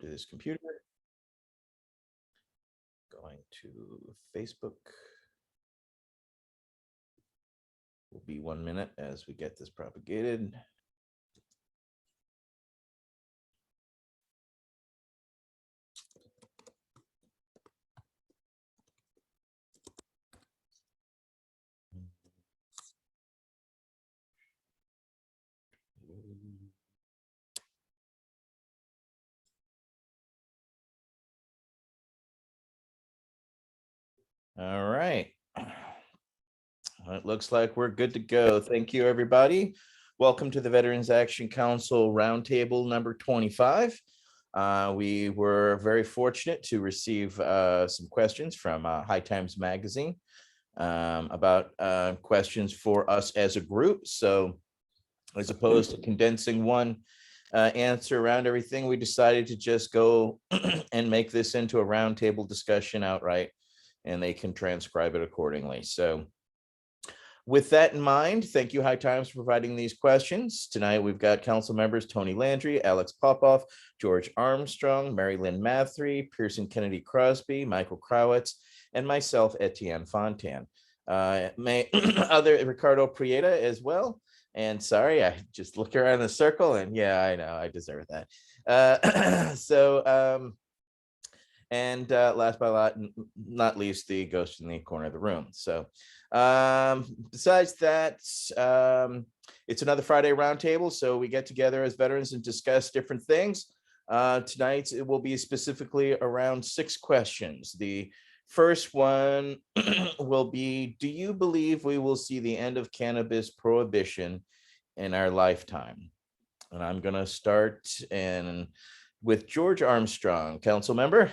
this computer. Going to Facebook. Will be 1 minute as we get this propagated. All right. It looks like we're good to go. Thank you, everybody. Welcome to the Veterans Action Council Roundtable number 25. We were very fortunate to receive some questions from High Times Magazine about questions for us as a group. So as opposed to condensing one answer around everything, we decided to just go and make this into a roundtable discussion outright, and they can transcribe it accordingly. So with that in mind, thank you, High Times, for providing these questions. Tonight, we've got council members Tony Landry, Alex Popoff, George Armstrong, Mary Lynn Mathry, Pearson Kennedy Crosby, Michael Krawitz, and myself, Etienne Fontan. Other Ricardo Prieta as well. And sorry, I just look around the circle, and yeah, I know, I deserve that. Last but not least, the ghost in the corner of the room. So besides that, it's another Friday roundtable, so we get together as veterans and discuss different things. Tonight it will be specifically around 6 questions. The first one will be, do you believe we will see the end of cannabis prohibition in our lifetime? And I'm going to start with George Armstrong, council member.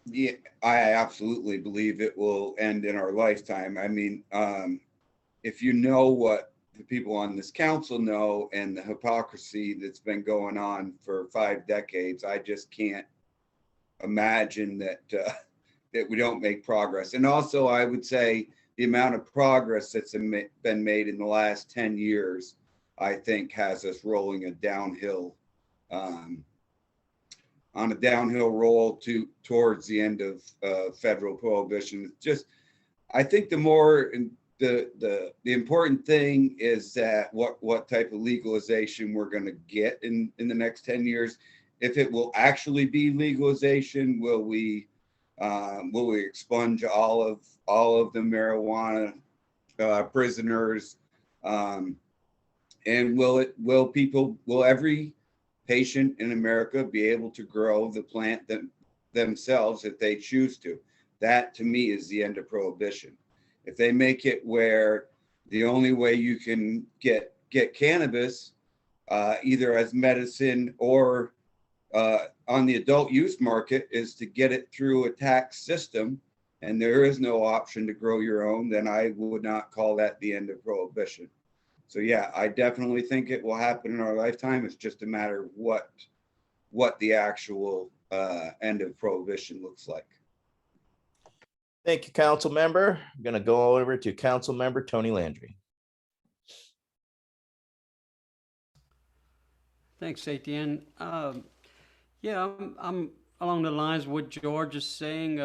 Yeah, I absolutely believe it will end in our lifetime. I mean, if you know what the people on this council know and the hypocrisy that's been going on for 5 decades, I just can't imagine that that we don't make progress. And also, I would say the amount of progress that's been made in the last 10 years, I think, has us rolling a downhill. On a downhill roll towards the end of federal prohibition. Just, I think the important thing is that what type of legalization we're going to get in the next 10 years. If it will actually be legalization, will we expunge all of the marijuana prisoners, and will every patient in America be able to grow the plant themselves if they choose to? That, to me, is the end of prohibition. If they make it where the only way you can get cannabis, either as medicine or on the adult use market, is to get it through a tax system, and there is no option to grow your own, then I would not call that the end of prohibition. So yeah, I definitely think it will happen in our lifetime. It's just a matter of what the actual end of prohibition looks like. Thank you, council member. I'm going to go over to council member Tony Landry. Thanks, Etienne. Yeah, I'm along the lines of what George is saying.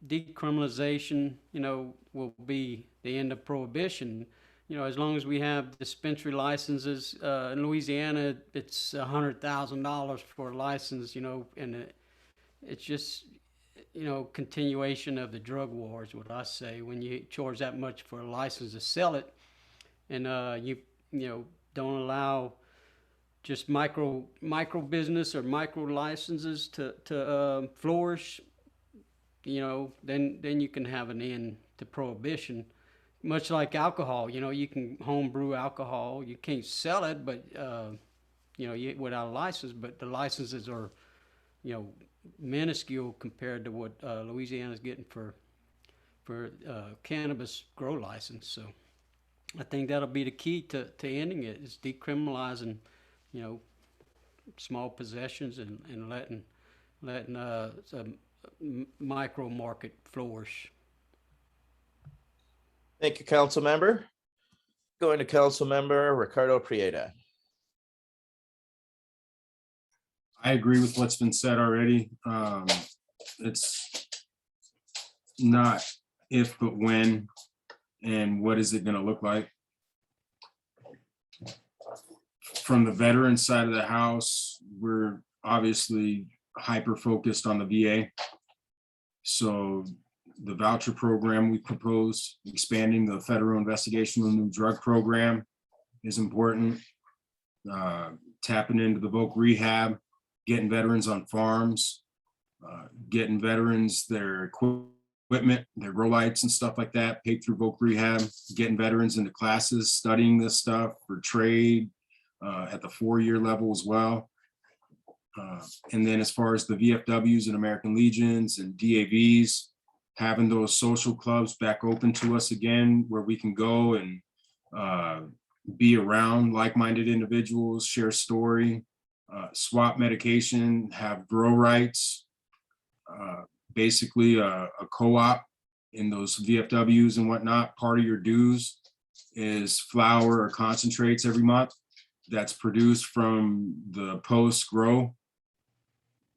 Decriminalization, will be the end of prohibition. As long as we have dispensary licenses, in Louisiana, it's $100,000 for a license, and it's just, continuation of the drug wars, what I say. When you charge that much for a license to sell it, and you don't allow just micro business or micro licenses to flourish, then you can have an end to prohibition. Much like alcohol, you can home brew alcohol. You can't sell it, but without a license. But the licenses are, minuscule compared to what Louisiana's getting for cannabis grow license. So I think that'll be the key to ending it, is decriminalizing, small possessions and letting micro market flourish. Thank you, council member. Going to council member Ricardo Prieta. I agree with what's been said already. It's not if, but when, and what is it going to look like? From the veteran side of the house, we're obviously hyper focused on the VA. So the voucher program we propose, expanding the federal investigational new drug program is important. Tapping into the voc rehab, getting veterans on farms, getting veterans their equipment, their grow lights and stuff like that, paid through voc rehab, getting veterans into classes, studying this stuff for trade at the 4-year level as well. And then as far as the VFWs and American Legions and DAVs, having those social clubs back open to us again, where we can go and be around like-minded individuals, share story, swap medication, have grow rights, basically a co-op in those VFWs and whatnot. Part of your dues is flour or concentrates every month that's produced from the post grow,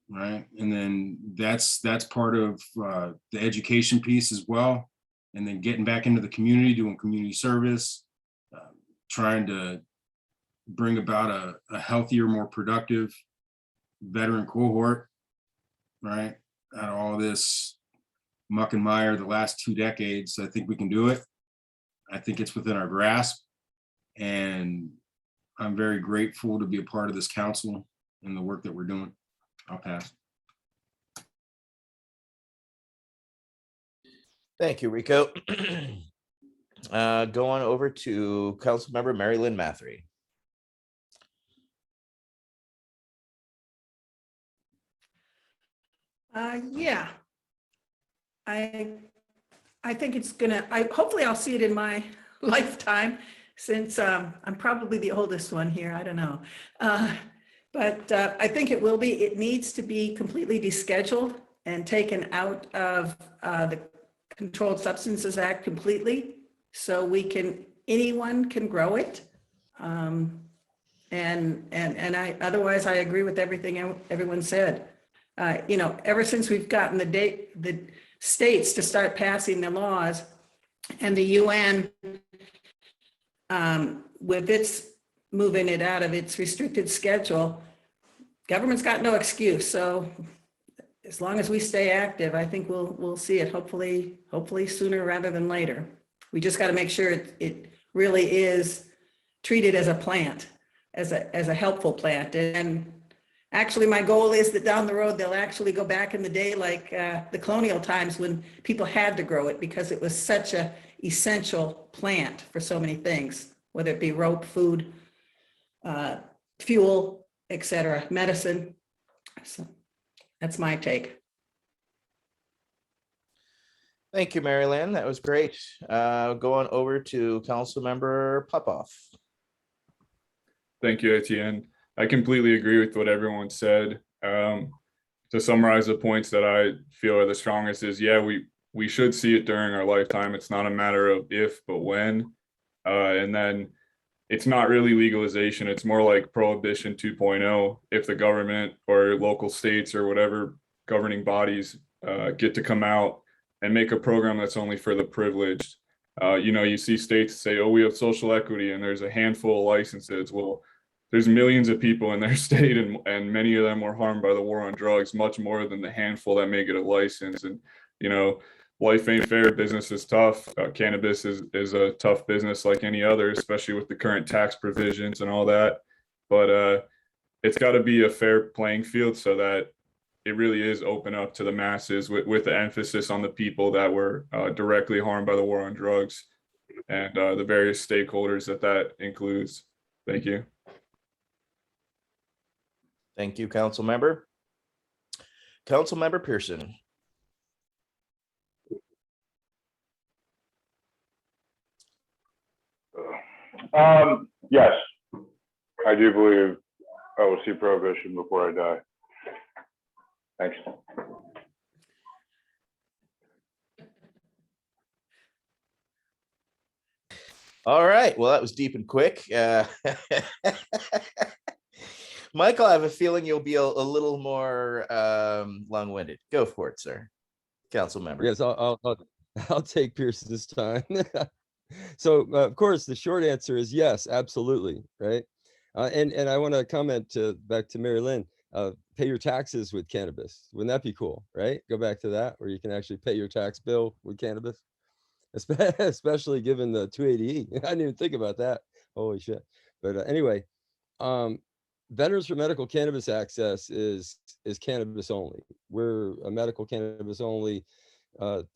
right? And then that's part of the education piece as well. And then getting back into the community, doing community service, trying to bring about a healthier, more productive veteran cohort, right? Out of all this muck and mire the last 2 decades, I think we can do it. I think it's within our grasp. And I'm very grateful to be a part of this council and the work that we're doing. I'll pass. Thank you, Rico. Going over to Councilmember Mary Lynn Mathery. Yeah. I think it's gonna, hopefully I'll see it in my lifetime, since I'm probably the oldest one here, I don't know. But I think it will be, it needs to be completely descheduled and taken out of the Controlled Substances Act completely, so anyone can grow it. And otherwise I agree with everything everyone said. Ever since we've gotten the states to start passing the laws, and the UN with its moving it out of its restricted schedule, government's got no excuse. So as long as we stay active, I think we'll see it hopefully sooner rather than later. We just got to make sure it really is treated as a plant, as a helpful plant. And actually, my goal is that down the road, they'll actually go back in the day like the colonial times, when people had to grow it because it was such a essential plant for so many things, whether it be rope, food, fuel, etc., medicine. So that's my take. Thank you, Mary Lynn. That was great. Going over to Councilmember Popoff. Thank you, Etienne. I completely agree with what everyone said. To summarize the points that I feel are the strongest is, yeah, we should see it during our lifetime. It's not a matter of if, but when. And then it's not really legalization. It's more like Prohibition 2.0. If the government or local states or whatever governing bodies get to come out and make a program that's only for the privileged. You see states say, oh, we have social equity and there's a handful of licenses. Well, there's millions of people in their state, and many of them were harmed by the war on drugs, much more than the handful that may get a license. And, life ain't fair. Business is tough. Cannabis is a tough business like any other, especially with the current tax provisions and all that. But it's got to be a fair playing field so that it really is open up to the masses, with the emphasis on the people that were directly harmed by the war on drugs and the various stakeholders that includes. Thank you. Thank you, Councilmember. Councilmember Pearson. Yes, I do believe I will see prohibition before I die. Thanks. All right. Well, that was deep and quick. Michael, I have a feeling you'll be a little more long-winded. Go for it, sir. Council member. Yes, I'll take Pierce this time. So of course, the short answer is yes, absolutely, right? And I want to comment back to Mary Lynn. Pay your taxes with cannabis. Wouldn't that be cool, right? Go back to that, where you can actually pay your tax bill with cannabis, especially given the 280E. I didn't even think about that. Holy shit! But anyway, Veterans for Medical Cannabis Access is cannabis only. We're a medical cannabis only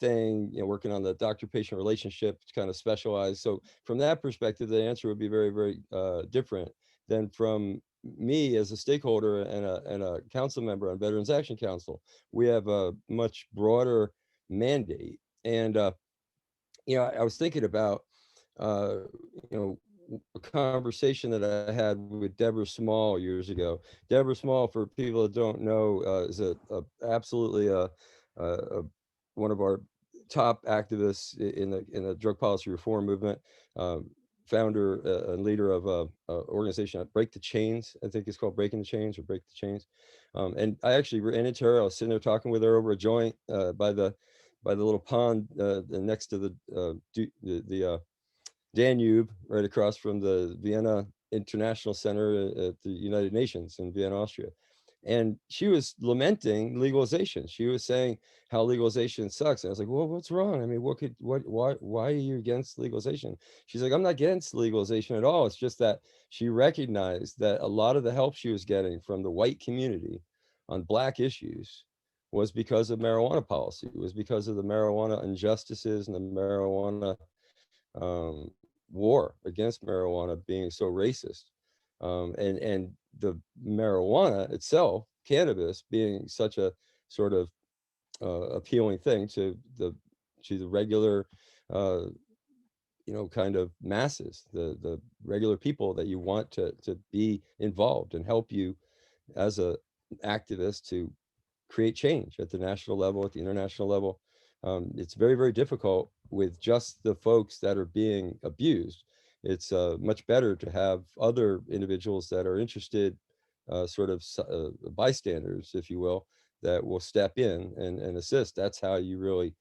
thing, working on the doctor-patient relationship, kind of specialized. So from that perspective, the answer would be very, very different than from me as a stakeholder and a council member on Veterans Action Council. We have a much broader mandate. And, I was thinking about, a conversation that I had with Deborah Small years ago. Deborah Small, for people that don't know, is absolutely one of our top activists in the drug policy reform movement. Founder and leader of a organization, Break the Chains. I think it's called Breaking the Chains or Break the Chains. And I actually ran into her. I was sitting there talking with her over a joint by the little pond next to the Danube, right across from the Vienna International Center at the United Nations in Vienna, Austria. And she was lamenting legalization. She was saying how legalization sucks. And I was like, well, what's wrong? I mean, why are you against legalization? She's like, I'm not against legalization at all. It's just that she recognized that a lot of the help she was getting from the white community on Black issues was because of marijuana policy. It was because of the marijuana injustices and the marijuana war against marijuana being so racist, and the marijuana itself, cannabis, being such a sort of appealing thing to the regular kind of masses, the regular people that you want to be involved and help you as a activist to create change at the national level, at the international level. It's very, very difficult with just the folks that are being abused. It's much better to have other individuals that are interested, sort of bystanders, if you will, that will step in and assist. That's how you really,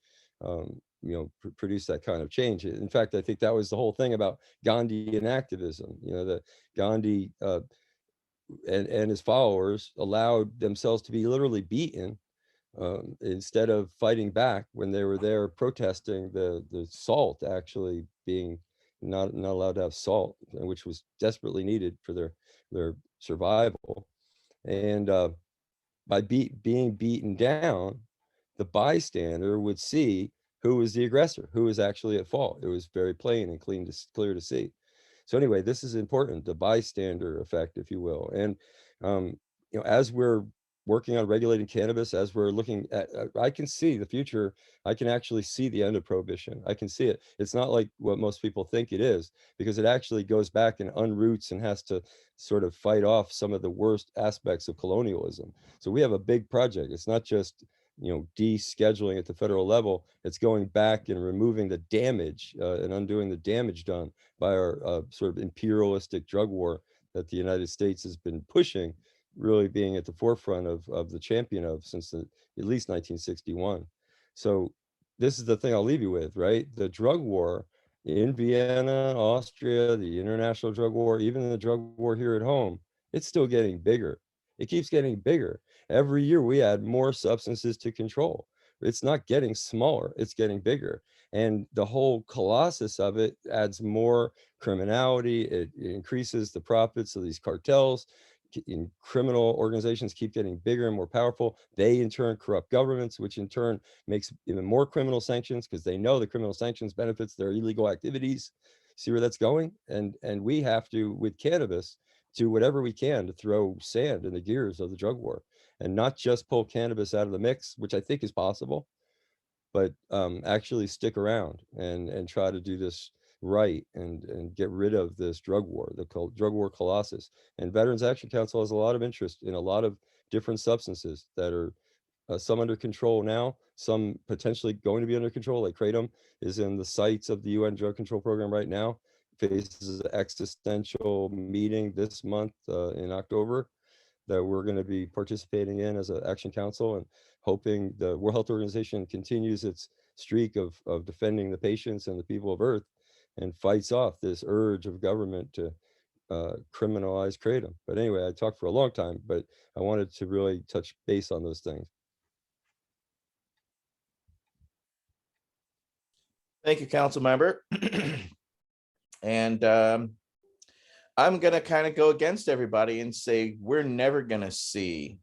produce that kind of change. In fact, I think that was the whole thing about Gandhi and activism. That Gandhi and his followers allowed themselves to be literally beaten instead of fighting back when they were there protesting the salt actually being not allowed to have salt, which was desperately needed for their survival. And by being beaten down, the bystander would see who was the aggressor, who was actually at fault. It was very plain and clear to see. So anyway, this is important, the bystander effect, if you will. And as we're working on regulating cannabis, as we're looking at, I can see the future. I can actually see the end of prohibition. I can see it. It's not like what most people think it is, because it actually goes back and unroots and has to sort of fight off some of the worst aspects of colonialism. So we have a big project. It's not just descheduling at the federal level. It's going back and removing the damage and undoing the damage done by our sort of imperialistic drug war that the United States has been pushing, really being at the forefront of the champion of since at least 1961. So this is the thing I'll leave you with, right? The drug war in Vienna, Austria, the international drug war, even the drug war here at home, it's still getting bigger. It keeps getting bigger. Every year we add more substances to control. It's not getting smaller, it's getting bigger. And the whole colossus of it adds more criminality. It increases the profits of these cartels. In criminal organizations keep getting bigger and more powerful. They in turn corrupt governments, which in turn makes even more criminal sanctions because they know the criminal sanctions benefits their illegal activities. See where that's going? And we have to, with cannabis, do whatever we can to throw sand in the gears of the drug war and not just pull cannabis out of the mix, which I think is possible, but actually stick around and try to do this right and get rid of this drug war, the drug war colossus. And Veterans Action Council has a lot of interest in a lot of different substances that are some under control now, some potentially going to be under control, like Kratom is in the sights of the UN drug control program right now, faces an existential meeting this month in October. that we're going to be participating in as an action council, and hoping the World Health Organization continues its streak of defending the patients and the people of Earth, and fights off this urge of government to criminalize kratom. But anyway, I talked for a long time, but I wanted to really touch base on those things. Thank you, council member. And I'm going to kind of go against everybody and say we're never going to see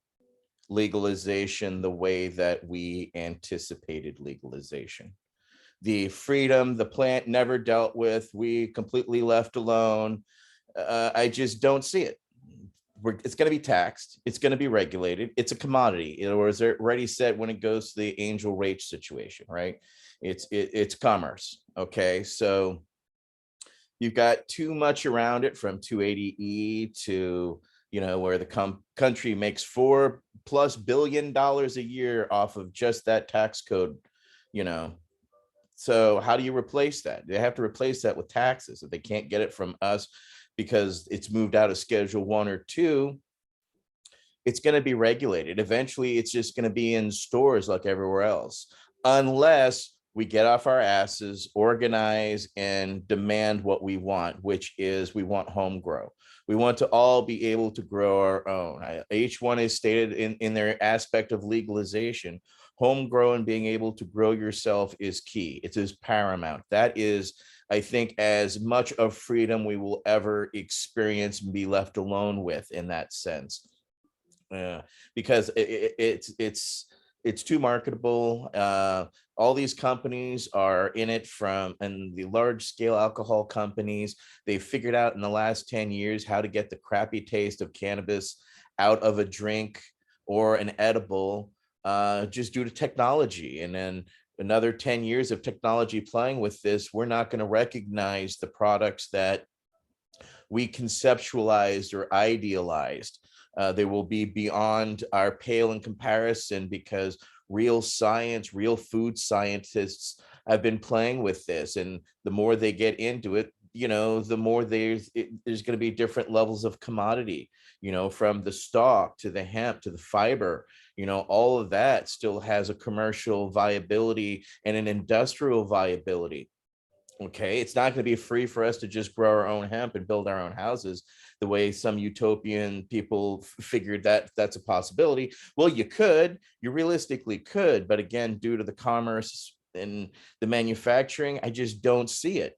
legalization the way that we anticipated legalization. The freedom the plant never dealt with, we completely left alone. I just don't see it. It's going to be taxed. It's going to be regulated. It's a commodity. Or as already said, when it goes to the angel rate situation, right? It's commerce. Okay, so you've got too much around it, from 280E to, where the country makes $4+ billion a year off of just that tax code. So how do you replace that? They have to replace that with taxes. If they can't get it from us because it's moved out of Schedule 1 or 2, it's going to be regulated. Eventually, it's just going to be in stores like everywhere else, unless we get off our asses, organize, and demand what we want, which is we want home grow. We want to all be able to grow our own. Each one is stated in their aspect of legalization. Home grow and being able to grow yourself is key. It is paramount. That is, I think, as much of freedom we will ever experience and be left alone with, in that sense. Because it's too marketable. All these companies are in it, and the large scale alcohol companies, they've figured out in the last 10 years how to get the crappy taste of cannabis out of a drink or an edible, just due to technology. And then another 10 years of technology playing with this, we're not going to recognize the products that we conceptualized or idealized. They will be beyond our pale in comparison, because real science, real food scientists have been playing with this. And the more they get into it, the more there's going to be different levels of commodity, from the stalk to the hemp to the fiber, all of that still has a commercial viability and an industrial viability. Okay, it's not going to be free for us to just grow our own hemp and build our own houses the way some utopian people figured that that's a possibility. Well, you realistically could, but again, due to the commerce and the manufacturing, I just don't see it.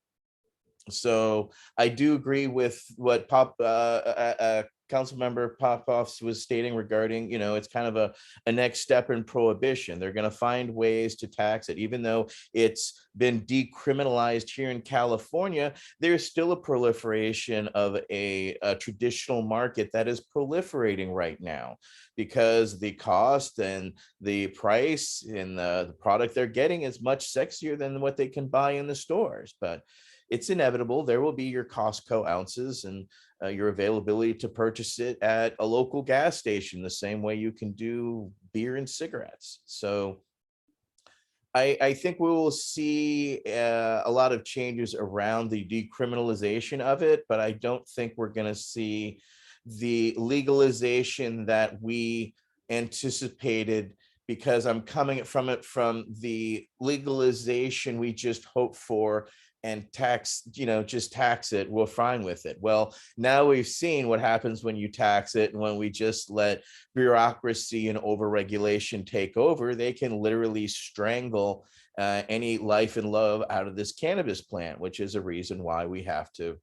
So I do agree with what Councilmember Popoff was stating regarding, it's kind of a next step in prohibition. They're going to find ways to tax it. Even though it's been decriminalized here in California, there's still a proliferation of a traditional market that is proliferating right now, because the cost and the price and the product they're getting is much sexier than what they can buy in the stores. But it's inevitable. There will be your Costco ounces and your availability to purchase it at a local gas station, the same way you can do beer and cigarettes. So I think we will see a lot of changes around the decriminalization of it, but I don't think we're going to see the legalization that we anticipated, because I'm coming from it from the legalization we just hope for, and just tax it, we're fine with it. Well, now we've seen what happens when you tax it, and when we just let bureaucracy and overregulation take over, they can literally strangle any life and love out of this cannabis plant, which is a reason why we have to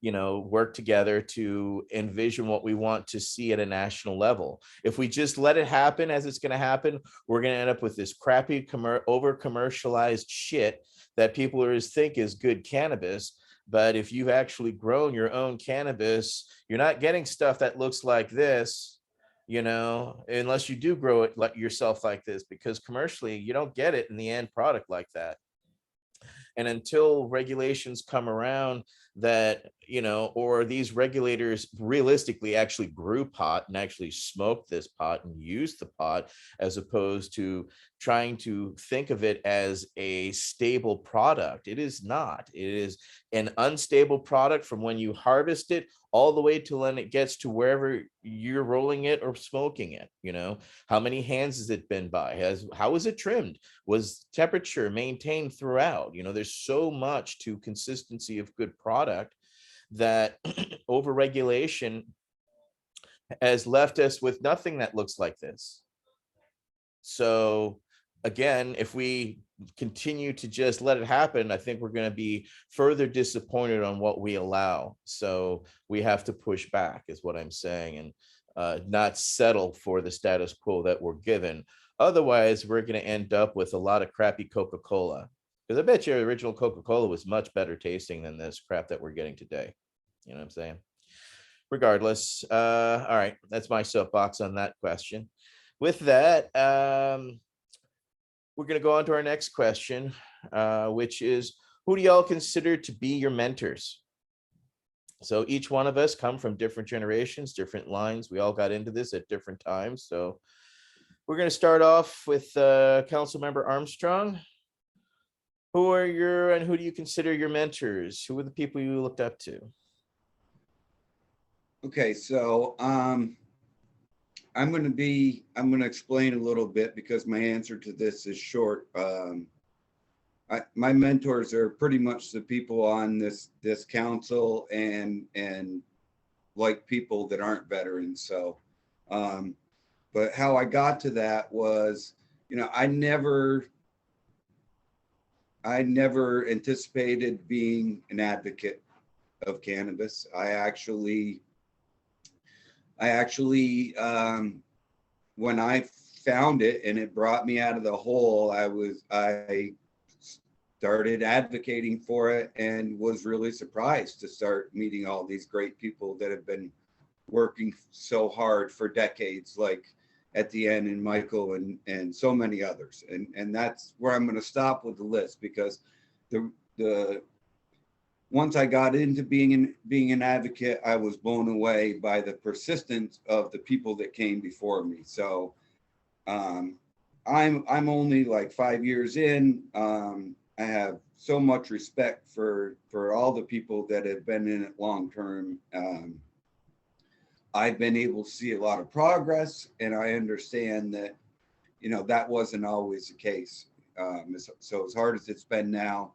work together to envision what we want to see at a national level. If we just let it happen as it's going to happen, we're going to end up with this crappy over commercialized shit that people always think is good cannabis. But if you've actually grown your own cannabis, you're not getting stuff that looks like this, unless you do grow it yourself like this, because commercially you don't get it in the end product like that. And until regulations come around that, you know, or these regulators realistically actually grew pot and actually smoked this pot and used the pot, as opposed to trying to think of it as a stable product. It is not. It is an unstable product from when you harvest it all the way till when it gets to wherever you're rolling it or smoking it. You know, how many hands has it been by? How is it trimmed? Was temperature maintained throughout? You know, there's so much to consistency of good product that overregulation has left us with nothing that looks like this. So again, if we continue to just let it happen, I think we're going to be further disappointed on what we allow. So we have to push back, is what I'm saying, and not settle for the status quo that we're given. Otherwise, we're going to end up with a lot of crappy Coca-Cola. Because I bet your original Coca-Cola was much better tasting than this crap that we're getting today. You know what I'm saying? Regardless, all right, that's my soapbox on that question. With that, we're going to go on to our next question, which is, who do y'all consider to be your mentors? So each one of us come from different generations, different lines. We all got into this at different times. So we're going to start off with Councilmember Armstrong. Who are your, and who do you consider your mentors? Who are the people you looked up to? Okay, so I'm going to explain a little bit because my answer to this is short. My mentors are pretty much the people on this council and like people that aren't veterans. So, but how I got to that was, you know, I never anticipated being an advocate of cannabis. I actually, when I found it and it brought me out of the hole, I started advocating for it and was really surprised to start meeting all these great people that have been working so hard for decades, like at the end and Michael and so many others. And that's where I'm going to stop with the list, because the once I got into being an advocate, I was blown away by the persistence of the people that came before me. So I'm only like 5 years in. I have so much respect for all the people that have been in it long term. I've been able to see a lot of progress, and I understand that, you know, that wasn't always the case. So as hard as it's been now,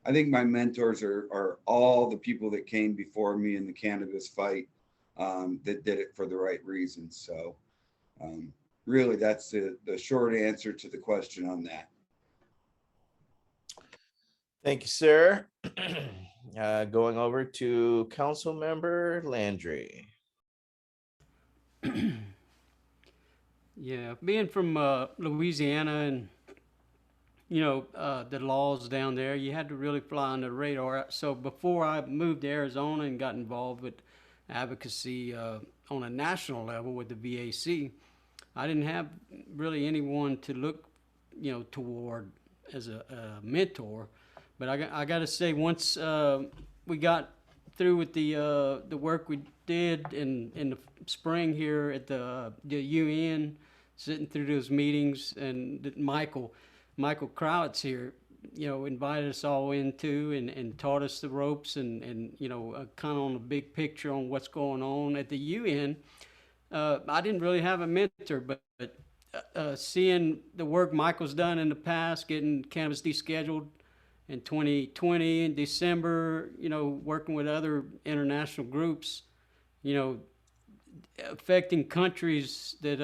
I think my mentors are all the people that came before me in the cannabis fight, that did it for the right reasons. So really, that's the short answer to the question on that. Thank you, sir. Going over to Councilmember Landry. Yeah, being from Louisiana, and you know, the laws down there, you had to really fly on the radar. So before I moved to Arizona and got involved with advocacy on a national level with the V.A.C., I didn't have really anyone to look, you know, toward as a mentor. But I got to say, once we got through with the work we did in the spring here at the UN, sitting through those meetings, and Michael Crowitz here, you know, invited us all into and taught us the ropes and you know, kind of on the big picture on what's going on at the UN. I didn't really have a mentor, but seeing the work Michael's done in the past, getting cannabis descheduled in 2020 in December, you know, working with other international groups, you know, affecting countries that,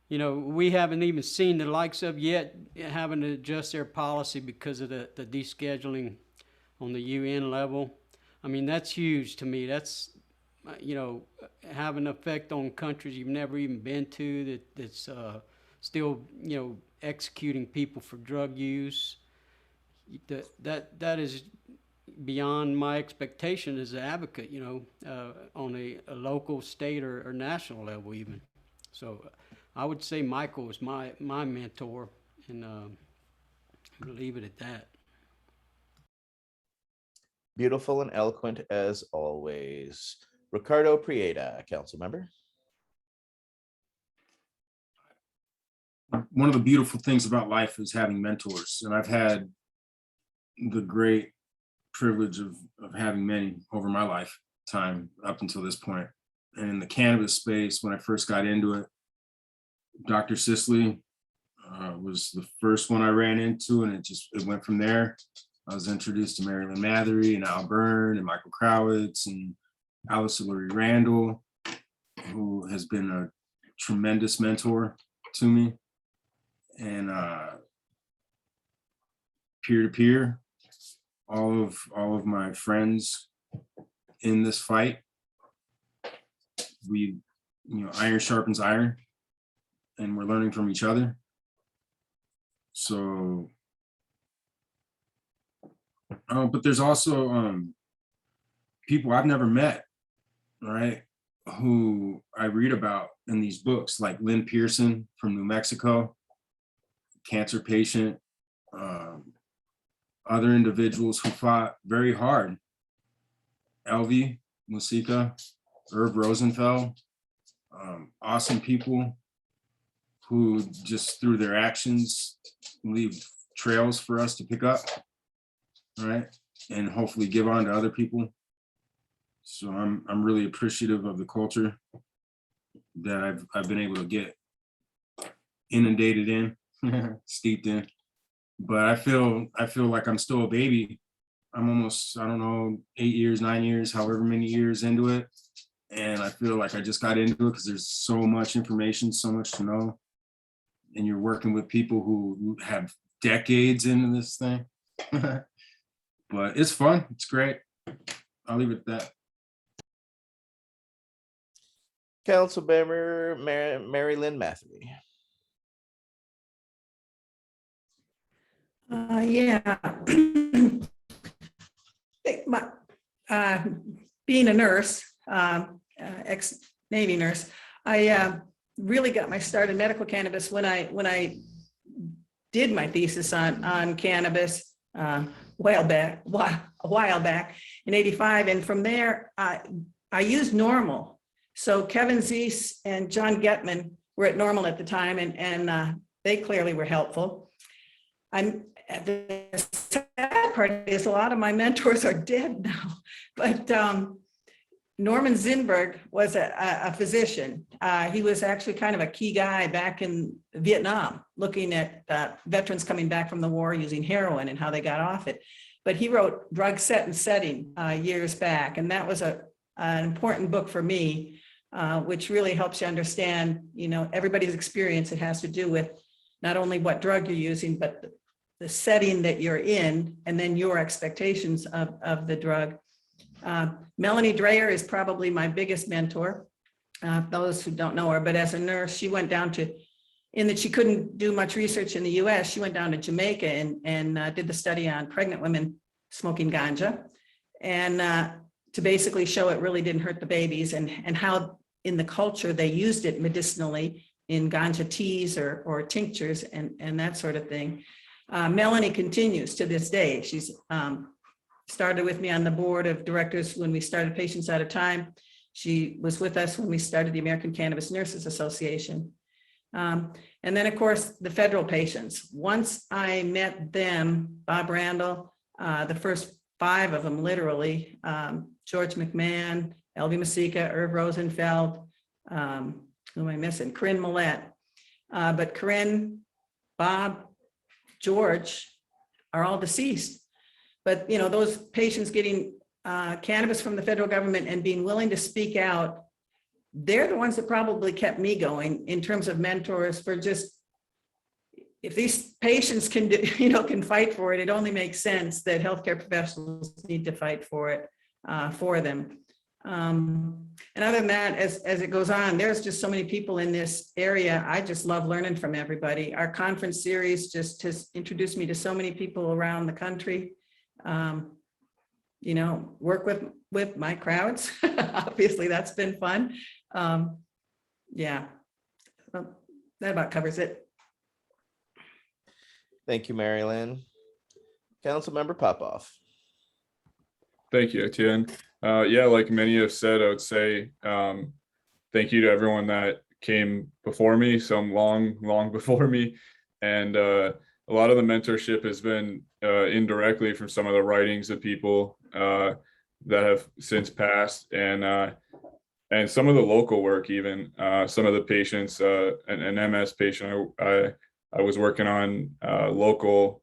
you know, we haven't even seen the likes of yet, having to adjust their policy because of the descheduling on the UN level. I mean, that's huge to me. That's, you know, have an effect on countries you've never even been to, that's still, you know, executing people for drug use. That is beyond my expectation as an advocate, you know, on a local, state, or national level even. So I would say Michael is my mentor, and I'll leave it at that. Beautiful and eloquent as always. Ricardo Prieta, council member. One of the beautiful things about life is having mentors, and I've had the great privilege of having many over my lifetime up until this point. And in the cannabis space, when I first got into it, Dr. Sisley was the first one I ran into, and it went from there. I was introduced to Marilyn Mathery and Al Byrne and Michael Crowitz and Alice Lurie Randall, who has been a tremendous mentor to me. And peer-to-peer, all of my friends in this fight, we, iron sharpens iron, and we're learning from each other. So, but there's also people I've never met, right, who I read about in these books, like Lynn Pearson from New Mexico, cancer patient, other individuals who fought very hard, Elvie Musica, Herb Rosenfeld, awesome people who just through their actions leave trails for us to pick up, right? And hopefully give on to other people. So I'm really appreciative of the culture that I've been able to get inundated in, steeped in. But I feel like I'm still a baby. I'm almost, I don't know, 8 years, 9 years, however many years into it. And I feel like I just got into it because there's so much information, so much to know. And you're working with people who have decades into this thing. But it's fun, it's great. I'll leave it at that. Council member Mary Lynn Mathery. Yeah. Being a nurse, ex-Navy nurse, I really got my start in medical cannabis when I did my thesis on cannabis a while back in '85, and from there I used Normal. So Kevin Zeese and John Getman were at Normal at the time, and they clearly were helpful. The sad part is a lot of my mentors are dead now, but Norman Zinberg was a physician. He was actually kind of a key guy back in Vietnam, looking at veterans coming back from the war using heroin and how they got off it. But he wrote Drug Set and Setting years back, and that was an important book for me, which really helps you understand, everybody's experience. It has to do with not only what drug you're using, but the setting that you're in, and then your expectations of the drug. Melanie Dreyer is probably my biggest mentor. Those who don't know her, but as a nurse, she went down to, in that she couldn't do much research in the US, she went down to Jamaica and did the study on pregnant women smoking ganja, and to basically show it really didn't hurt the babies, and how in the culture they used it medicinally in ganja teas or tinctures and that sort of thing. Melanie continues to this day. She's started with me on the board of directors when we started Patients at a Time. She was with us when we started the American Cannabis Nurses Association. And then, of course, the federal patients. Once I met them, Bob Randall, the first 5 of them, literally, George McMahon, Elvie Musica, Herb Rosenfeld, who am I missing? Corinne Millette. But Corinne, Bob, George are all deceased. But those patients getting cannabis from the federal government and being willing to speak out, they're the ones that probably kept me going in terms of mentors for just, if these patients can do, can fight for it, it only makes sense that healthcare professionals need to fight for it for them. And other than that, as it goes on, there's just so many people in this area. I just love learning from everybody. Our conference series just has introduced me to so many people around the country. Work with my crowds. Obviously, that's been fun. Yeah, well, that about covers it. Thank you, Mary Lynn. Councilmember Popoff. Thank you, Etienne. Yeah, like many have said, I would say thank you to everyone that came before me, some long before me. And a lot of the mentorship has been indirectly from some of the writings of people that have since passed, and some of the local work, even some of the patients, an MS patient I was working on local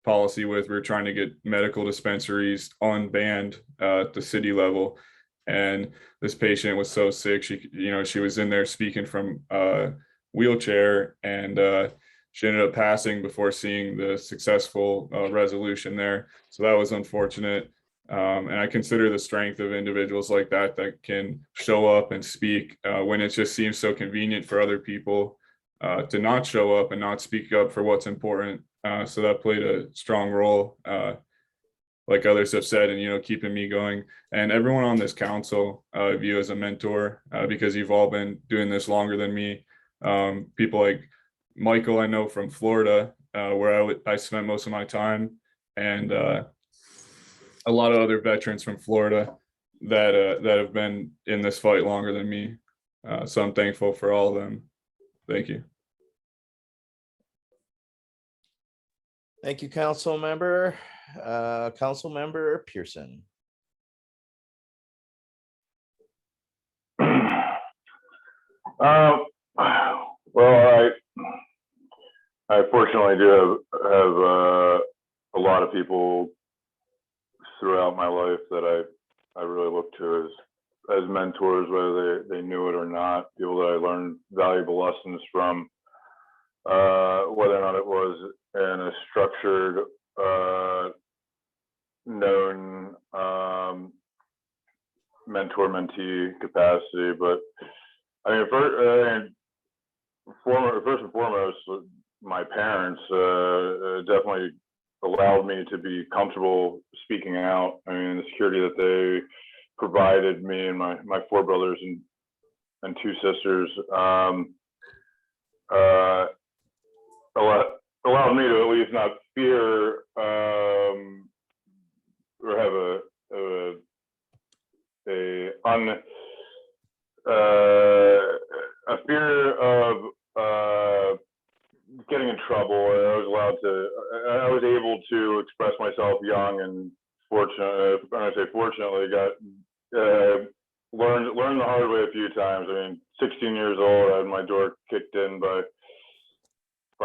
policy with. We were trying to get medical dispensaries unbanned at the city level, and this patient was so sick, she was in there speaking from a wheelchair, and she ended up passing before seeing the successful resolution there. So that was unfortunate. And I consider the strength of individuals like that can show up and speak when it just seems so convenient for other people to not show up and not speak up for what's important. So that played a strong role, like others have said, and keeping me going. And everyone on this council view as a mentor, because you've all been doing this longer than me. People like Michael, I know from Florida, where I spent most of my time, and a lot of other veterans from Florida that have been in this fight longer than me. So I'm thankful for all of them. Thank you. Thank you, Council Member. Council Member Pearson. Well, I fortunately do have a lot of people throughout my life that I really look to as mentors, whether they knew it or not, people that I learned valuable lessons from, whether or not it was in a structured, known mentor-mentee capacity. But I mean, first and foremost, my parents definitely allowed me to be comfortable speaking out. I mean, the security that they provided me and my four brothers and two sisters allowed me to at least not fear or have a fear of getting in trouble. I was able to express myself young, and fortunately, when I say fortunately, learned the hard way a few times. I mean, 16 years old, I had my door kicked in by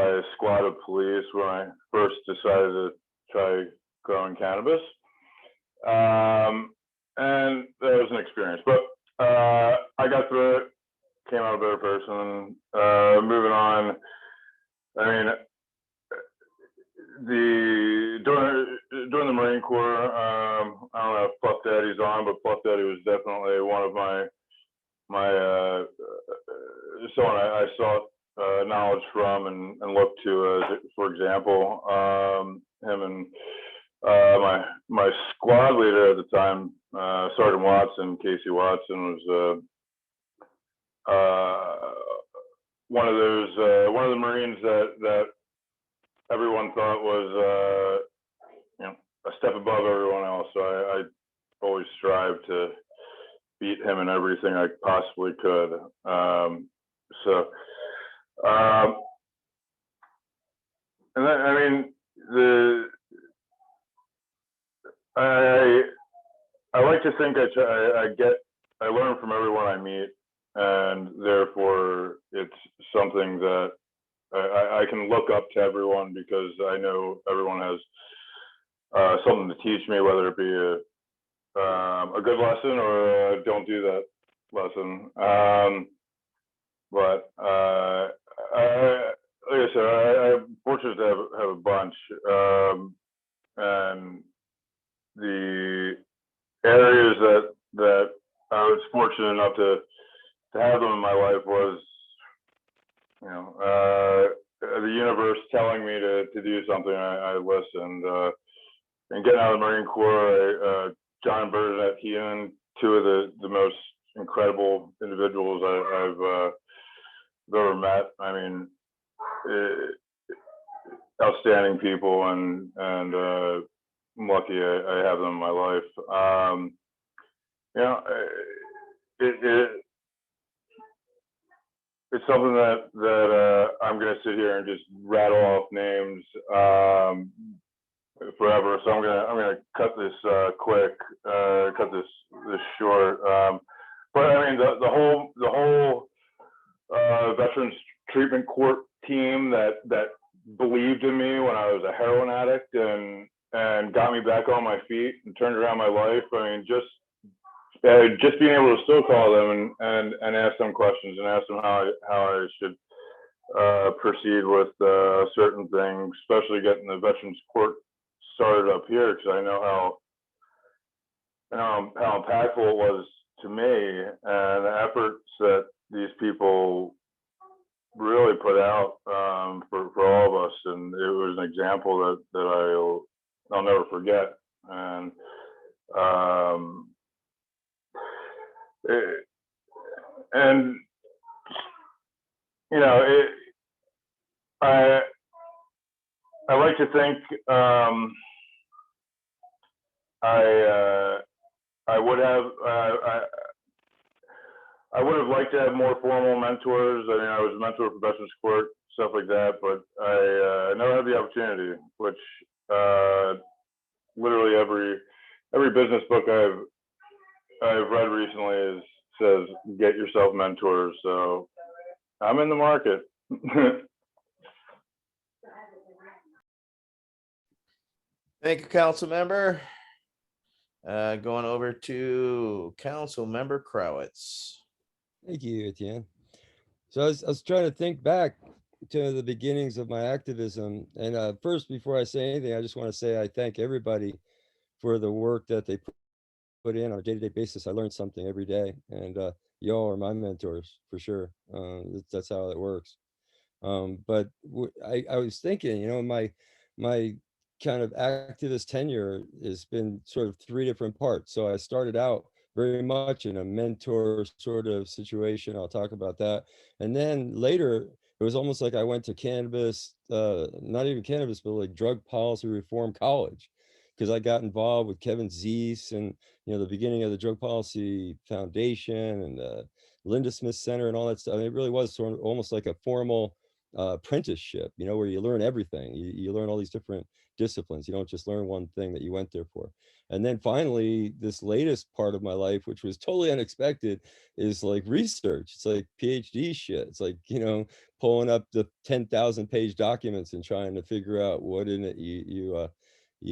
a squad of police when I first decided to try growing cannabis. And that was an experience, but I got through it, came out a better person. Moving on, I mean, during the Marine Corps, I don't know if Puff Daddy's on, but Puff Daddy was definitely one of my someone I sought knowledge from and looked to as, for example, him and my squad leader at the time, Sergeant Watson, Casey Watson, was one of the Marines that everyone thought was a step above everyone else. So I always strived to beat him in everything I possibly could. And then, I mean, I like to think I learn from everyone I meet, and therefore it's something that I can look up to everyone, because I know everyone has something to teach me, whether it be a good lesson or a don't do that lesson. But like I said, I'm fortunate to have a bunch, and the areas that I was fortunate enough to have them in my life was, the universe telling me to do something. I listened. And getting out of the Marine Corps, John Bernadette Heenan, two of the most incredible individuals I've ever met. I mean, outstanding people, and I'm lucky I have them in my life. You know, it's something that I'm going to sit here and just rattle off names forever. So I'm gonna cut this quick, cut this short. But I mean, the whole Veterans Treatment Court team that believed in me when I was a heroin addict and got me back on my feet and turned around my life. I mean, just being able to still call them and ask them questions and ask them how I should proceed with certain things, especially getting the Veterans Court started up here, because I know how impactful it was to me, and the efforts that these people really put out for all of us, and it was an example that I'll never forget. And and you know, I like to think I would have I would have liked to have more formal mentors. I mean, I was a mentor for Veterans Court, stuff like that, but I never had the opportunity. Which literally every business book I've read recently says get yourself mentors. So I'm in the market. Thank you, council member. Going over to council member Crowitz. Thank you, Etienne. So I was trying to think back to the beginnings of my activism. And first, before I say anything, I just want to say I thank everybody for the work that they put in on a day-to-day basis. I learned something every day, and y'all are my mentors for sure. That's how it works. But I was thinking, you know, my kind of activist tenure has been sort of three different parts. So I started out very much in a mentor sort of situation. I'll talk about that. And then later, it was almost like I went to Cannabis, not even Cannabis, but like Drug Policy Reform College, because I got involved with Kevin Zeese and, you know, the beginning of the Drug Policy Foundation and the Linda Smith Center and all that stuff. I mean, it really was sort of almost like a formal apprenticeship, you know, where you learn everything. You learn all these different disciplines. You don't just learn one thing that you went there for. And then finally, this latest part of my life, which was totally unexpected, is like research. It's like PhD shit. It's like, you know, pulling up the 10,000 page documents and trying to figure out what in it you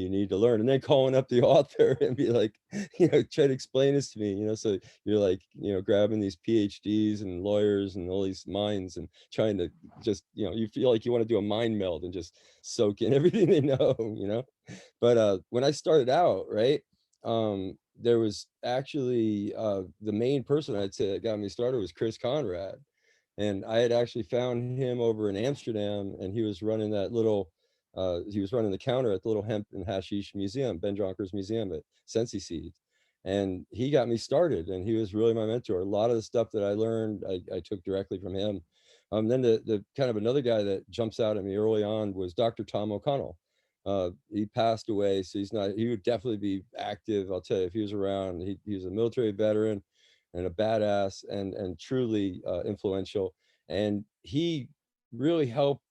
need to learn, and then calling up the author and be like, you know, try to explain this to me, you know. So you're like, you know, grabbing these PhDs and lawyers and all these minds and trying to just, you know, you feel like you want to do a mind meld and just soak in everything they know, you know. But when I started out, right, there was actually the main person I'd say that got me started was Chris Conrad. And I had actually found him over in Amsterdam, and he was running that little he was running the counter at the little hemp and hashish museum, Ben Jonker's museum at Sensi Seed. And he got me started, and he was really my mentor. A lot of the stuff that I learned, I took directly from him. Then the kind of another guy that jumps out at me early on was Dr. Tom O'Connell. He passed away, so he would definitely be active. I'll tell you, if he was around, he was a military veteran and a badass and truly influential. And he really helped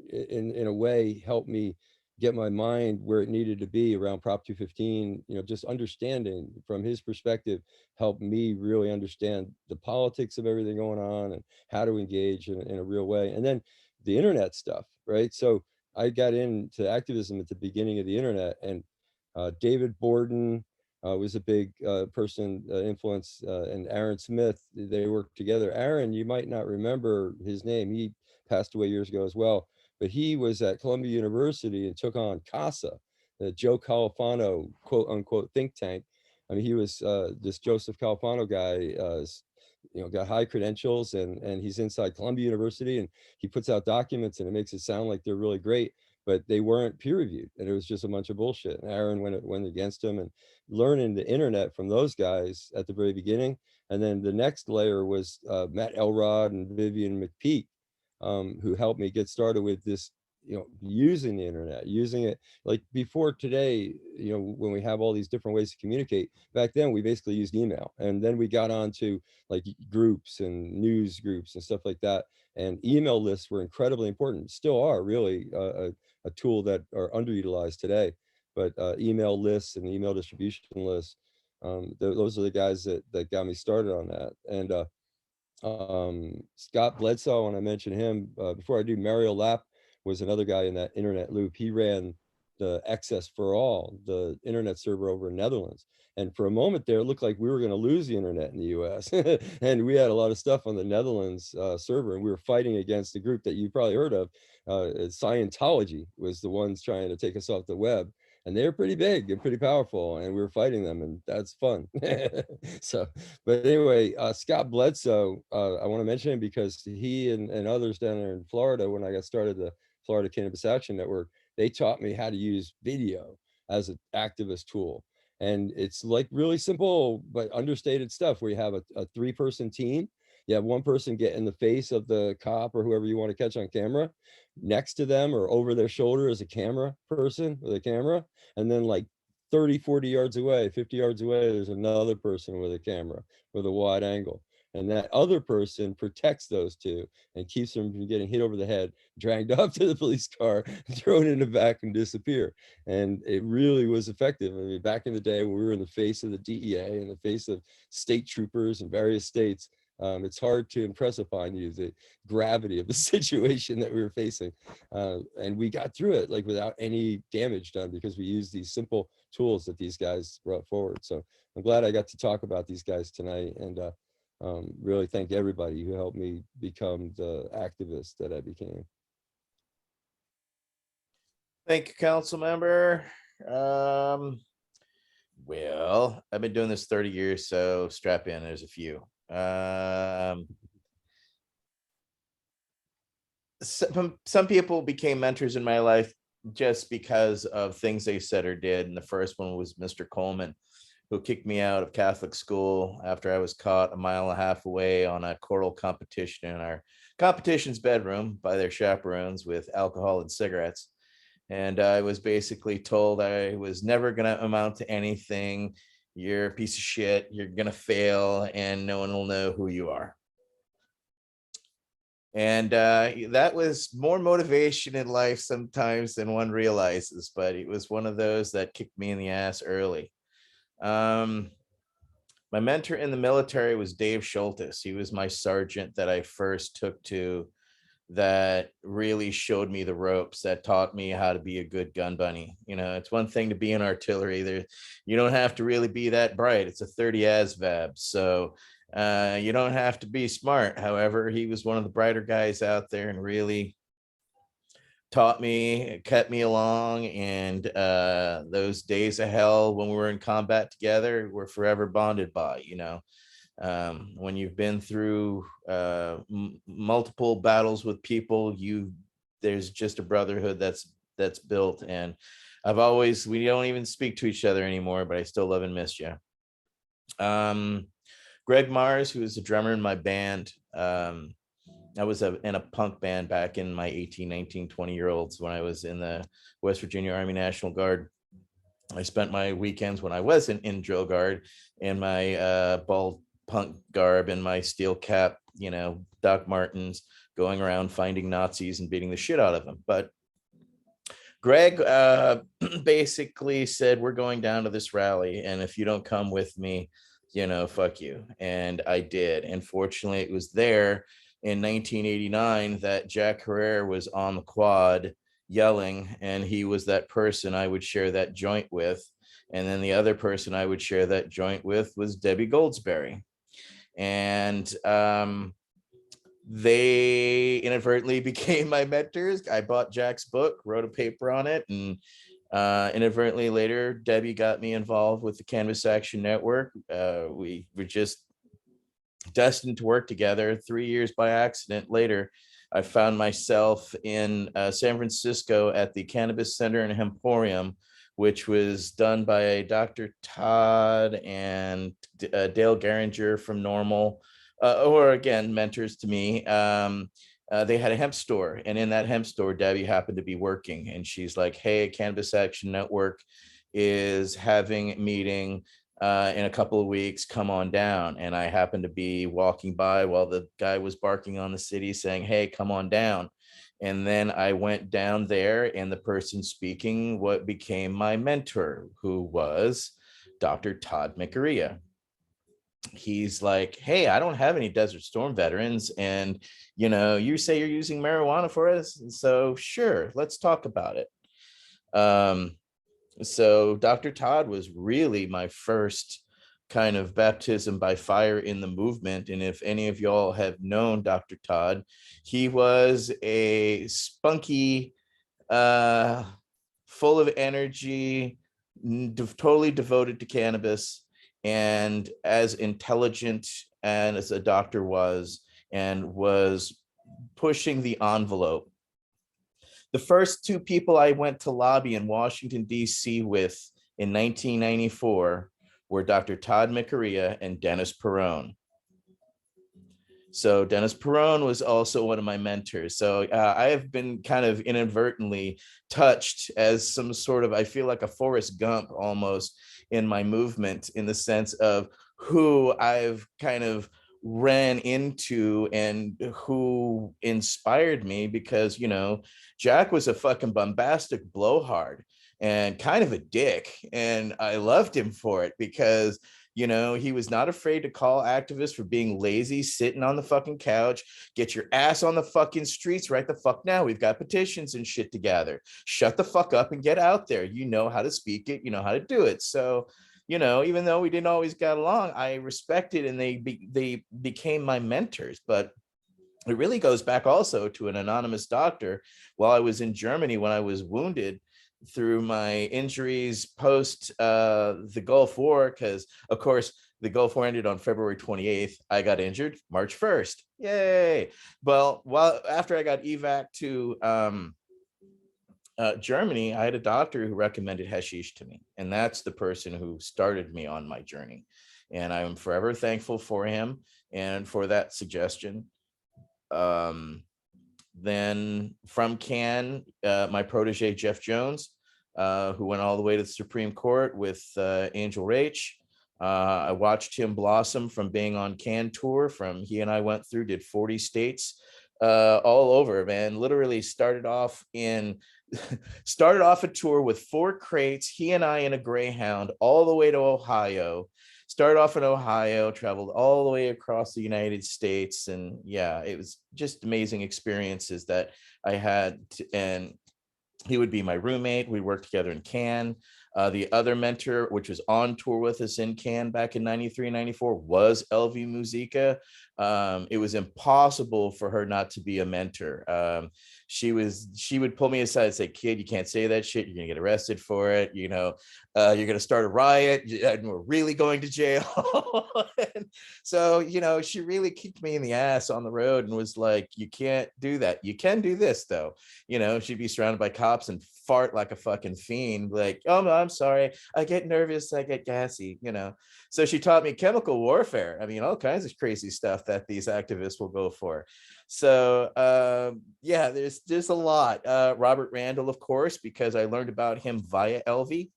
in a way help me get my mind where it needed to be around Prop 215. You know, just understanding from his perspective helped me really understand the politics of everything going on and how to engage in a real way. And then the internet stuff, right? So I got into activism at the beginning of the internet, and David Borden was a big person influence, and Aaron Smith. They worked together. Aaron, you might not remember his name. He passed away years ago as well. But he was at Columbia University and took on CASA, the Joe Califano quote unquote think tank. I mean, he was this Joseph Califano guy, you know, got high credentials, and he's inside Columbia University, and he puts out documents and it makes it sound like they're really great, but they weren't peer reviewed, and it was just a bunch of bullshit. And Aaron went against him, and learning the internet from those guys at the very beginning. And then the next layer was Matt Elrod and Vivian McPeak, who helped me get started with this using the internet, using it like before today, when we have all these different ways to communicate. Back then, we basically used email, and then we got on to like groups and news groups and stuff like that. And email lists were incredibly important, still are really a tool that are underutilized today. But email lists and email distribution lists, those are the guys that got me started on that. And Scott Bledsoe, I want to mention him before I do. Mario Lapp was another guy in that internet loop. He ran the Access for All, the internet server over in Netherlands. And for a moment there, it looked like we were going to lose the internet in the US. And we had a lot of stuff on the Netherlands server, and we were fighting against a group that you probably heard of. Scientology was the ones trying to take us off the web. And they're pretty big and pretty powerful, and we were fighting them, and that's fun. So, but anyway, Scott Bledsoe, I want to mention him because he and others down there in Florida, when I got started the Florida Cannabis Action Network, they taught me how to use video as an activist tool. And it's like really simple, but understated stuff where you have a 3-person team. You have one person get in the face of the cop or whoever you want to catch on camera. Next to them or over their shoulder is a camera person with a camera. And then like 30, 40 yards away, 50 yards away, there's another person with a camera with a wide angle. And that other person protects those two and keeps them from getting hit over the head, dragged off to the police car, thrown in the back and disappear. And it really was effective. I mean, back in the day when we were in the face of the DEA, in the face of state troopers in various states, it's hard to impress upon you the gravity of the situation that we were facing. And we got through it like without any damage done because we used these simple tools that these guys brought forward. So I'm glad I got to talk about these guys tonight, and really thank everybody who helped me become the activist that I became. Thank you, council member. Well, I've been doing this 30 years, so strap in, there's a few. Some people became mentors in my life just because of things they said or did. And the first one was Mr. Coleman, who kicked me out of Catholic school after I was caught 1.5 miles away on a choral competition in our competition's bedroom by their chaperones with alcohol and cigarettes. And I was basically told I was never going to amount to anything. You're a piece of shit. You're going to fail and no one will know who you are. And that was more motivation in life sometimes than one realizes, but it was one of those that kicked me in the ass early. My mentor in the military was Dave Schultes. He was my sergeant that I first took to, that really showed me the ropes, that taught me how to be a good gun bunny. It's one thing to be in artillery. There, you don't have to really be that bright. It's a 30 ASVAB, so you don't have to be smart. However, he was one of the brighter guys out there and really taught me, kept me along. And those days of hell when we were in combat together, we're forever bonded by. When you've been through multiple battles with people, there's just a brotherhood that's built. And we don't even speak to each other anymore, but I still love and miss you. Greg Mars, who was the drummer in my band. I was in a punk band back in my 18, 19, 20-year-olds when I was in the West Virginia Army National Guard. I spent my weekends when I wasn't in drill guard in my bald punk garb and my steel cap, Doc Martens, going around finding Nazis and beating the shit out of them. But Greg basically said, we're going down to this rally, and if you don't come with me, fuck you. And I did. And fortunately, it was there in 1989 that Jack Herrera was on the quad yelling, and he was that person I would share that joint with. And then the other person I would share that joint with was Debbie Goldsberry. And they inadvertently became my mentors. I bought Jack's book, wrote a paper on it, and inadvertently later, Debbie got me involved with the Cannabis Action Network. We were just destined to work together. 3 years by accident later, I found myself in San Francisco at the Cannabis Center and Emporium, which was done by Dr. Todd and Dale Geringer from Normal, or again, mentors to me. they had a hemp store, and in that hemp store, Debbie happened to be working, and she's like, "Hey, Cannabis Action Network is having a meeting in a couple of weeks. Come on down." And I happened to be walking by while the guy was barking on the city, saying, "Hey, come on down." And then I went down there, and the person speaking what became my mentor, who was Dr. Todd McArea. He's like, "Hey, I don't have any Desert Storm veterans, and you say you're using marijuana for us, so sure, let's talk about it." So Dr. Todd was really my first kind of baptism by fire in the movement. And if any of y'all have known Dr. Todd, he was a spunky, full of energy, totally devoted to cannabis, and as intelligent and as a doctor was, and was pushing the envelope. The first two people I went to lobby in Washington, D.C. with in 1994 were Dr. Todd McArea and Dennis Perrone. So Dennis Perrone was also one of my mentors. So I have been kind of inadvertently touched as some sort of, I feel like a Forrest Gump almost in my movement, in the sense of who I've kind of ran into and who inspired me, because Jack was a fucking bombastic blowhard and kind of a dick, and I loved him for it, because he was not afraid to call activists for being lazy, sitting on the fucking couch. Get your ass on the fucking streets right the fuck now. We've got petitions and shit to gather. Shut the fuck up and get out there. You know how to speak it, you know how to do it. So even though we didn't always get along, I respected, and they became my mentors. But it really goes back also to an anonymous doctor while I was in Germany, when I was wounded through my injuries post the Gulf War, because of course the Gulf War ended on February 28th. I got injured March 1st. Yay. Well, after I got evac to Germany, I had a doctor who recommended hashish to me, and that's the person who started me on my journey, and I'm forever thankful for him and for that suggestion. Then from Cannes, my protege, Jeff Jones, who went all the way to the Supreme Court with Angel Rach. I watched him blossom from being on Cannes tour. He and I went through, did 40 states all over, man. Literally started off a tour with 4 crates, he and I in a Greyhound, all the way to Ohio. Started off in Ohio, traveled all the way across the United States. And yeah, it was just amazing experiences that I had. And he would be my roommate. We worked together in Cannes. The other mentor, which was on tour with us in Cannes back in 93, 94, was LV Musica. It was impossible for her not to be a mentor. She would pull me aside and say, "Kid, you can't say that shit. You're gonna get arrested for it. You're gonna start a riot, and we're really going to jail." So, she really kicked me in the ass on the road and was like, "You can't do that. You can do this though." She'd be surrounded by cops and fart like a fucking fiend, like, "Oh no, I'm sorry. I get nervous. I get gassy." So she taught me chemical warfare. I mean, all kinds of crazy stuff that these activists will go for. So yeah, there's a lot. Robert Randall, of course, because I learned about him via LV,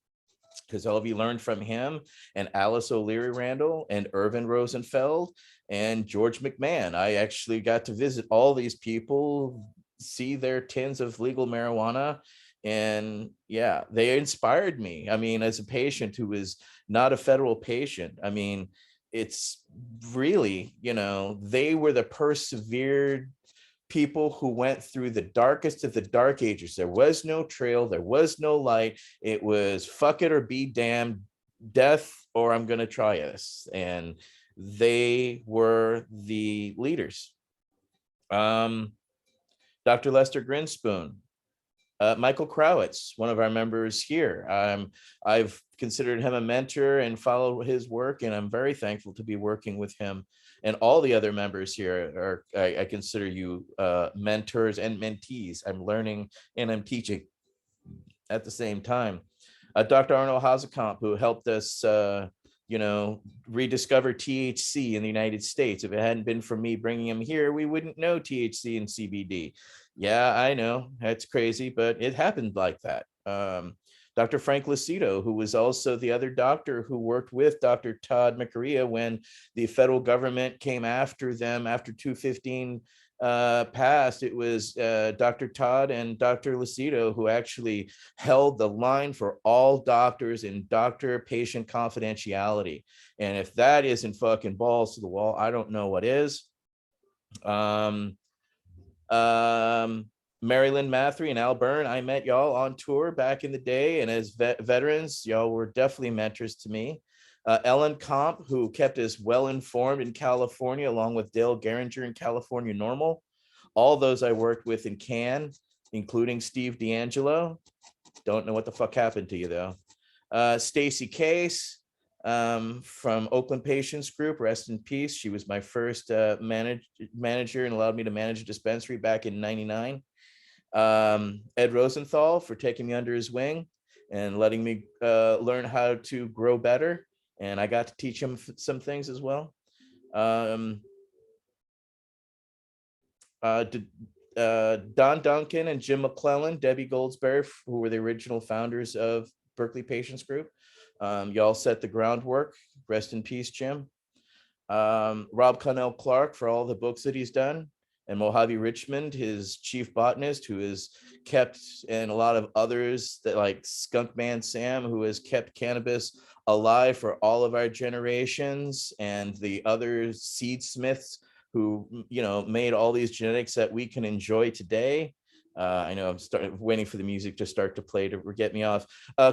because LV learned from him, and Alice O'Leary Randall, and Irvin Rosenfeld, and George McMahon. I actually got to visit all these people, see their tins of legal marijuana. And yeah, they inspired me. I mean, as a patient who was not a federal patient, I mean, it's really, they were the persevered people who went through the darkest of the dark ages. There was no trail, there was no light. It was fuck it or be damned, death or I'm going to try this. And they were the leaders. Dr. Lester Grinspoon, Michael Crowitz, one of our members here. I've considered him a mentor and follow his work, and I'm very thankful to be working with him. And all the other members here I consider you mentors and mentees. I'm learning and I'm teaching at the same time. Dr. Arnold Hazekamp, who helped us rediscover THC in the United States. If it hadn't been for me bringing them here, we wouldn't know THC and CBD. Yeah, I know that's crazy, but it happened like that. Dr. Frank Lucido, who was also the other doctor who worked with Dr. Todd McCrea when the federal government came after them after 215 passed. It was Dr. Todd and Dr. Lucido who actually held the line for all doctors in doctor-patient confidentiality. And if that isn't fucking balls to the wall, I don't know what is. Mary Lynn Mathry and Al Byrne, I met y'all on tour back in the day, and as veterans, y'all were definitely mentors to me. Ellen Comp, who kept us well informed in California, along with Dale Geringer in California Normal. All those I worked with in Cannes, including Steve D'Angelo. Don't know what the fuck happened to you though. Stacy Case from Oakland Patients Group, rest in peace. She was my first manager and allowed me to manage a dispensary back in '99. Ed Rosenthal for taking me under his wing and letting me learn how to grow better. And I got to teach him some things as well. Don Duncan and Jim McClellan, Debbie Goldsberry, who were the original founders of Berkeley Patients Group. Y'all set the groundwork. Rest in peace, Jim. Rob Connell Clark for all the books that he's done. And Mojave Richmond, his chief botanist, who has kept, and a lot of others that like Skunkman Sam, who has kept cannabis alive for all of our generations, and the other seedsmiths who, made all these genetics that we can enjoy today. I know I'm waiting for the music to start to play to get me off.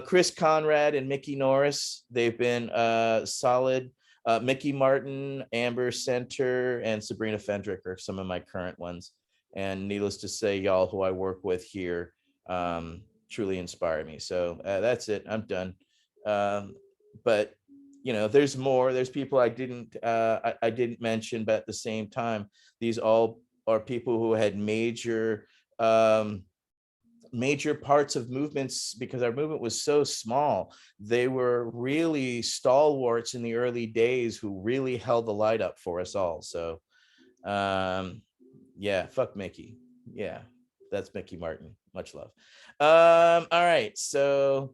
Chris Conrad and Mickey Norris, they've been solid. Mickey Martin, Amber Center, and Sabrina Fendrick are some of my current ones. And needless to say, y'all who I work with here truly inspire me. So that's it. I'm done. But there's more. There's people I didn't mention, but at the same time, these all are people who had major parts of movements, because our movement was so small. They were really stalwarts in the early days who really held the light up for us all. So yeah, fuck Mickey. Yeah, that's Mickey Martin. Much love. All right, so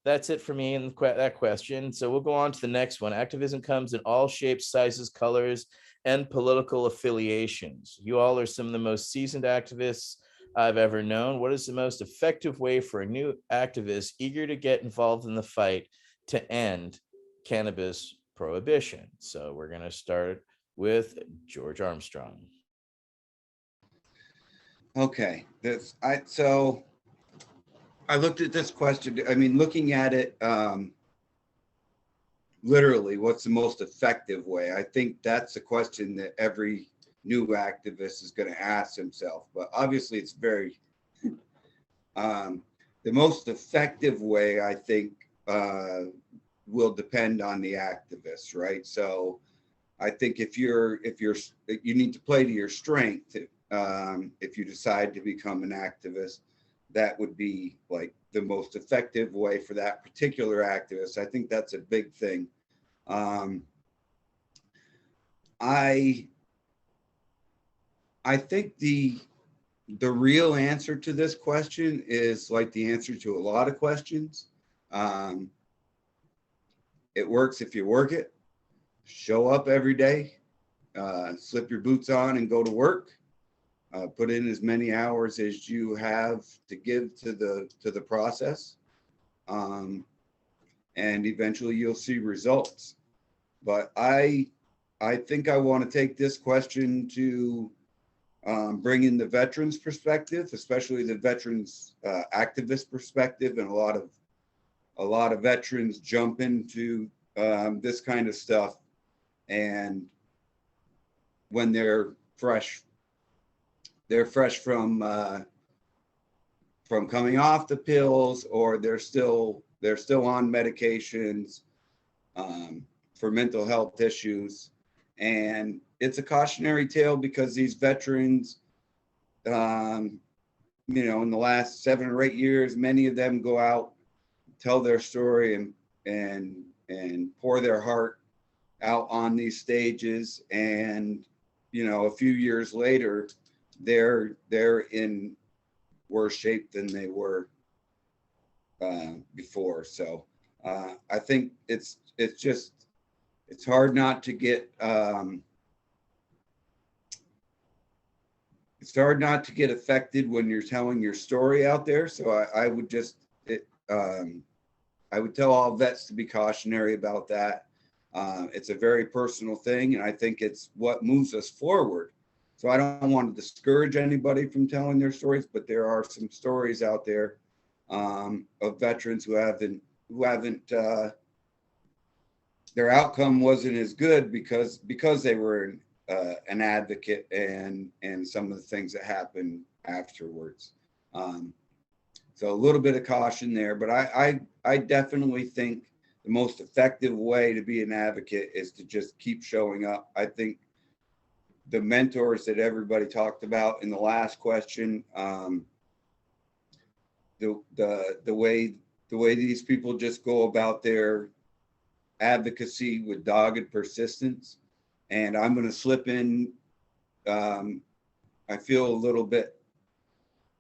that's it for me in that question. So we'll go on to the next one. Activism comes in all shapes, sizes, colors, and political affiliations. You all are some of the most seasoned activists I've ever known. What is the most effective way for a new activist eager to get involved in the fight to end cannabis prohibition? So we're going to start with George Armstrong. Okay, so I looked at this question. I mean, looking at it literally, what's the most effective way? I think that's a question that every new activist is going to ask himself, but obviously it's very the most effective way, I think, will depend on the activist, right? So I think if you need to play to your strength. If you decide to become an activist, that would be like the most effective way for that particular activist. I think that's a big thing. I think the real answer to this question is like the answer to a lot of questions. It works if you work it. Show up every day, slip your boots on and go to work. Put in as many hours as you have to give to the process, and eventually you'll see results. But I think I want to take this question to bring in the veterans perspective, especially the veterans activist perspective, and a lot of veterans jump into this kind of stuff, and when they're fresh from coming off the pills, or they're still on medications for mental health issues. And it's a cautionary tale because these veterans, in the last 7 or 8 years, many of them go out, tell their story, and and pour their heart out on these stages. And, you know, a few years later, they're in worse shape than they were before. So I think it's hard not to get it's hard not to get affected when you're telling your story out there. So I would just I would tell all vets to be cautionary about that. It's a very personal thing, and I think it's what moves us forward. So I don't want to discourage anybody from telling their stories, but there are some stories out there of veterans who haven't their outcome wasn't as good because they were an advocate and some of the things that happened afterwards. So a little bit of caution there, but I definitely think the most effective way to be an advocate is to just keep showing up. I think the mentors that everybody talked about in the last question, the way these people just go about their advocacy with dogged persistence. And I'm going to slip in. I feel a little bit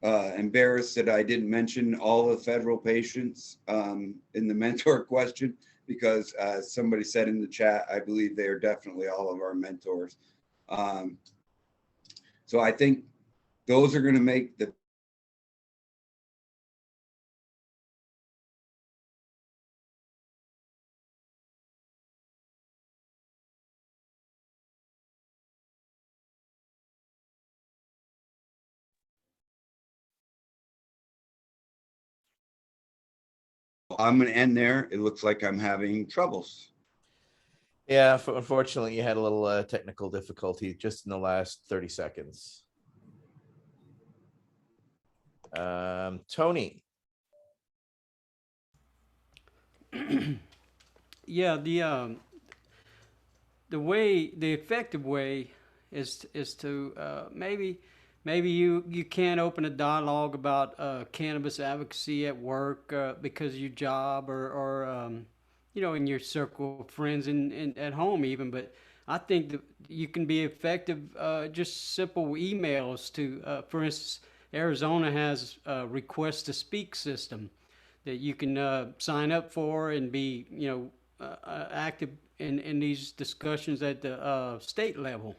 embarrassed that I didn't mention all the federal patients in the mentor question, because somebody said in the chat, I believe they are definitely all of our mentors. So I think those are going to make the I'm going to end there. It looks like I'm having troubles. Yeah, unfortunately, you had a little technical difficulty just in the last 30 seconds. Tony. Yeah, the effective way is to maybe you can't open a dialogue about cannabis advocacy at work because of your job or you know, in your circle of friends and at home even. But I think that you can be effective just simple emails to, for instance, Arizona has a request to speak system that you can sign up for and be, you know, active in these discussions at the state level.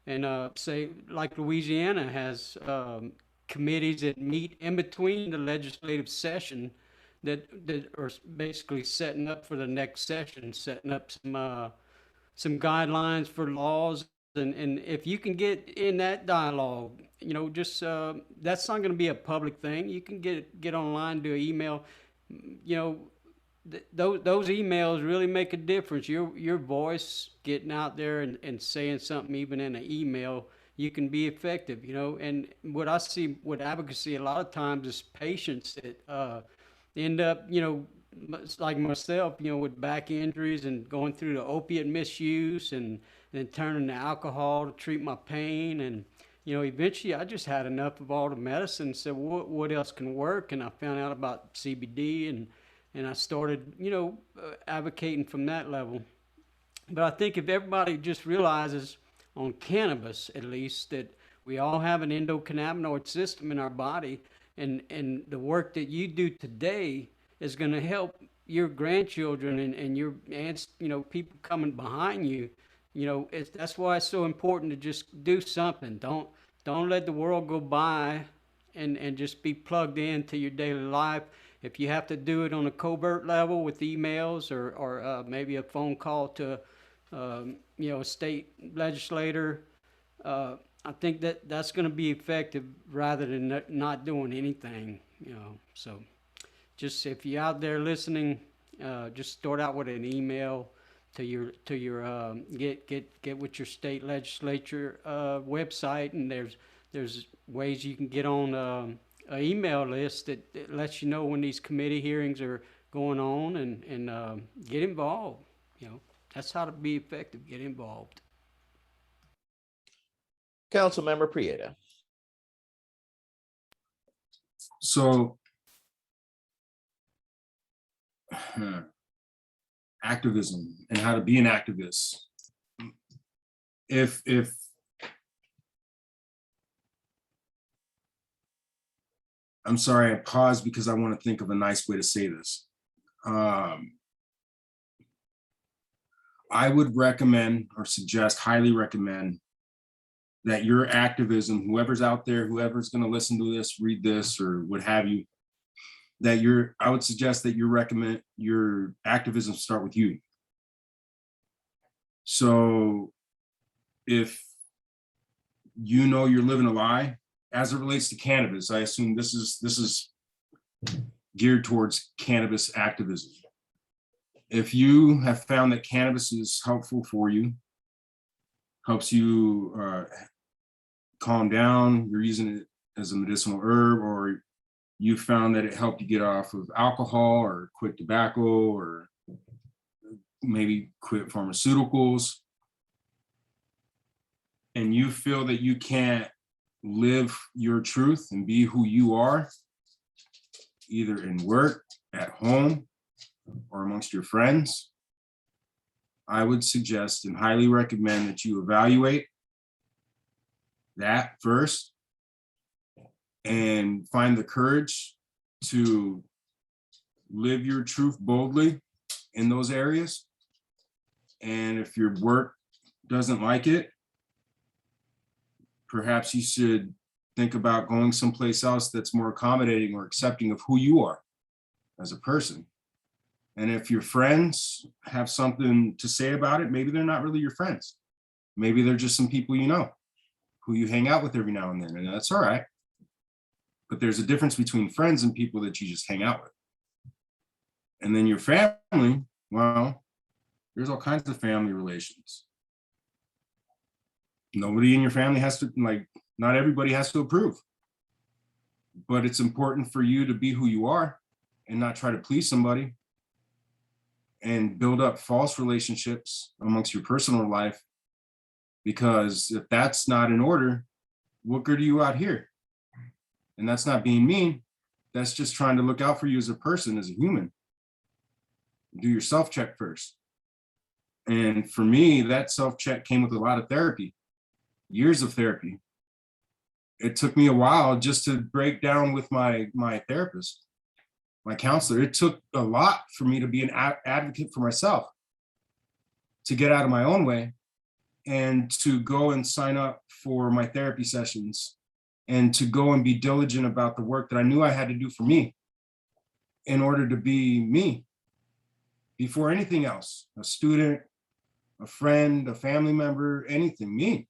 And say, like Louisiana has committees that meet in between the legislative session that are basically setting up for the next session, setting up some guidelines for laws. And if you can get in that dialogue, you know, just that's not going to be a public thing. You can get online, do an email. You know, those emails really make a difference. Your voice getting out there and saying something, even in an email, you can be effective. You know, and what I see with advocacy a lot of times is patients that end up, you know, like myself, you know, with back injuries and going through the opiate misuse and then turning to alcohol to treat my pain. And, you know, eventually I just had enough of all the medicine and said, what else can work? And I found out about CBD and I started, you know, advocating from that level. But I think if everybody just realizes on cannabis, at least, that we all have an endocannabinoid system in our body, and the work that you do today is going to help your grandchildren and your aunts, you know, people coming behind you. You know, that's why it's so important to just do something. Don't let the world go by and just be plugged into your daily life. If you have to do it on a covert level with emails or maybe a phone call to, you know, a state legislator, I think that's going to be effective rather than not doing anything, you know. So just if you're out there listening, just start out with an email to your get with your state legislature website, and there's ways you can get on an email list that lets you know when these committee hearings are going on and get involved. You know, that's how to be effective. Get involved. Councilmember Prieta. So activism and how to be an activist. If I'm sorry, I paused because I want to think of a nice way to say this. I would recommend or suggest, highly recommend, that your activism, whoever's out there, whoever's going to listen to this, read this, or what have you, that I would suggest that your activism start with you. So if you know you're living a lie, as it relates to cannabis, I assume this is geared towards cannabis activism. If you have found that cannabis is helpful for you, helps you calm down, you're using it as a medicinal herb, or you found that it helped you get off of alcohol or quit tobacco or maybe quit pharmaceuticals, and you feel that you can't live your truth and be who you are, either in work, at home, or amongst your friends, I would suggest and highly recommend that you evaluate that first and find the courage to live your truth boldly in those areas. And if your work doesn't like it, perhaps you should think about going someplace else that's more accommodating or accepting of who you are as a person. And if your friends have something to say about it, maybe they're not really your friends. Maybe they're just some people you know, who you hang out with every now and then, and that's all right. But there's a difference between friends and people that you just hang out with. And then your family, well, there's all kinds of family relations. Nobody in your family has to, not everybody has to approve. But it's important for you to be who you are and not try to please somebody and build up false relationships amongst your personal life. Because if that's not in order, what good are you out here? And that's not being mean. That's just trying to look out for you as a person, as a human. Do your self-check first. And for me, that self-check came with a lot of therapy. Years of therapy. It took me a while just to break down with my therapist, my counselor. It took a lot for me to be an advocate for myself, to get out of my own way and to go and sign up for my therapy sessions and to go and be diligent about the work that I knew I had to do for me in order to be me before anything else, a student, a friend, a family member, anything, me.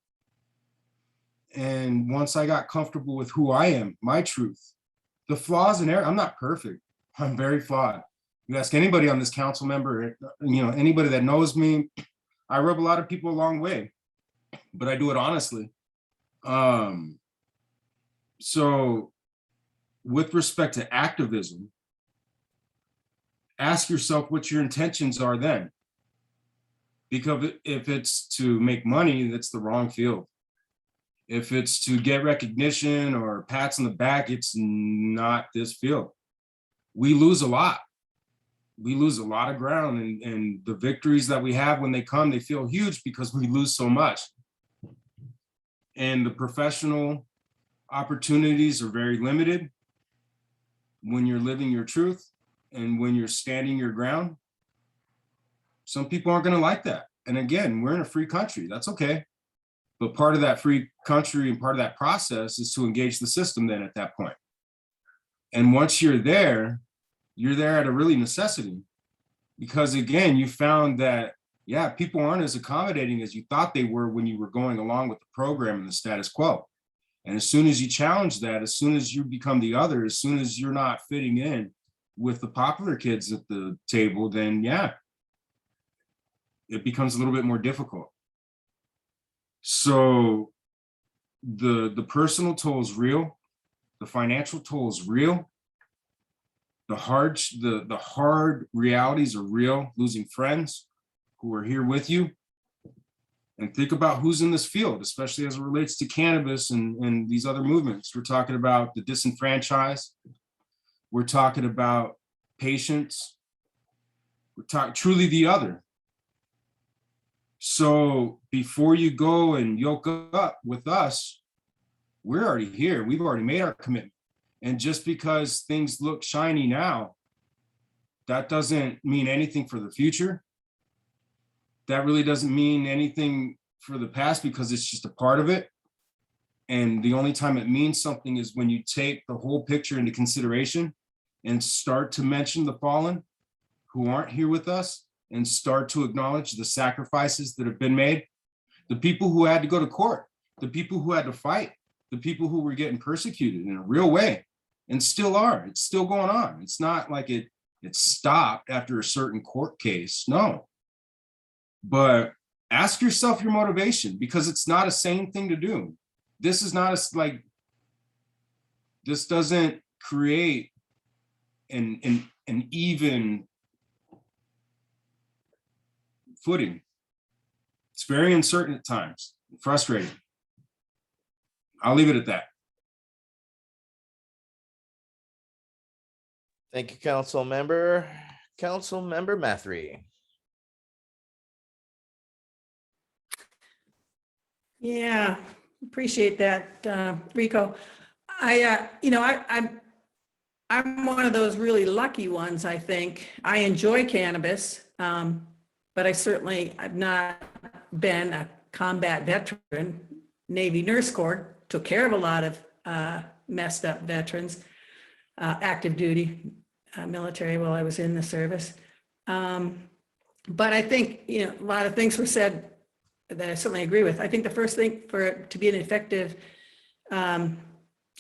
And once I got comfortable with who I am, my truth, the flaws and errors, I'm not perfect. I'm very flawed. You ask anybody on this council member, anybody that knows me, I rub a lot of people a long way, but I do it honestly. So with respect to activism, ask yourself what your intentions are then. Because if it's to make money, that's the wrong field. If it's to get recognition or pats on the back, it's not this field. We lose a lot. We lose a lot of ground, and the victories that we have when they come, they feel huge because we lose so much. And the professional opportunities are very limited when you're living your truth and when you're standing your ground. Some people aren't going to like that. And again, we're in a free country. That's okay. But part of that free country and part of that process is to engage the system then at that point. And once you're there at a really necessity. Because again, you found that, yeah, people aren't as accommodating as you thought they were when you were going along with the program and the status quo. And as soon as you challenge that, as soon as you become the other, as soon as you're not fitting in with the popular kids at the table, then yeah, it becomes a little bit more difficult. So the personal toll is real. The financial toll is real. The hard realities are real. Losing friends who are here with you. And think about who's in this field, especially as it relates to cannabis and these other movements. We're talking about the disenfranchised. We're talking about patients We're talking truly the other. So before you go and yoke up with us, we're already here. We've already made our commitment. And just because things look shiny now, that doesn't mean anything for the future. That really doesn't mean anything for the past, because it's just a part of it. And the only time it means something is when you take the whole picture into consideration and start to mention the fallen who aren't here with us, and start to acknowledge the sacrifices that have been made, the people who had to go to court, the people who had to fight, the people who were getting persecuted in a real way and still are. It's still going on. It's not like it stopped after a certain court case. No. But ask yourself your motivation, because it's not a sane thing to do. This is not this doesn't create an even footing. It's very uncertain at times, frustrating. I'll leave it at that. Thank you, Council Member. Council Member Mathry. Yeah, appreciate that, Rico. I'm one of those really lucky ones, I think. I enjoy cannabis, but I've not been a combat veteran. Navy Nurse Corps took care of a lot of messed up veterans, active duty military while I was in the service. But I think, a lot of things were said that I certainly agree with. I think the first thing to be an effective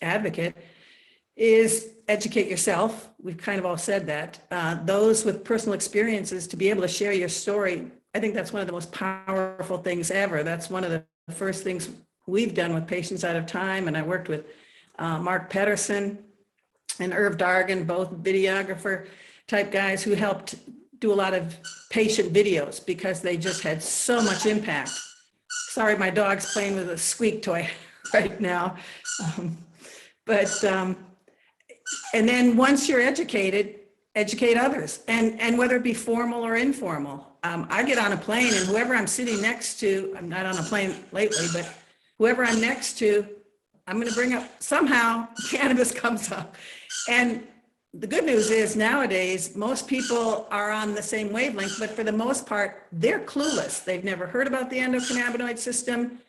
advocate is educate yourself. We've kind of all said that. Those with personal experiences, to be able to share your story, I think that's one of the most powerful things ever. That's one of the first things we've done with Patients Out of Time. And I worked with Mark Pedersen and Irv Dargan, both videographer type guys who helped do a lot of patient videos because they just had so much impact. Sorry, my dog's playing with a squeak toy right now. And then once you're educated, educate others, and whether it be formal or informal. I get on a plane and whoever I'm sitting next to, I'm not on a plane lately, but whoever I'm next to, I'm going to bring up, somehow cannabis comes up. And the good news is nowadays, most people are on the same wavelength, but for the most part, they're clueless. They've never heard about the endocannabinoid system.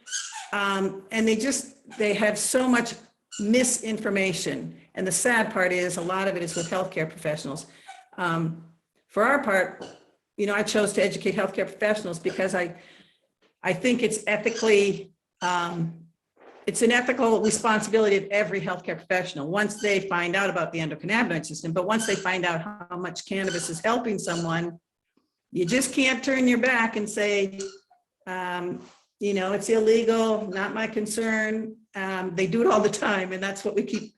And they have so much misinformation. And the sad part is a lot of it is with healthcare professionals. For our part, I chose to educate healthcare professionals because I think it's ethically, it's an ethical responsibility of every healthcare professional once they find out about the endocannabinoid system. But once they find out how much cannabis is helping someone, you just can't turn your back and say, it's illegal, not my concern. They do it all the time, and that's what we keep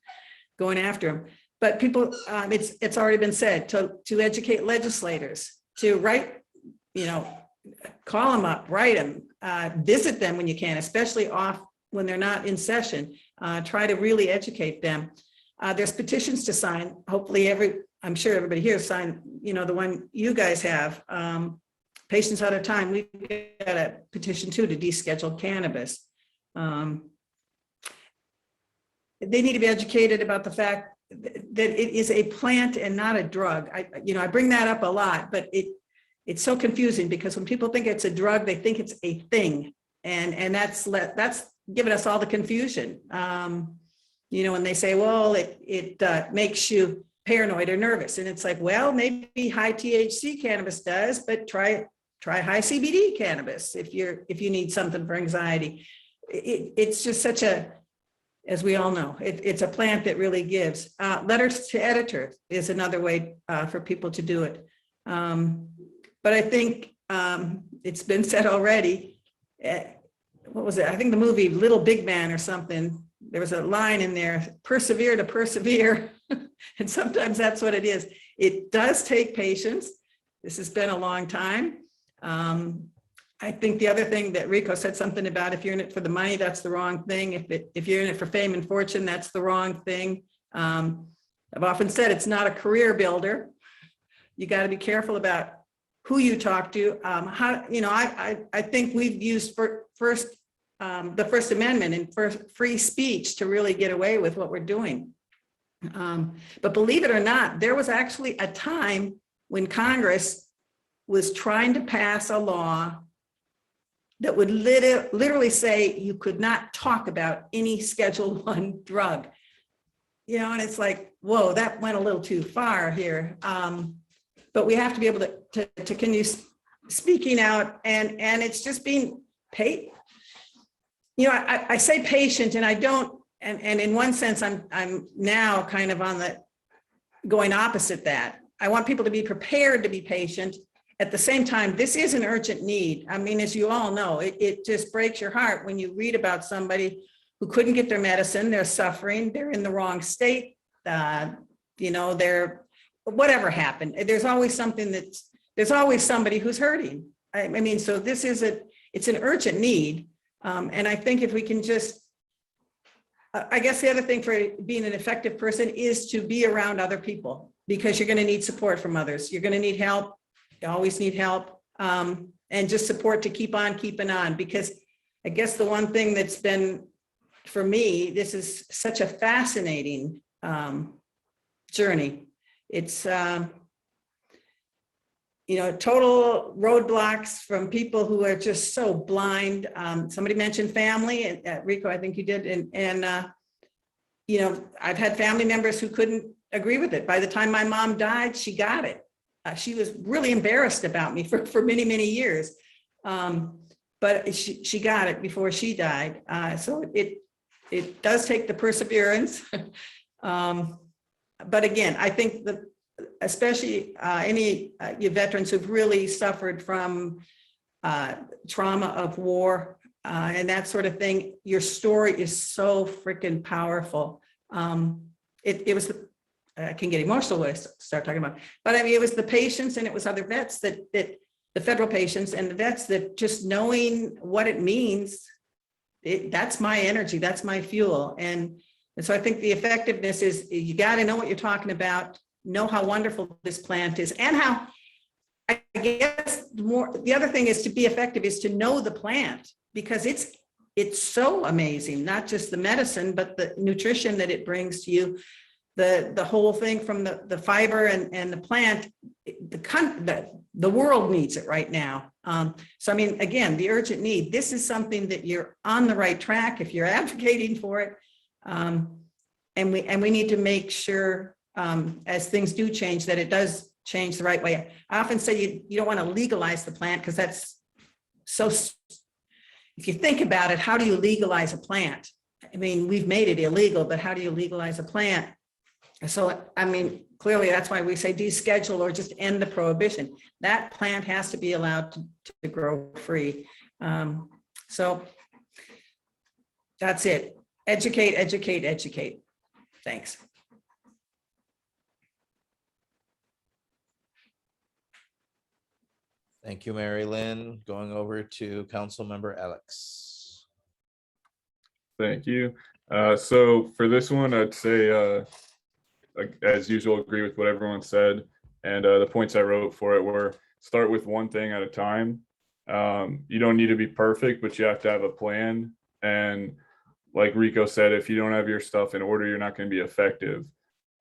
going after them. But people, it's already been said, to educate legislators, to write, call them up, write them, visit them when you can, especially when they're not in session. Try to really educate them. There's petitions to sign. Hopefully I'm sure everybody here signed, the one you guys have. Patients Out of Time, we've got a petition too to deschedule cannabis. They need to be educated about the fact that it is a plant and not a drug. I bring that up a lot, but it's so confusing because when people think it's a drug, they think it's a thing, and that's given us all the confusion. When they say, well, it makes you paranoid or nervous, and it's like, well, maybe high THC cannabis does, but try high CBD cannabis if you need something for anxiety. It's just such as we all know, it's a plant that really gives. Letters to editor is another way for people to do it. But I think it's been said already. What was it? I think the movie Little Big Man or something, there was a line in there, persevere to persevere. And sometimes that's what it is. It does take patience. This has been a long time. I think the other thing that Rico said something about, if you're in it for the money, that's the wrong thing. If you're in it for fame and fortune, that's the wrong thing. I've often said it's not a career builder. You got to be careful about who you talk to, how, you know, I think we've used the First Amendment and free speech to really get away with what we're doing. But believe it or not, there was actually a time when Congress was trying to pass a law that would literally say you could not talk about any Schedule I drug. You know, and it's like, whoa, that went a little too far here. But we have to be able to continue speaking out, and it's just being paid. You know, I say patient, and I don't, and in one sense, I'm now kind of on the going opposite that. I want people to be prepared to be patient. At the same time, this is an urgent need. I mean, as you all know, it just breaks your heart when you read about somebody who couldn't get their medicine, they're suffering, they're in the wrong state, you know, they're, whatever happened. There's always something there's always somebody who's hurting. I mean, so this is it's an urgent need. And I think if we can just, I guess the other thing for being an effective person is to be around other people, because you're going to need support from others. You're going to need help. You always need help, and just support to keep on keeping on, because I guess the one thing that's been, for me, this is such a fascinating journey. It's, you know, total roadblocks from people who are just so blind. Somebody mentioned family, and Rico, I think you did. And you know, I've had family members who couldn't agree with it. By the time my mom died, she got it. She was really embarrassed about me for many, many years. But she got it before she died. So it does take the perseverance. But again, I think that especially any you veterans who've really suffered from trauma of war and that sort of thing, your story is so freaking powerful. It was I can get emotional when I start talking about it. But I mean, it was the patients, and it was other vets that the federal patients and the vets that just knowing what it means, that's my energy, that's my fuel. And so I think the effectiveness is you got to know what you're talking about, know how wonderful this plant is, and how, I guess the other thing is to be effective is to know the plant, because it's so amazing, not just the medicine, but the nutrition that it brings to you, the whole thing from the fiber and the plant, the world needs it right now. So I mean, again, the urgent need, this is something that you're on the right track if you're advocating for it. And we need to make sure as things do change, that it does change the right way. I often say you don't want to legalize the plant, because that's so, if you think about it, how do you legalize a plant? I mean, we've made it illegal, but how do you legalize a plant? So, I mean, clearly that's why we say deschedule or just end the prohibition. That plant has to be allowed to grow free. So that's it. Educate, educate, educate. Thanks. Thank you, Mary Lynn. Going over to Councilmember Alex. Thank you. So for this one, I'd say, like, as usual, agree with what everyone said. And the points I wrote for it were start with one thing at a time. You don't need to be perfect, but you have to have a plan. And like Rico said, if you don't have your stuff in order, you're not going to be effective.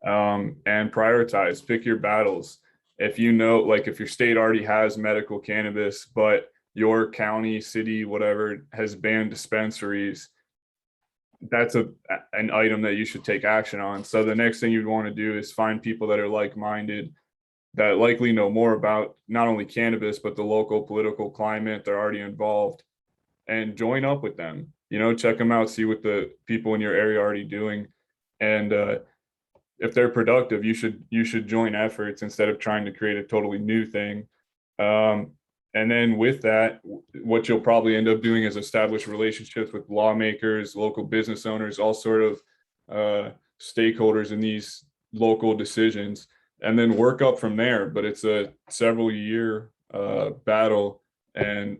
And prioritize, pick your battles. If you know, like if your state already has medical cannabis, but your county, city, whatever has banned dispensaries, that's an item that you should take action on. So the next thing you'd want to do is find people that are like-minded, that likely know more about not only cannabis, but the local political climate. They're already involved, and join up with them, you know, check them out, see what the people in your area are already doing. And if they're productive, you should join efforts instead of trying to create a totally new thing. And then with that, what you'll probably end up doing is establish relationships with lawmakers, local business owners, all sort of stakeholders in these local decisions, and then work up from there. But it's a several year battle. And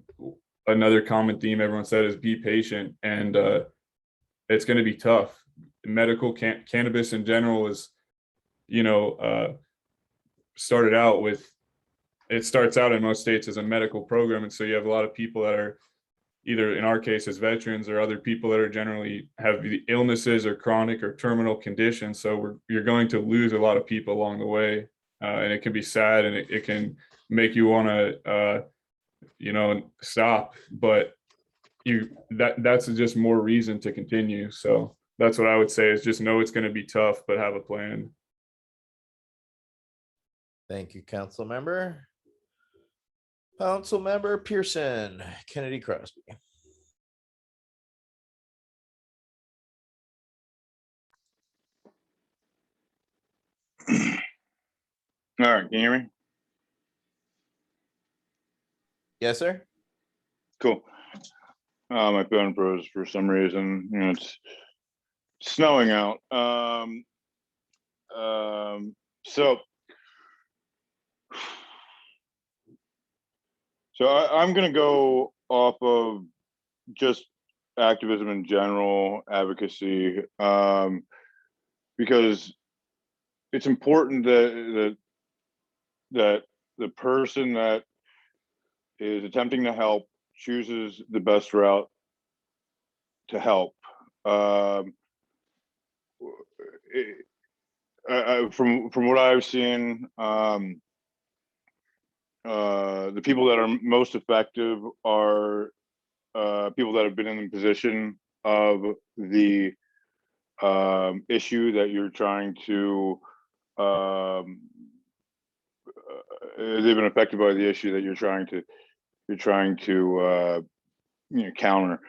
another common theme everyone said is be patient, and it's going to be tough. Medical cannabis in general is, you know, started out with it starts out in most states as a medical program. And so you have a lot of people that are either, in our case, as veterans, or other people that are generally have illnesses or chronic or terminal conditions. So you're going to lose a lot of people along the way. And it can be sad, and it can make you want to, stop, but that's just more reason to continue. So that's what I would say, is just know it's going to be tough, but have a plan. Thank you, council member. Council member Pearson, Kennedy Crosby. All right, can you hear me? Yes, sir. Cool. My phone froze for some reason. It's snowing out. So I'm going to go off of just activism in general, advocacy, because it's important that the person that is attempting to help chooses the best route to help. From what I've seen, the people that are most effective are people that have been in the position of the issue that you're trying to they've been affected by the issue that you're trying to counter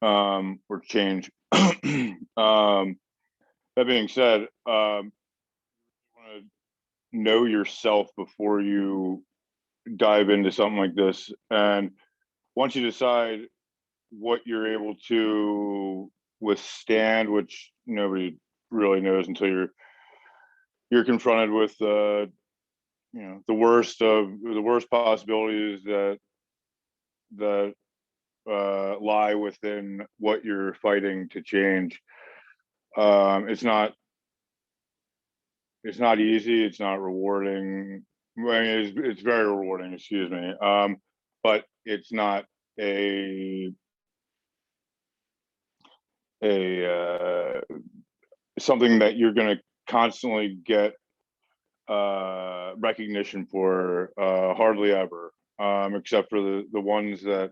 or change. That being said, you want to know yourself before you dive into something like this, and once you decide what you're able to withstand, which nobody really knows until you're confronted with the worst possibilities that lie within what you're fighting to change. It's not easy. It's not rewarding. I mean, it's very rewarding, excuse me. But it's not something that you're going to constantly get recognition for, hardly ever, except for the ones that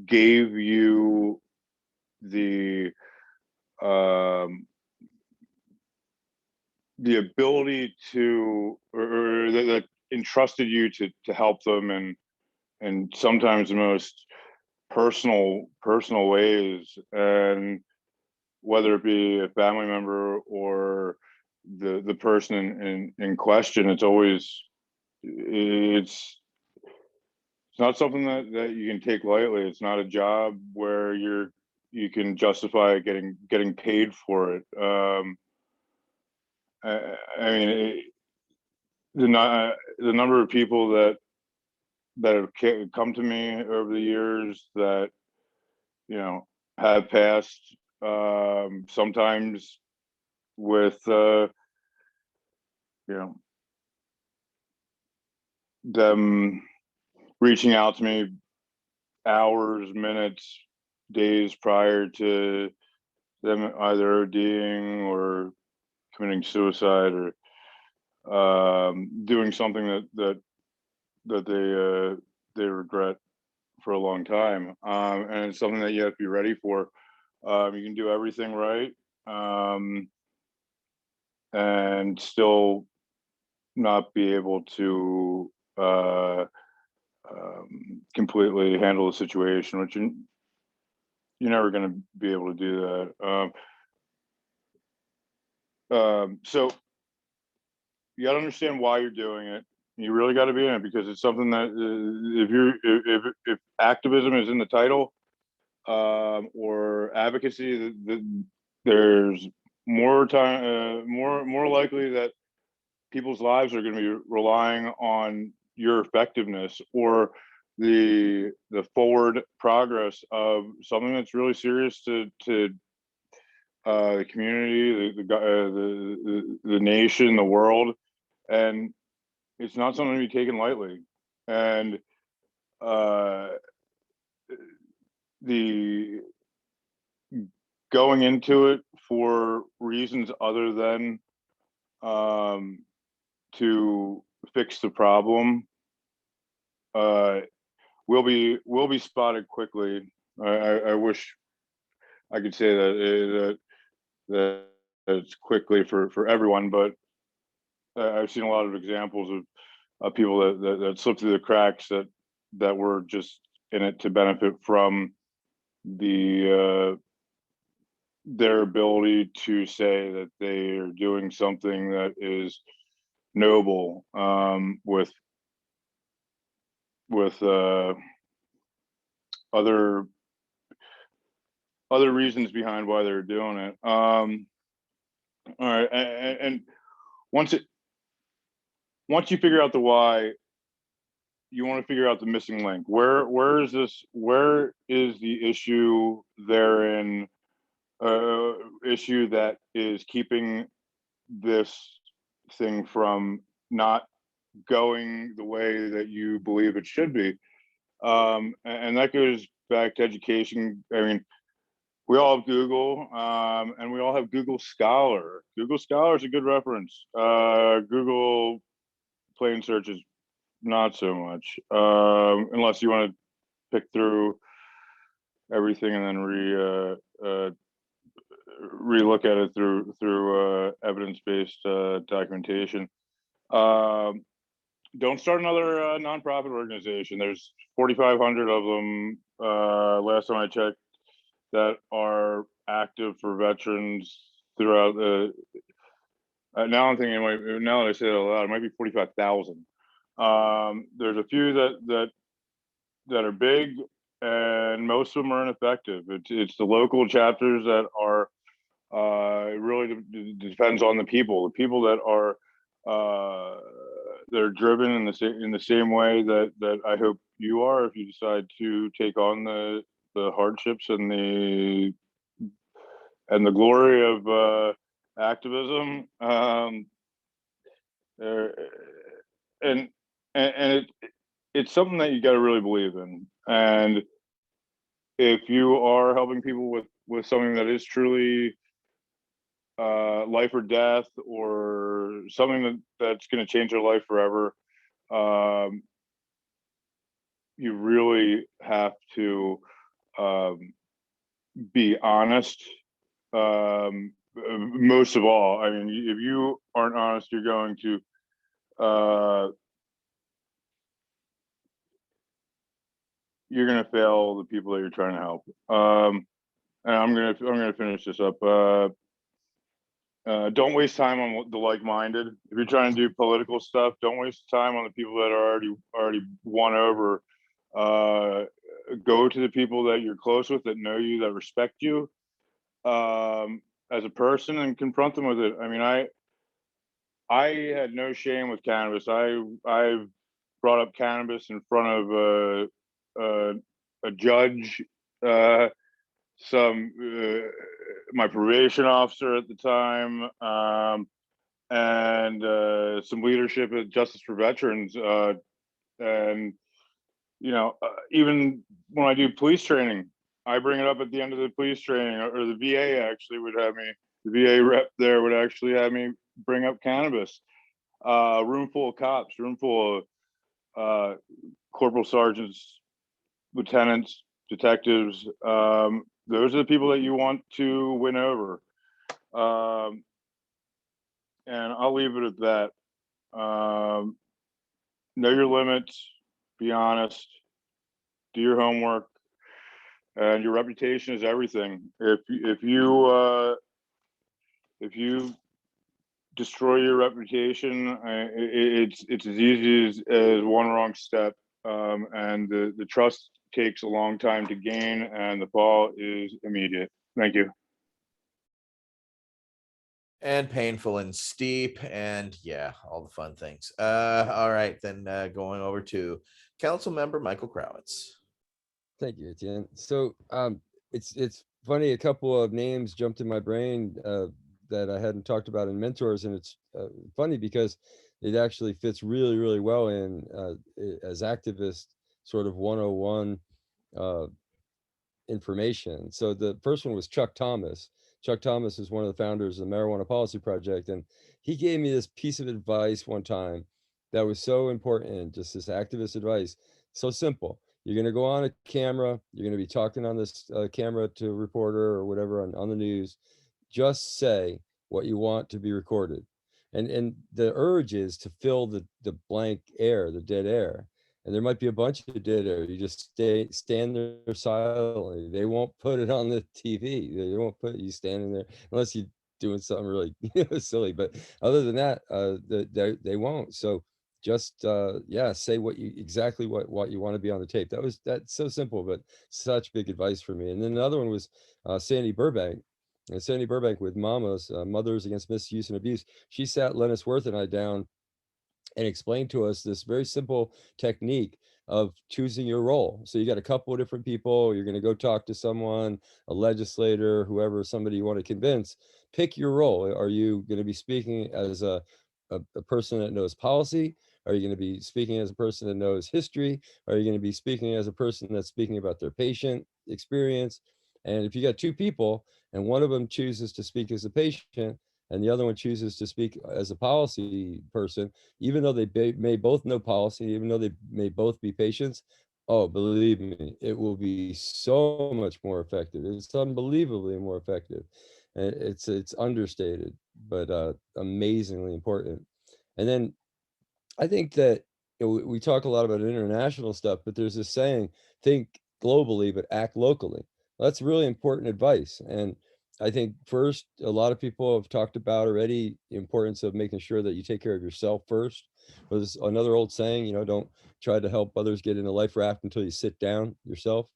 gave you the ability to, or that entrusted you to help them, and sometimes the most personal ways, and whether it be a family member or the person in question, it's not something that you can take lightly. It's not a job where you can justify getting paid for it. I mean, the number of people that have come to me over the years that have passed, sometimes with them reaching out to me hours, minutes, days prior to them either ODing or committing suicide, or doing something that they regret for a long time, and it's something that you have to be ready for. You can do everything right, and still not be able to completely handle the situation, which you're never going to be able to do that. So you got to understand why you're doing it. You really got to be in it, because it's something that if activism is in the title, or advocacy, there's more time, more likely that people's lives are going to be relying on your effectiveness, or the forward progress of something that's really serious to the community, the nation, the world. And it's not something to be taken lightly. And the going into it for reasons other than to fix the problem will be spotted quickly. I wish I could say that it's quickly for everyone, but I've seen a lot of examples of people that slipped through the cracks that were just in it to benefit from their ability to say that they are doing something that is noble, with other reasons behind why they're doing it. All right, and once you figure out the why, you want to figure out the missing link. Where is the issue therein? Issue that is keeping this thing from not going the way that you believe it should be, and that goes back to education. I mean, we all have Google, and we all have Google Scholar. Google Scholar is a good reference. Google plain search is not so much, unless you want to pick through everything and then re-look at it through evidence-based documentation. Don't start another nonprofit organization. There's 4,500 of them, last time I checked, that are active for veterans throughout the. Now I'm thinking, now that I say it out loud, it might be 45,000. There's a few that are big, and most of them are ineffective. It's the local chapters that are. It really depends on the people. The people that are they're driven in the same way that I hope you are, if you decide to take on the hardships and the glory of activism. And it's something that you got to really believe in. And if you are helping people with something that is truly life or death, or something that's going to change their life forever, you really have to be honest. Most of all, I mean, if you aren't honest, you're going to fail the people that you're trying to help. And I'm gonna finish this up. Don't waste time on the like-minded. If you're trying to do political stuff, don't waste time on the people that are already won over. Go to the people that you're close with, that know you, that respect you as a person, and confront them with it. I mean, I had no shame with cannabis. I've brought up cannabis in front of a judge, my probation officer at the time, and some leadership at Justice for Veterans, and even when I do police training, I bring it up at the end of the police training, or the VA actually would have me. The VA rep there would actually have me bring up cannabis. Room full of cops, room full of corporal sergeants, lieutenants, detectives. Those are the people that you want to win over. And I'll leave it at that. Know your limits, be honest, do your homework, and your reputation is everything. If you destroy your reputation, it's as easy as one wrong step, and the trust takes a long time to gain, and the fall is immediate. Thank you. And painful and steep, and yeah, all the fun things. All right, then going over to Council Member Michael Krawitz. Thank you, Etienne. So it's funny, a couple of names jumped in my brain that I hadn't talked about in mentors, and it's funny because it actually fits really, really well in as activist sort of 101 information. So the first one was Chuck Thomas. Chuck Thomas is one of the founders of the Marijuana Policy Project, and he gave me this piece of advice one time that was so important, just this activist advice, so simple. You're going to go on a camera, you're going to be talking on this camera to a reporter or whatever on the news. Just say what you want to be recorded. And the urge is to fill the blank air, the dead air. And there might be a bunch of dead air. You just stand there silently. They won't put it on the TV. They won't put you standing there unless you're doing something really silly. But other than that, they won't. So just yeah, say what you exactly what you want to be on the tape. That's so simple, but such big advice for me. And then another one was Sandy Burbank. And Sandy Burbank with Mamas, Mothers Against Misuse and Abuse. She sat Lennis Worth and I down and explained to us this very simple technique of choosing your role. So you got a couple of different people, you're going to go talk to someone, a legislator, whoever, somebody you want to convince. Pick your role. Are you going to be speaking as a person that knows policy? Are you going to be speaking as a person that knows history? Are you going to be speaking as a person that's speaking about their patient experience? And if you got two people and one of them chooses to speak as a patient and the other one chooses to speak as a policy person, even though they may both know policy, even though they may both be patients, oh, believe me, it will be so much more effective. It's unbelievably more effective. And it's understated, but amazingly important. And then I think that we talk a lot about international stuff, but there's this saying, think globally, but act locally. Well, that's really important advice. And I think first, a lot of people have talked about already the importance of making sure that you take care of yourself first. There's another old saying, don't try to help others get in a life raft until you sit down yourself.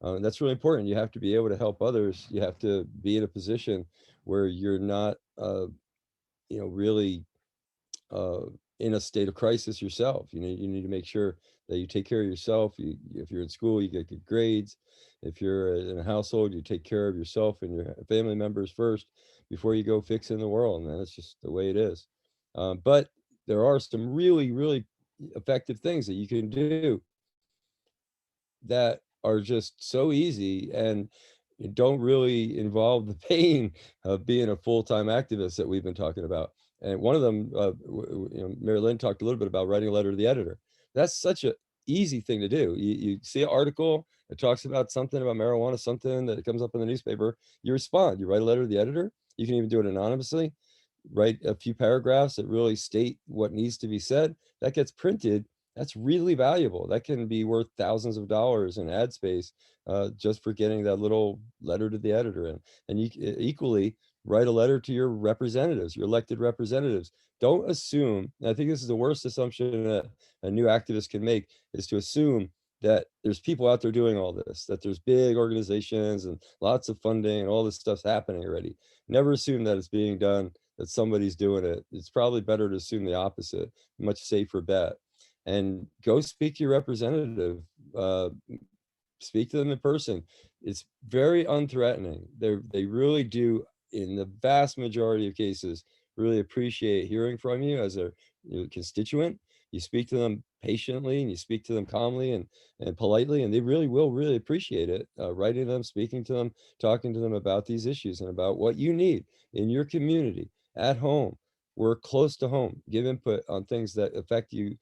That's really important. You have to be able to help others. You have to be in a position where you're not, really in a state of crisis yourself. You need to make sure that you take care of yourself. If you're in school, you get good grades. If you're in a household, you take care of yourself and your family members first before you go fixing the world. And that's just the way it is. But there are some really, really effective things that you can do that are just so easy and don't really involve the pain of being a full-time activist that we've been talking about. And one of them, Mary Lynn talked a little bit about writing a letter to the editor. That's such an easy thing to do. You see an article that talks about something about marijuana, something that comes up in the newspaper, you respond, you write a letter to the editor. You can even do it anonymously, write a few paragraphs that really state what needs to be said. That gets printed. That's really valuable. That can be worth thousands of dollars in ad space just for getting that little letter to the editor in. And you equally write a letter to your representatives, your elected representatives. Don't assume, and I think this is the worst assumption that a new activist can make, is to assume that there's people out there doing all this, that there's big organizations and lots of funding and all this stuff's happening already. Never assume that it's being done, that somebody's doing it. It's probably better to assume the opposite, much safer bet. And go speak to your representative, speak to them in person. It's very unthreatening. They really do, in the vast majority of cases, really appreciate hearing from you as a constituent. You speak to them patiently and you speak to them calmly and politely, and they really will really appreciate it. Writing them, speaking to them, talking to them about these issues and about what you need in your community, at home. Work close to home, give input on things that affect you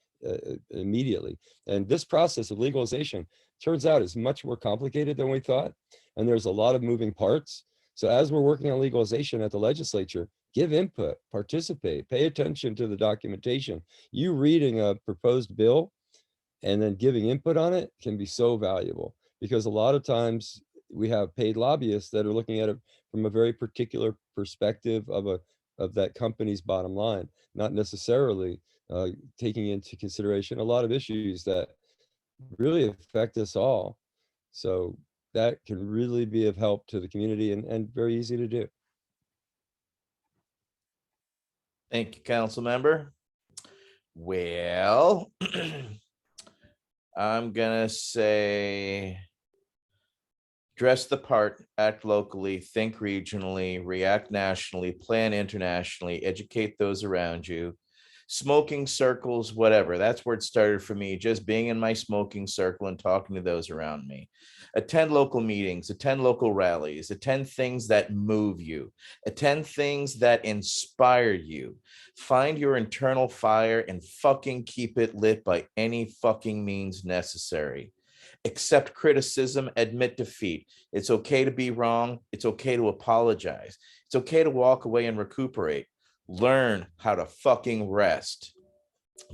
immediately. And this process of legalization turns out is much more complicated than we thought. And there's a lot of moving parts. So as we're working on legalization at the legislature, give input, participate, pay attention to the documentation. You reading a proposed bill and then giving input on it can be so valuable, because a lot of times we have paid lobbyists that are looking at it from a very particular perspective of that company's bottom line, not necessarily taking into consideration a lot of issues that really affect us all. So that can really be of help to the community and very easy to do. Thank you, council member. Well, I'm gonna say dress the part, act locally, think regionally, react nationally, plan internationally, educate those around you, smoking circles, whatever. That's where it started for me, just being in my smoking circle and talking to those around me. Attend local meetings, attend local rallies, attend things that move you, attend things that inspire you. Find your internal fire and fucking keep it lit by any fucking means necessary. Accept criticism, admit defeat. It's okay to be wrong. It's okay to apologize. It's okay to walk away and recuperate. Learn how to fucking rest.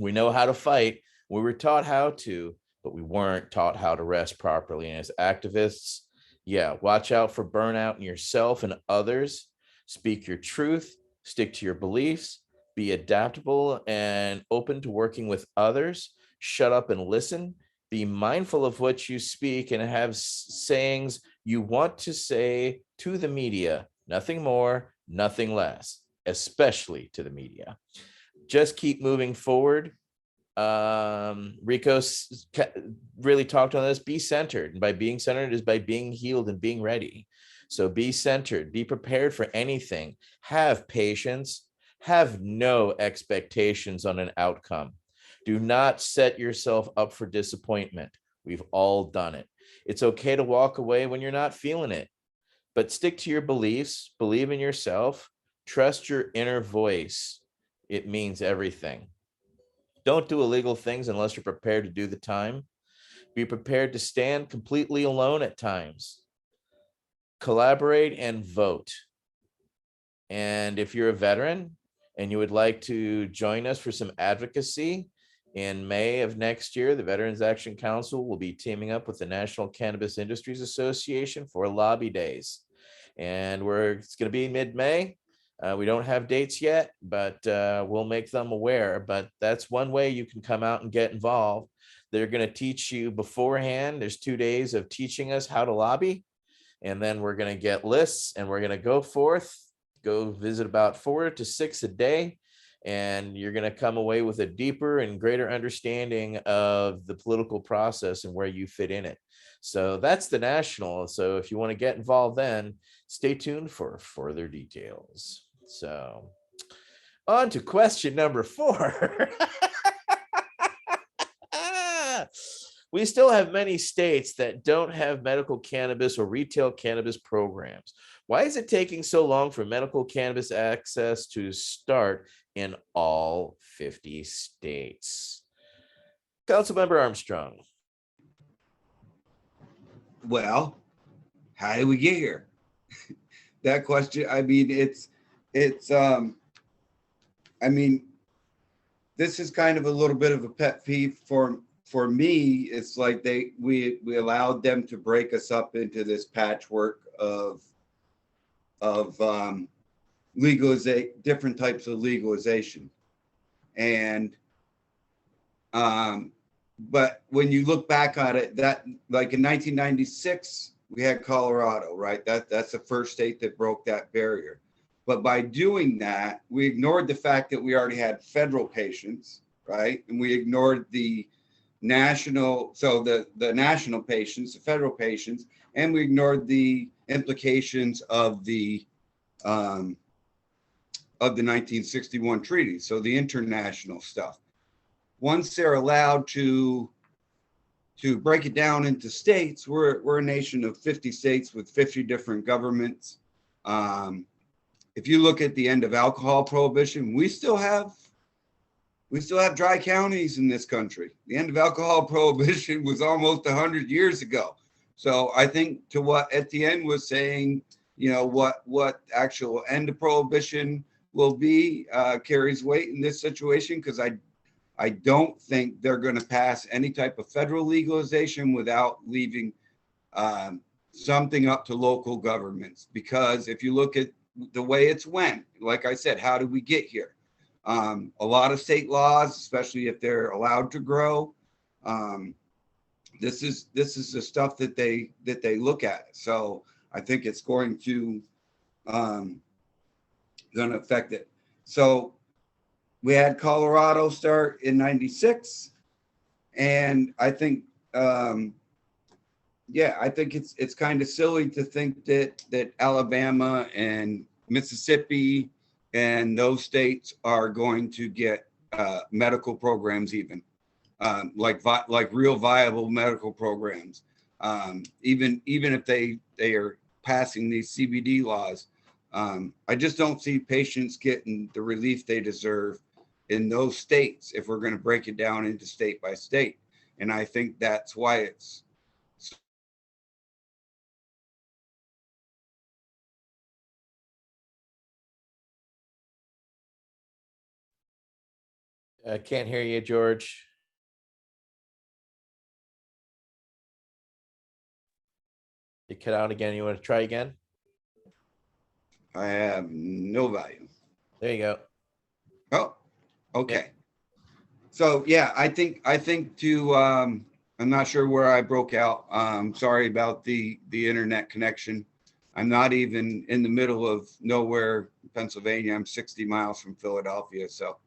We know how to fight. We were taught how to, but we weren't taught how to rest properly. And as activists, yeah, watch out for burnout in yourself and others. Speak your truth, stick to your beliefs, be adaptable and open to working with others. Shut up and listen. Be mindful of what you speak and have sayings you want to say to the media. Nothing more, nothing less, especially to the media. Just keep moving forward. Rico really talked on this. Be centered. And by being centered is by being healed and being ready. So be centered, be prepared for anything. Have patience, have no expectations on an outcome. Do not set yourself up for disappointment. We've all done it. It's okay to walk away when you're not feeling it, but stick to your beliefs, believe in yourself, trust your inner voice. It means everything. Don't do illegal things unless you're prepared to do the time. Be prepared to stand completely alone at times. Collaborate and vote. And if you're a veteran and you would like to join us for some advocacy, in May of next year, the Veterans Action Council will be teaming up with the National Cannabis Industries Association for lobby days. And it's going to be mid-May. We don't have dates yet, but we'll make them aware. But that's one way you can come out and get involved. They're going to teach you beforehand. There's 2 days of teaching us how to lobby. And then we're going to get lists and we're going to go visit about 4 to 6 a day. And you're going to come away with a deeper and greater understanding of the political process and where you fit in it. So that's the national. So if you want to get involved, then stay tuned for further details. So on to question number 4. We still have many states that don't have medical cannabis or retail cannabis programs. Why is it taking so long for medical cannabis access to start in all 50 states? Councilmember Armstrong. Well, how did we get here? That question, I mean, this is kind of a little bit of a pet peeve for me. It's like we allowed them to break us up into this patchwork of legalization, different types of legalization. And but when you look back at it, that like in 1996 we had Colorado, right? That's the first state that broke that barrier. But by doing that, we ignored the fact that we already had federal patients, right? And we ignored the national, so the national patients, the federal patients, and we ignored the implications of the 1961 treaty, so the international stuff. Once they're allowed to break it down into states, we're a nation of 50 states with 50 different governments. If you look at the end of alcohol prohibition, we still have dry counties in this country. The end of alcohol prohibition was almost 100 years ago. So I think to what Etienne was saying, you know, what actual end of prohibition will be carries weight in this situation, because I don't think they're going to pass any type of federal legalization without leaving something up to local governments. Because if you look at the way it's went, like I said, how did we get here? A lot of state laws, especially if they're allowed to grow, this is the stuff that they look at. So I think it's going to affect it. So we had Colorado start in 96, and I think I think it's kind of silly to think that Alabama and Mississippi and those states are going to get medical programs, even like real viable medical programs. Even if they are passing these CBD laws, I just don't see patients getting the relief they deserve in those states if we're going to break it down into state by state. And I think that's why it's I can't hear you, George. You cut out again. You want to try again? I have no value. There you go. Oh, okay. So yeah, I think to I'm not sure where I broke out. Sorry about the internet connection. I'm not even in the middle of nowhere, Pennsylvania. I'm 60 miles from Philadelphia. So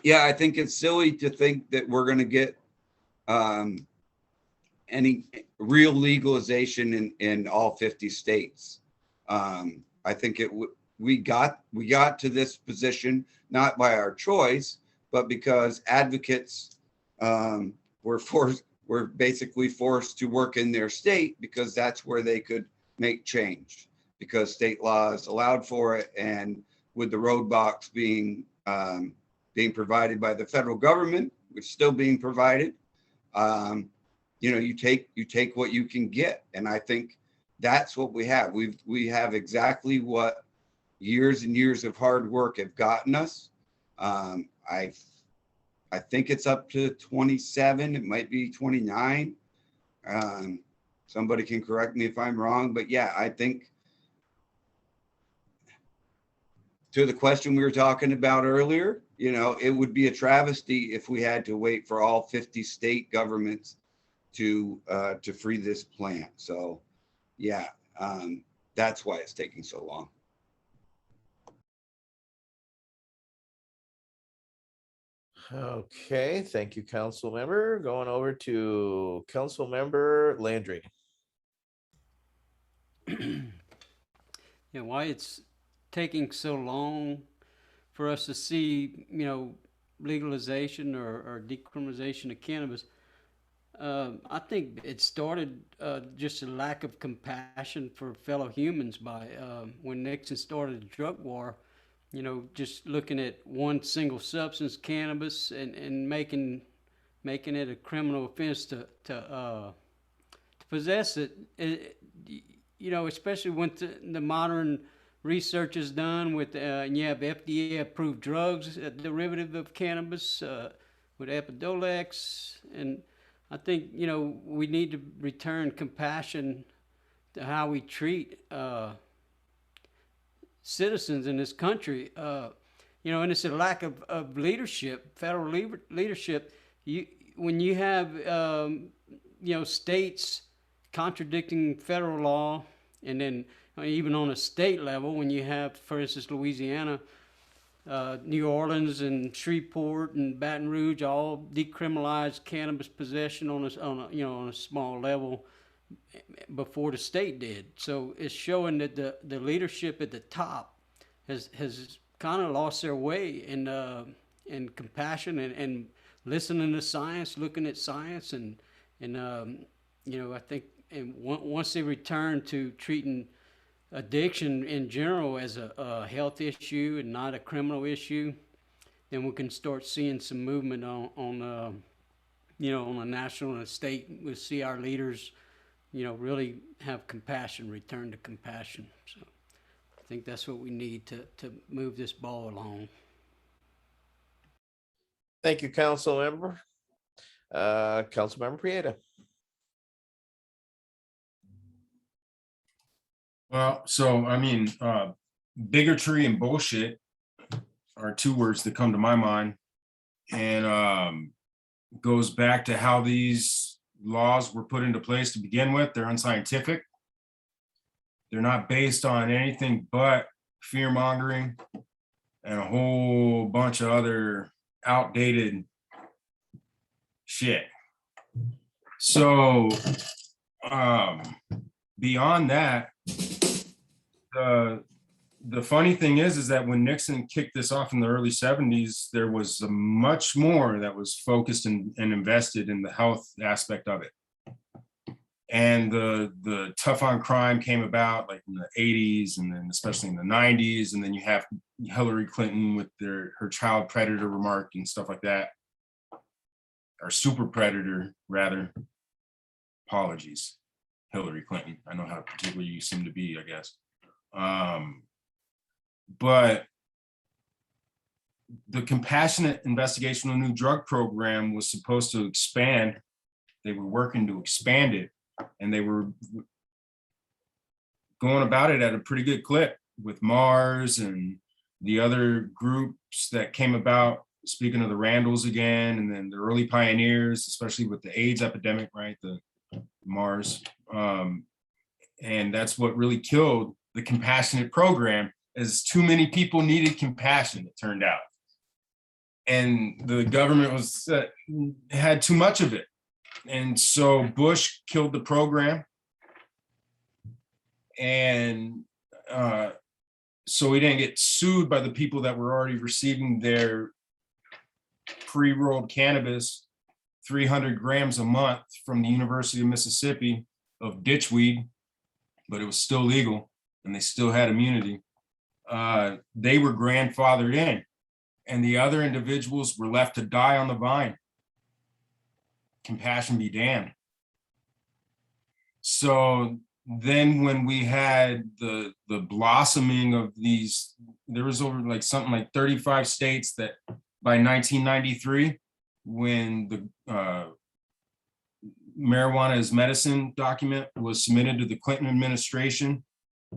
yeah, I think it's silly to think that we're going to get any real legalization in all 50 states. I think we got to this position not by our choice, but because advocates were basically forced to work in their state because that's where they could make change, because state laws allowed for it, and with the roadblocks being provided by the federal government, which is still being provided, you take what you can get. And I think that's what we have. We have exactly what years and years of hard work have gotten us. I think it's up to 27. It might be 29. Somebody can correct me if I'm wrong, but yeah, I think to the question we were talking about earlier, it would be a travesty if we had to wait for all 50 state governments to free this plant. So yeah, that's why it's taking so long. Okay, thank you, council member. Going over to council member Landry. Yeah, why it's taking so long for us to see, legalization or decriminalization of cannabis. I think it started just a lack of compassion for fellow humans by when Nixon started the drug war, just looking at one single substance, cannabis, and making it a criminal offense to possess it. Especially when the modern research is done with, and you have FDA approved drugs, a derivative of cannabis with Epidiolex. And I think, we need to return compassion to how we treat citizens in this country. And it's a lack of leadership, federal leadership. When you have, states contradicting federal law, and then even on a state level, when you have, for instance, Louisiana, New Orleans and Shreveport and Baton Rouge all decriminalized cannabis possession on a small level before the state did. So it's showing that the leadership at the top has kind of lost their way in compassion and listening to science, looking at science, and I think once they return to treating addiction in general as a health issue and not a criminal issue, then we can start seeing some movement on a national and a state. We'll see our leaders, really have compassion, return to compassion. So I think that's what we need to move this ball along. Thank you, council member. Council member Prieta. Well, so bigotry and bullshit are two words that come to my mind, and goes back to how these laws were put into place to begin with. They're unscientific. They're not based on anything but fear mongering and a whole bunch of other outdated shit. So beyond that, the funny thing is that when Nixon kicked this off in the early 70s, there was much more that was focused and invested in the health aspect of it. And the tough on crime came about like in the 80s and then especially in the 90s. And then you have Hillary Clinton with her child predator remark and stuff like that. Or super predator, rather. Apologies, Hillary Clinton. I know how particular you seem to be, I guess. But the compassionate investigational new drug program was supposed to expand. They were working to expand it, and they were going about it at a pretty good clip with Mars and the other groups that came about. Speaking of the Randalls again, and then the early pioneers, especially with the AIDS epidemic, right? The Mars. And that's what really killed the compassionate program, is too many people needed compassion, it turned out. And the government had too much of it. And so Bush killed the program. And so we didn't get sued by the people that were already receiving their pre-rolled cannabis, 300 grams a month from the University of Mississippi of ditchweed, but it was still legal and they still had immunity. They were grandfathered in, and the other individuals were left to die on the vine. Compassion be damned. So then when we had the blossoming of these, there was over like something like 35 states that by 1993, when the marijuana as medicine document was submitted to the Clinton administration,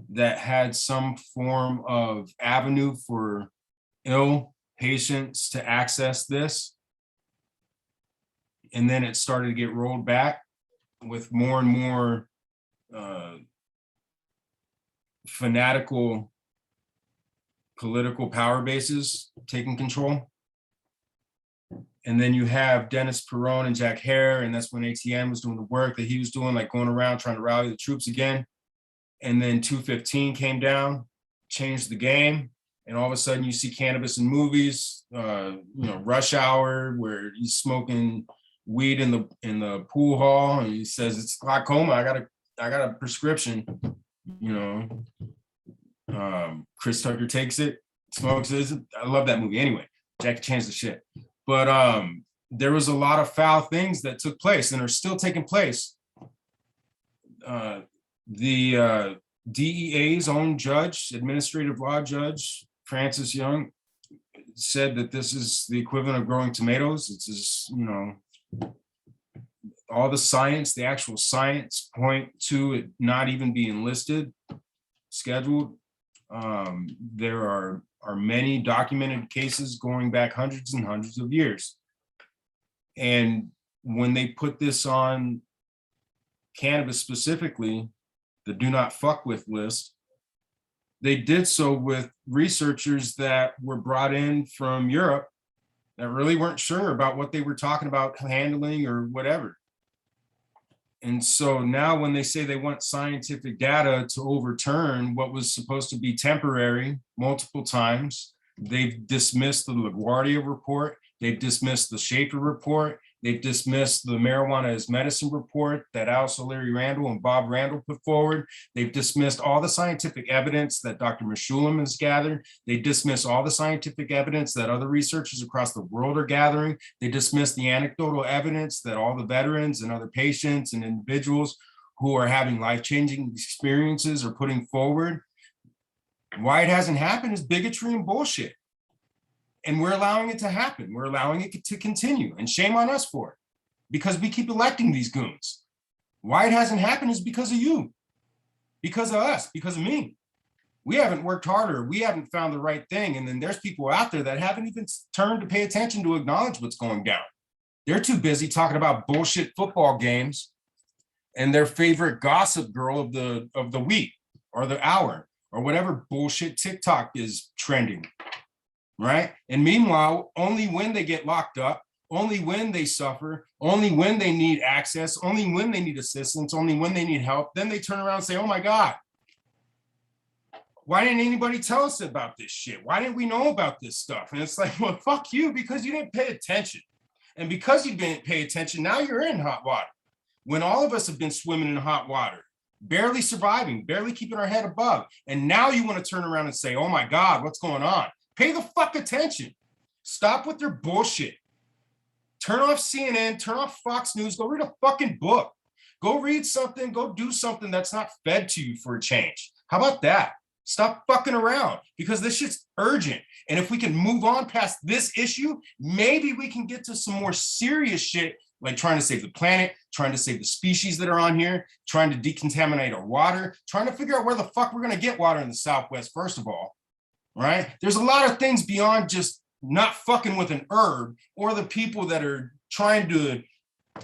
that had some form of avenue for ill patients to access this. And then it started to get rolled back with more and more fanatical political power bases taking control. And then you have Dennis Perone and Jack Hare, and that's when ATN was doing the work that he was doing, like going around trying to rally the troops again. And then 215 came down, changed the game, and all of a sudden you see cannabis in movies, Rush Hour, where he's smoking weed in the pool hall, and he says it's glaucoma. I got a prescription. Chris Tucker takes it, smokes it. I love that movie. Anyway, Jackie Chan's the shit. But there was a lot of foul things that took place and are still taking place. The DEA's own judge, administrative law judge, Francis Young, said that this is the equivalent of growing tomatoes. It's just, all the science, the actual science point to it not even being listed, scheduled. There are many documented cases going back hundreds and hundreds of years. And when they put this on cannabis specifically, the do not fuck with list, they did so with researchers that were brought in from Europe that really weren't sure about what they were talking about handling or whatever. And so now when they say they want scientific data to overturn what was supposed to be temporary multiple times, they've dismissed the LaGuardia report, they've dismissed the Schaefer report, they've dismissed the marijuana as medicine report that Alice Larry Randall and Bob Randall put forward. They've dismissed all the scientific evidence that Dr. Meshulam has gathered. They dismiss all the scientific evidence that other researchers across the world are gathering. They dismiss the anecdotal evidence that all the veterans and other patients and individuals who are having life-changing experiences are putting forward. Why it hasn't happened is bigotry and bullshit. And we're allowing it to happen. We're allowing it to continue, and shame on us for it, because we keep electing these goons. Why it hasn't happened is because of you, because of us, because of me. We haven't worked harder. We haven't found the right thing. And then there's people out there that haven't even turned to pay attention to acknowledge what's going down. They're too busy talking about bullshit football games and their favorite gossip girl of the week or the hour or whatever bullshit TikTok is trending. Right? And meanwhile, only when they get locked up, only when they suffer, only when they need access, only when they need assistance, only when they need help, then they turn around and say, oh my God, why didn't anybody tell us about this shit? Why didn't we know about this stuff? And it's like, well, fuck you, because you didn't pay attention. And because you didn't pay attention, now you're in hot water. When all of us have been swimming in hot water, barely surviving, barely keeping our head above. And now you want to turn around and say, oh my God, what's going on? Pay the fuck attention. Stop with your bullshit. Turn off CNN, turn off Fox News, go read a fucking book. Go read something, go do something that's not fed to you for a change. How about that? Stop fucking around, because this shit's urgent. And if we can move on past this issue, maybe we can get to some more serious shit, like trying to save the planet, trying to save the species that are on here, trying to decontaminate our water, trying to figure out where the fuck we're gonna get water in the Southwest, first of all, right? There's a lot of things beyond just not fucking with an herb, or the people that are trying to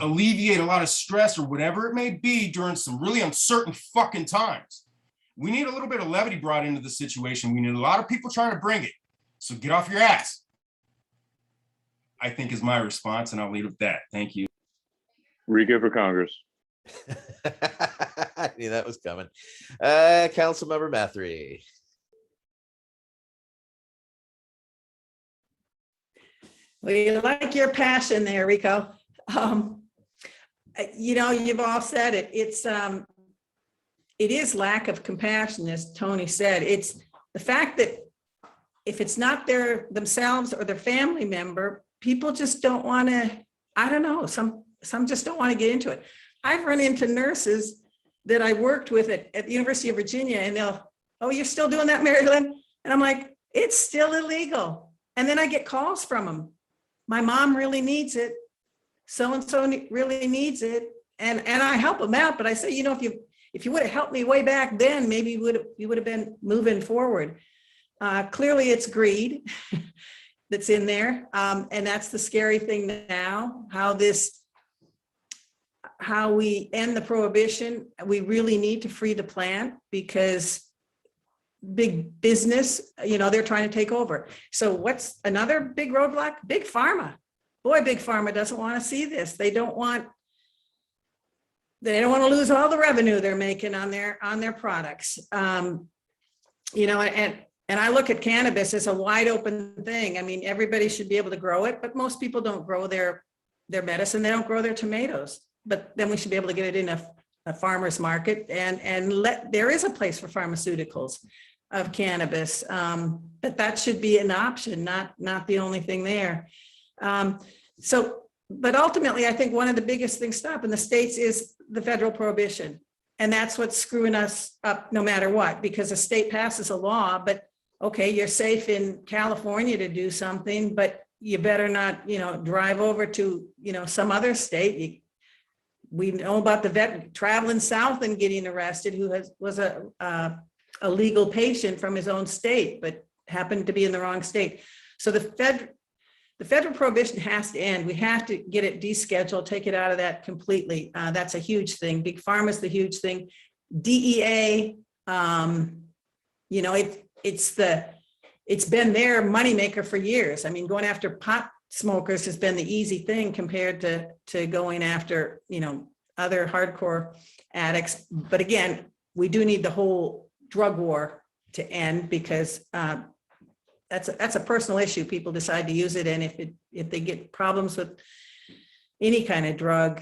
alleviate a lot of stress or whatever it may be during some really uncertain fucking times. We need a little bit of levity brought into the situation. We need a lot of people trying to bring it. So get off your ass, I think, is my response, and I'll leave it at that. Thank you. Rika for Congress. I knew that was coming. Councilmember Mathry. We like your passion there, Rico. You know, you've all said it. It is lack of compassion, as Tony said. It's the fact that if it's not themselves or their family member, people just don't want to, I don't know, some just don't want to get into it. I've run into nurses that I worked with at the University of Virginia, and they'll, oh, you're still doing that, Mary Lynn? And I'm like, it's still illegal. And then I get calls from them. My mom really needs it. So-and-so really needs it. And I help them out, but I say, you know, if you would have helped me way back then, maybe you would have been moving forward. Clearly it's greed that's in there. And that's the scary thing now, how we end the prohibition. We really need to free the plant, because big business, you know, they're trying to take over. So what's another big roadblock? Big pharma. Boy, big pharma doesn't want to see this. They don't want to lose all the revenue they're making on their products. You know, and I look at cannabis as a wide open thing. I mean, everybody should be able to grow it, but most people don't grow their medicine. They don't grow their tomatoes, but then we should be able to get it in a farmer's market, and there is a place for pharmaceuticals of cannabis, but that should be an option, not the only thing there. But ultimately, I think one of the biggest things stopping the states is the federal prohibition. And that's what's screwing us up no matter what, because a state passes a law, but okay, you're safe in California to do something, but you better not, you know, drive over to, you know, some other state. We know about the vet traveling south and getting arrested, who was a legal patient from his own state, but happened to be in the wrong state. So the federal prohibition has to end. We have to get it descheduled, take it out of that completely. That's a huge thing. Big pharma is the huge thing. DEA, you know, it's been their moneymaker for years. I mean, going after pot smokers has been the easy thing compared to going after, you know, other hardcore addicts. But again, we do need the whole drug war to end, because that's a personal issue. People decide to use it, and if they get problems with any kind of drug,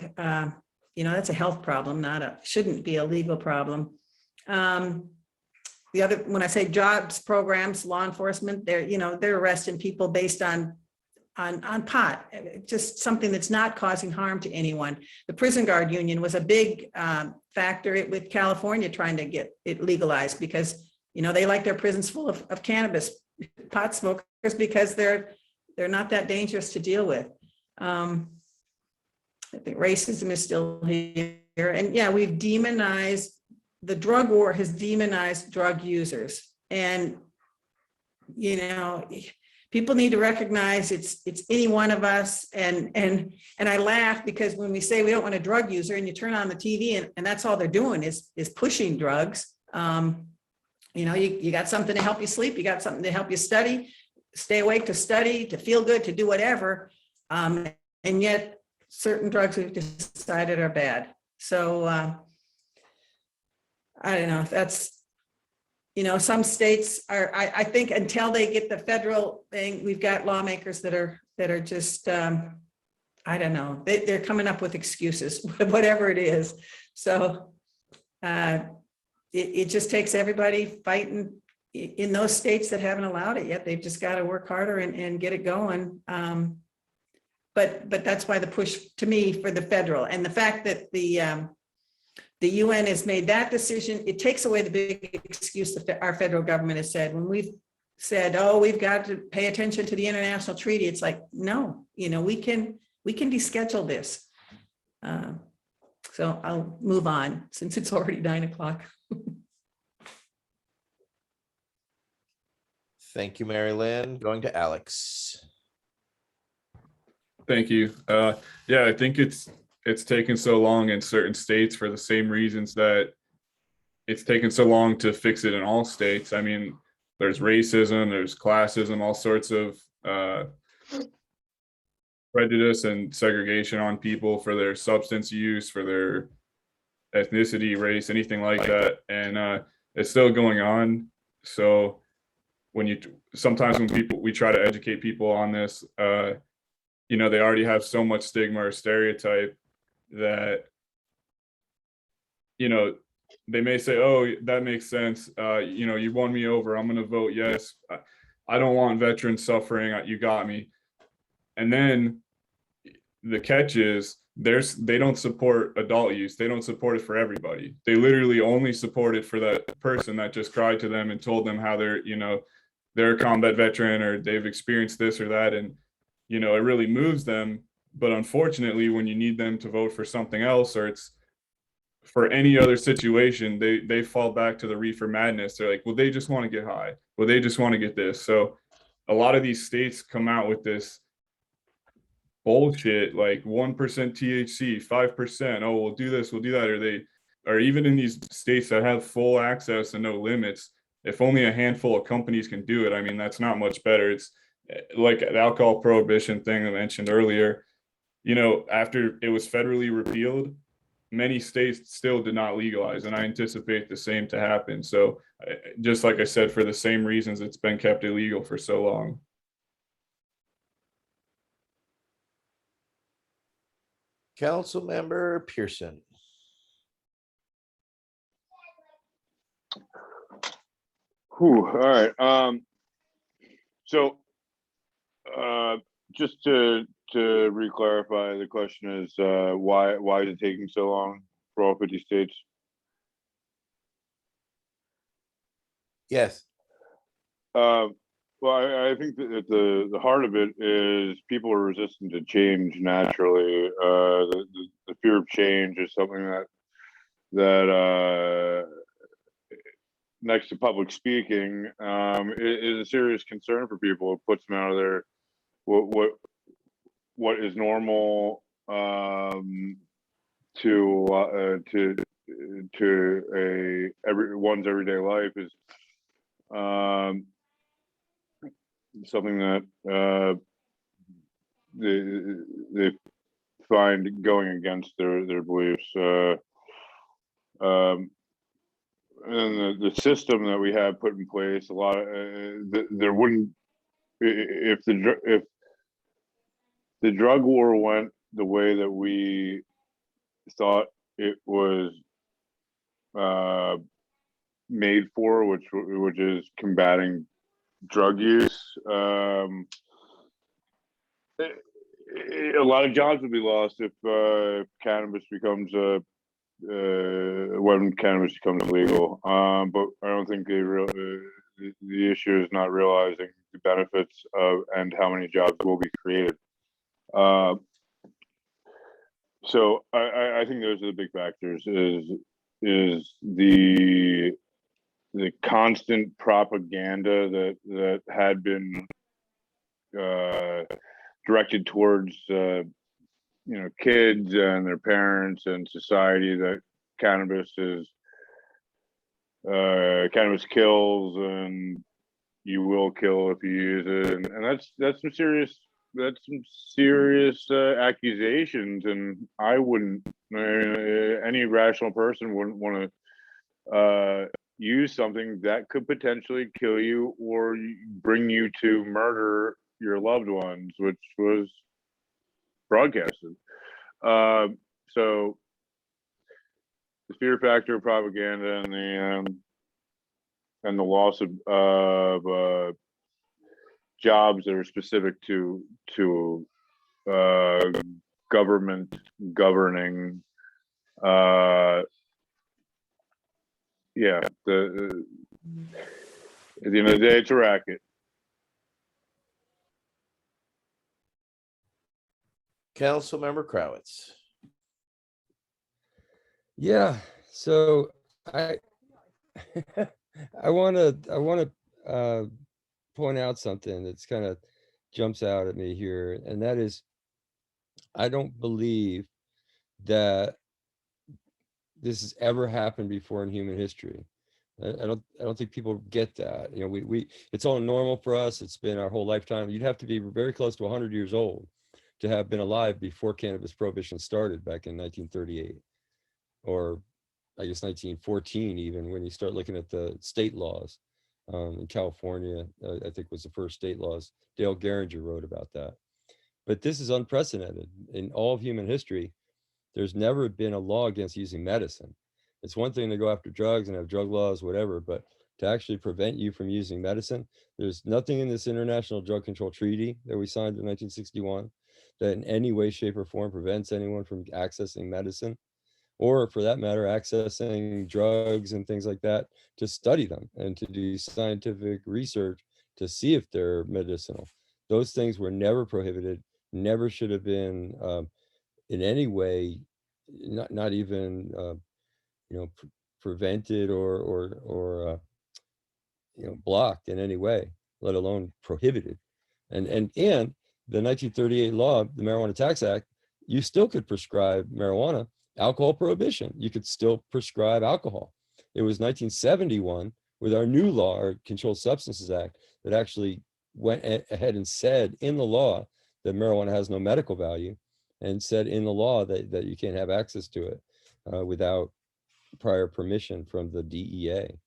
you know, that's a health problem, shouldn't be a legal problem. The other, when I say jobs programs, law enforcement, they're arresting people based on pot, just something that's not causing harm to anyone. The prison guard union was a big factor with California trying to get it legalized, because, you know, they like their prisons full of cannabis pot smokers, because they're not that dangerous to deal with. I think racism is still here, and yeah, we've demonized, the drug war has demonized drug users, and, you know, people need to recognize it's any one of us. And I laugh, because when we say we don't want a drug user, and you turn on the TV and that's all they're doing is pushing drugs. You know, you got something to help you sleep, you got something to help you study, stay awake, to study, to feel good, to do whatever. And yet certain drugs we've decided are bad. So I don't know if that's some states are, I think until they get the federal thing, we've got lawmakers that are just, I don't know, they're coming up with excuses, whatever it is. So it just takes everybody fighting in those states that haven't allowed it yet. They've just got to work harder and get it going. But that's why the push to me for the federal, and the fact that the UN has made that decision, it takes away the big excuse that our federal government has said. When we've said, oh, we've got to pay attention to the international treaty, it's like, no, we can deschedule this. So I'll move on since it's already 9:00. Thank you, Mary Lynn. Going to Alex. Thank you. Yeah, I think it's taken so long in certain states for the same reasons that it's taken so long to fix it in all states. I mean, there's racism, there's classism, all sorts of prejudice and segregation on people for their substance use, for their ethnicity, race, anything like that. And it's still going on. So sometimes when we try to educate people on this, they already have so much stigma or stereotype that, they may say, oh, that makes sense. You won me over. I'm going to vote yes. I don't want veterans suffering. You got me. And then the catch is they don't support adult use. They don't support it for everybody. They literally only support it for that person that just cried to them and told them how they're a combat veteran or they've experienced this or that. And, it really moves them. But unfortunately, when you need them to vote for something else, or it's for any other situation, they fall back to the reefer madness. They're like, well, they just want to get high. Well, they just want to get this. So a lot of these states come out with this bullshit, like 1% THC, 5%. Oh, we'll do this, we'll do that. Or even in these states that have full access and no limits, if only a handful of companies can do it, I mean, that's not much better. It's like the alcohol prohibition thing I mentioned earlier. After it was federally repealed, many states still did not legalize, and I anticipate the same to happen. So just like I said, for the same reasons it's been kept illegal for so long. Councilmember Pearson. Whew, all right. So just to re-clarify, the question is why is it taking so long for all 50 states? Yes. Well, I think that the heart of it is people are resistant to change naturally. The fear of change is something that next to public speaking, is a serious concern for people. It puts them out of their what is normal to everyone's everyday life is something that they find going against their beliefs. And the system that we have put in place, a lot of there wouldn't, if the drug war went the way that we thought it was made for, which is combating drug use. A lot of jobs would be lost if cannabis becomes when cannabis becomes legal. But I don't think the issue is not realizing the benefits of and how many jobs will be created. So I think those are the big factors. Is the constant propaganda that had been directed towards kids and their parents and society, that cannabis kills and you will kill if you use it, and that's some serious accusations, and I wouldn't, any rational person wouldn't want to use something that could potentially kill you or bring you to murder your loved ones, which was broadcasted. So the fear factor, propaganda, and the loss of jobs that are specific to government governing. Yeah, at the end of the day, it's a racket. Councilmember Crowitz. Yeah, so I I want to point out something that's kind of jumps out at me here, and that is I don't believe that this has ever happened before in human history. I don't think people get that. You know, we it's all normal for us. It's been our whole lifetime. You'd have to be very close to 100 years old to have been alive before cannabis prohibition started back in 1938, or I guess 1914, even when you start looking at the state laws. In California, I think was the first state laws. Dale Geringer wrote about that. But this is unprecedented in all of human history. There's never been a law against using medicine. It's one thing to go after drugs and have drug laws, whatever, but to actually prevent you from using medicine, there's nothing in this International Drug Control Treaty that we signed in 1961 that in any way, shape, or form prevents anyone from accessing medicine, or for that matter, accessing drugs and things like that to study them and to do scientific research to see if they're medicinal. Those things were never prohibited, never should have been in any way, not even prevented or blocked in any way, let alone prohibited. And the 1938 law, the Marijuana Tax Act, you still could prescribe marijuana. Alcohol prohibition, you could still prescribe alcohol. It was 1971 with our new law, our Controlled Substances Act, that actually went ahead and said in the law that marijuana has no medical value, and said in the law that you can't have access to it without prior permission from the DEA.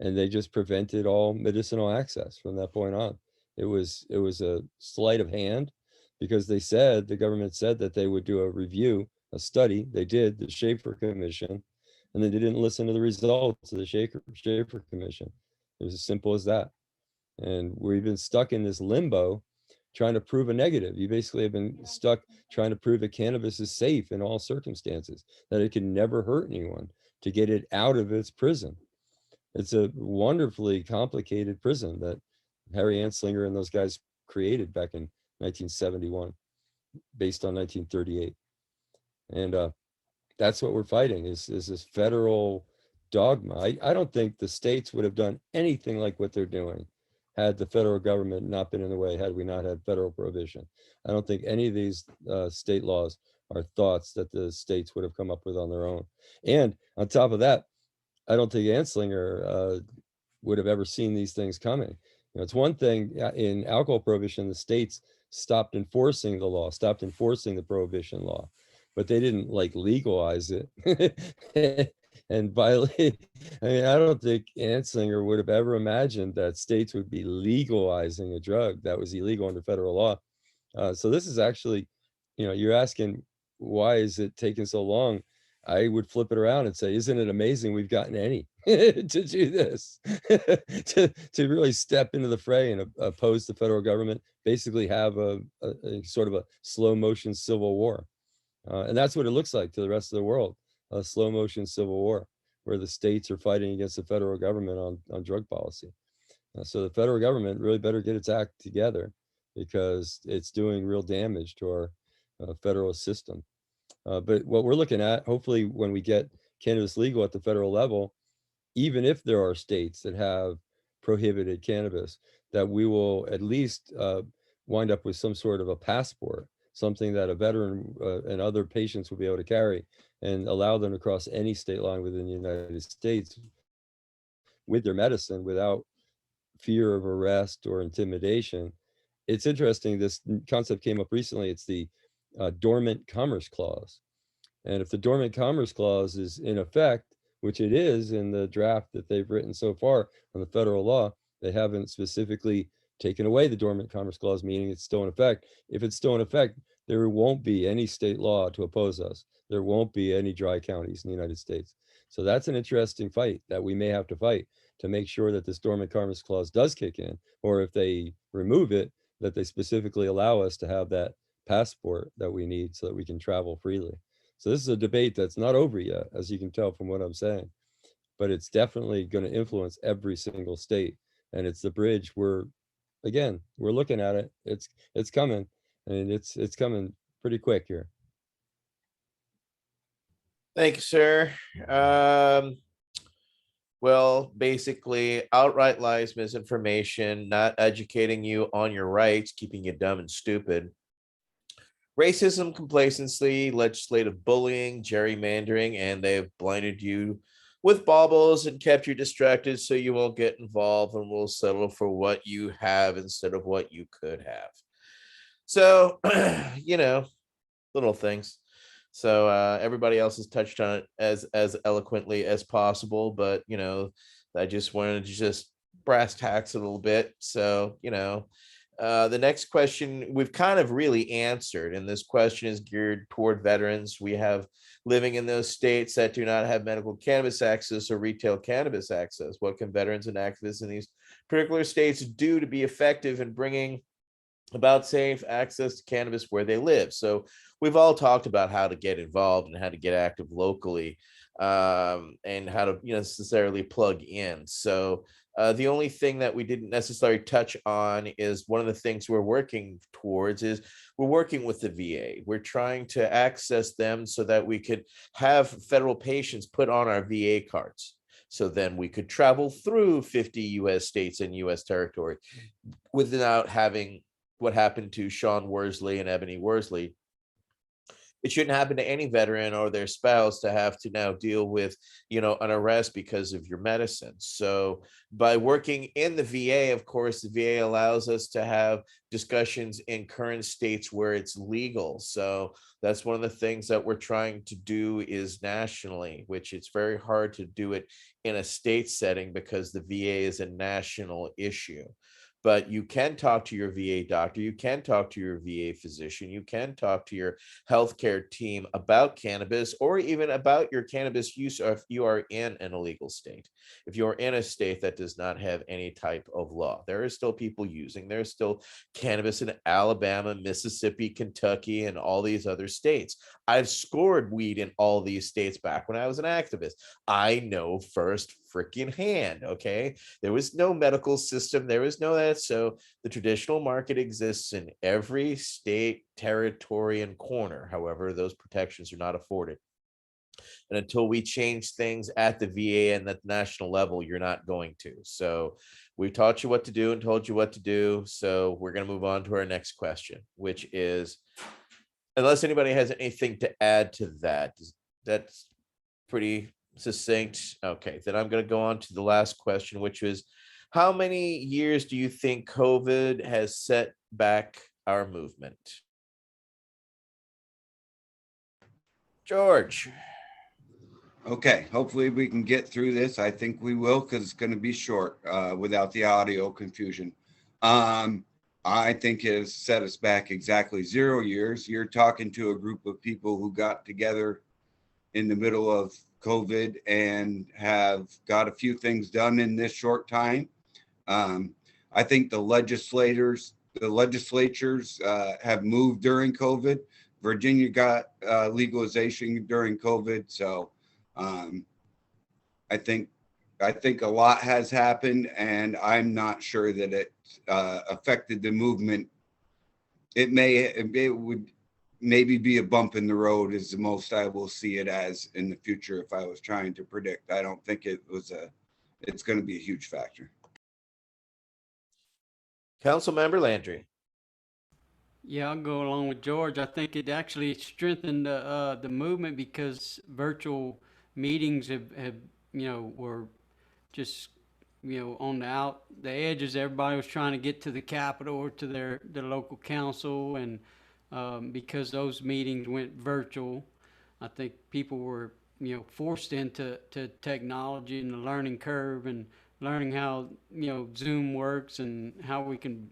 And they just prevented all medicinal access from that point on. It was a sleight of hand, because the government said that they would do a review, a study. They did, the Schaefer Commission, and then they didn't listen to the results of the Schaefer Commission. It was as simple as that. And we've been stuck in this limbo trying to prove a negative. You basically have been stuck trying to prove that cannabis is safe in all circumstances, that it can never hurt anyone, to get it out of its prison. It's a wonderfully complicated prison that Harry Anslinger and those guys created back in 1971, based on 1938. And that's what we're fighting, is this federal dogma. I don't think the states would have done anything like what they're doing had the federal government not been in the way, had we not had federal prohibition. I don't think any of these state laws are thoughts that the states would have come up with on their own. And on top of that, I don't think Anslinger would have ever seen these things coming. You know, it's one thing in alcohol prohibition, the states stopped enforcing the law, stopped enforcing the prohibition law, but they didn't like legalize it and violate. I mean, I don't think Anslinger would have ever imagined that states would be legalizing a drug that was illegal under federal law. So this is actually, you're asking, why is it taking so long? I would flip it around and say, isn't it amazing we've gotten any to do this, to really step into the fray and oppose the federal government, basically have a sort of a slow motion civil war. And that's what it looks like to the rest of the world, a slow motion civil war, where the states are fighting against the federal government on drug policy. So the federal government really better get its act together, because it's doing real damage to our federal system. But what we're looking at, hopefully when we get cannabis legal at the federal level, even if there are states that have prohibited cannabis, that we will at least wind up with some sort of a passport, something that a veteran and other patients will be able to carry, and allow them to cross any state line within the United States with their medicine without fear of arrest or intimidation. It's interesting, this concept came up recently. It's the Dormant Commerce Clause. And if the Dormant Commerce Clause is in effect, which it is in the draft that they've written so far on the federal law. They haven't specifically taken away the Dormant Commerce Clause, meaning it's still in effect. If it's still in effect, there won't be any state law to oppose us. There won't be any dry counties in the United States. So that's an interesting fight that we may have to fight to make sure that this Dormant Commerce Clause does kick in, or if they remove it, that they specifically allow us to have that passport that we need so that we can travel freely. So this is a debate that's not over yet, as you can tell from what I'm saying, but it's definitely going to influence every single state. And it's the bridge we're looking at it. It's coming, and it's coming pretty quick here. Thank you, sir. Well, basically, outright lies, misinformation, not educating you on your rights, keeping you dumb and stupid. Racism, complacency, legislative bullying, gerrymandering, and they've blinded you with baubles and kept you distracted so you won't get involved and will settle for what you have instead of what you could have. So, little things. So everybody else has touched on it as eloquently as possible, but I just wanted to just brass tacks a little bit. So the next question we've kind of really answered, and this question is geared toward veterans. We have living in those states that do not have medical cannabis access or retail cannabis access. What can veterans and activists in these particular states do to be effective in bringing about safe access to cannabis where they live? So we've all talked about how to get involved and how to get active locally, and how to necessarily plug in. So the only thing that we didn't necessarily touch on is one of the things we're working towards is we're working with the VA. We're trying to access them so that we could have federal patients put on our VA cards. So then we could travel through 50 US states and US territory without having what happened to Sean Worsley and Ebony Worsley. It shouldn't happen to any veteran or their spouse to have to now deal with, an arrest because of your medicine. So by working in the VA, of course, the VA allows us to have discussions in current states where it's legal. So that's one of the things that we're trying to do is nationally, which it's very hard to do it in a state setting because the VA is a national issue. But you can talk to your VA doctor, you can talk to your VA physician, you can talk to your healthcare team about cannabis or even about your cannabis use if you are in an illegal state. If you're in a state that does not have any type of law, there are still people using, there's still cannabis in Alabama, Mississippi, Kentucky, and all these other states. I've scored weed in all these states back when I was an activist. I know first freaking hand, okay? There was no medical system, there was no that. So the traditional market exists in every state, territory, and corner. However, those protections are not afforded. And until we change things at the VA and at the national level, you're not going to. So we taught you what to do and told you what to do. So we're going to move on to our next question, which is, unless anybody has anything to add to that, that's pretty succinct. Okay, then I'm going to go on to the last question, which is, how many years do you think COVID has set back our movement? George. Okay, hopefully we can get through this. I think we will, because it's going to be short without the audio confusion. I think it has set us back exactly 0 years. You're talking to a group of people who got together in the middle of COVID and have got a few things done in this short time. I think the legislatures have moved during COVID. Virginia got legalization during COVID. So I think a lot has happened, and I'm not sure that it affected the movement. It would maybe be a bump in the road is the most I will see it as in the future if I was trying to predict. I don't think it's going to be a huge factor. Councilmember Landry. Yeah, I'll go along with George. I think it actually strengthened the movement because virtual meetings have were just on the edges. Everybody was trying to get to the Capitol or to their local council, and because those meetings went virtual, I think people were forced into technology and the learning curve and learning how, Zoom works and how we can,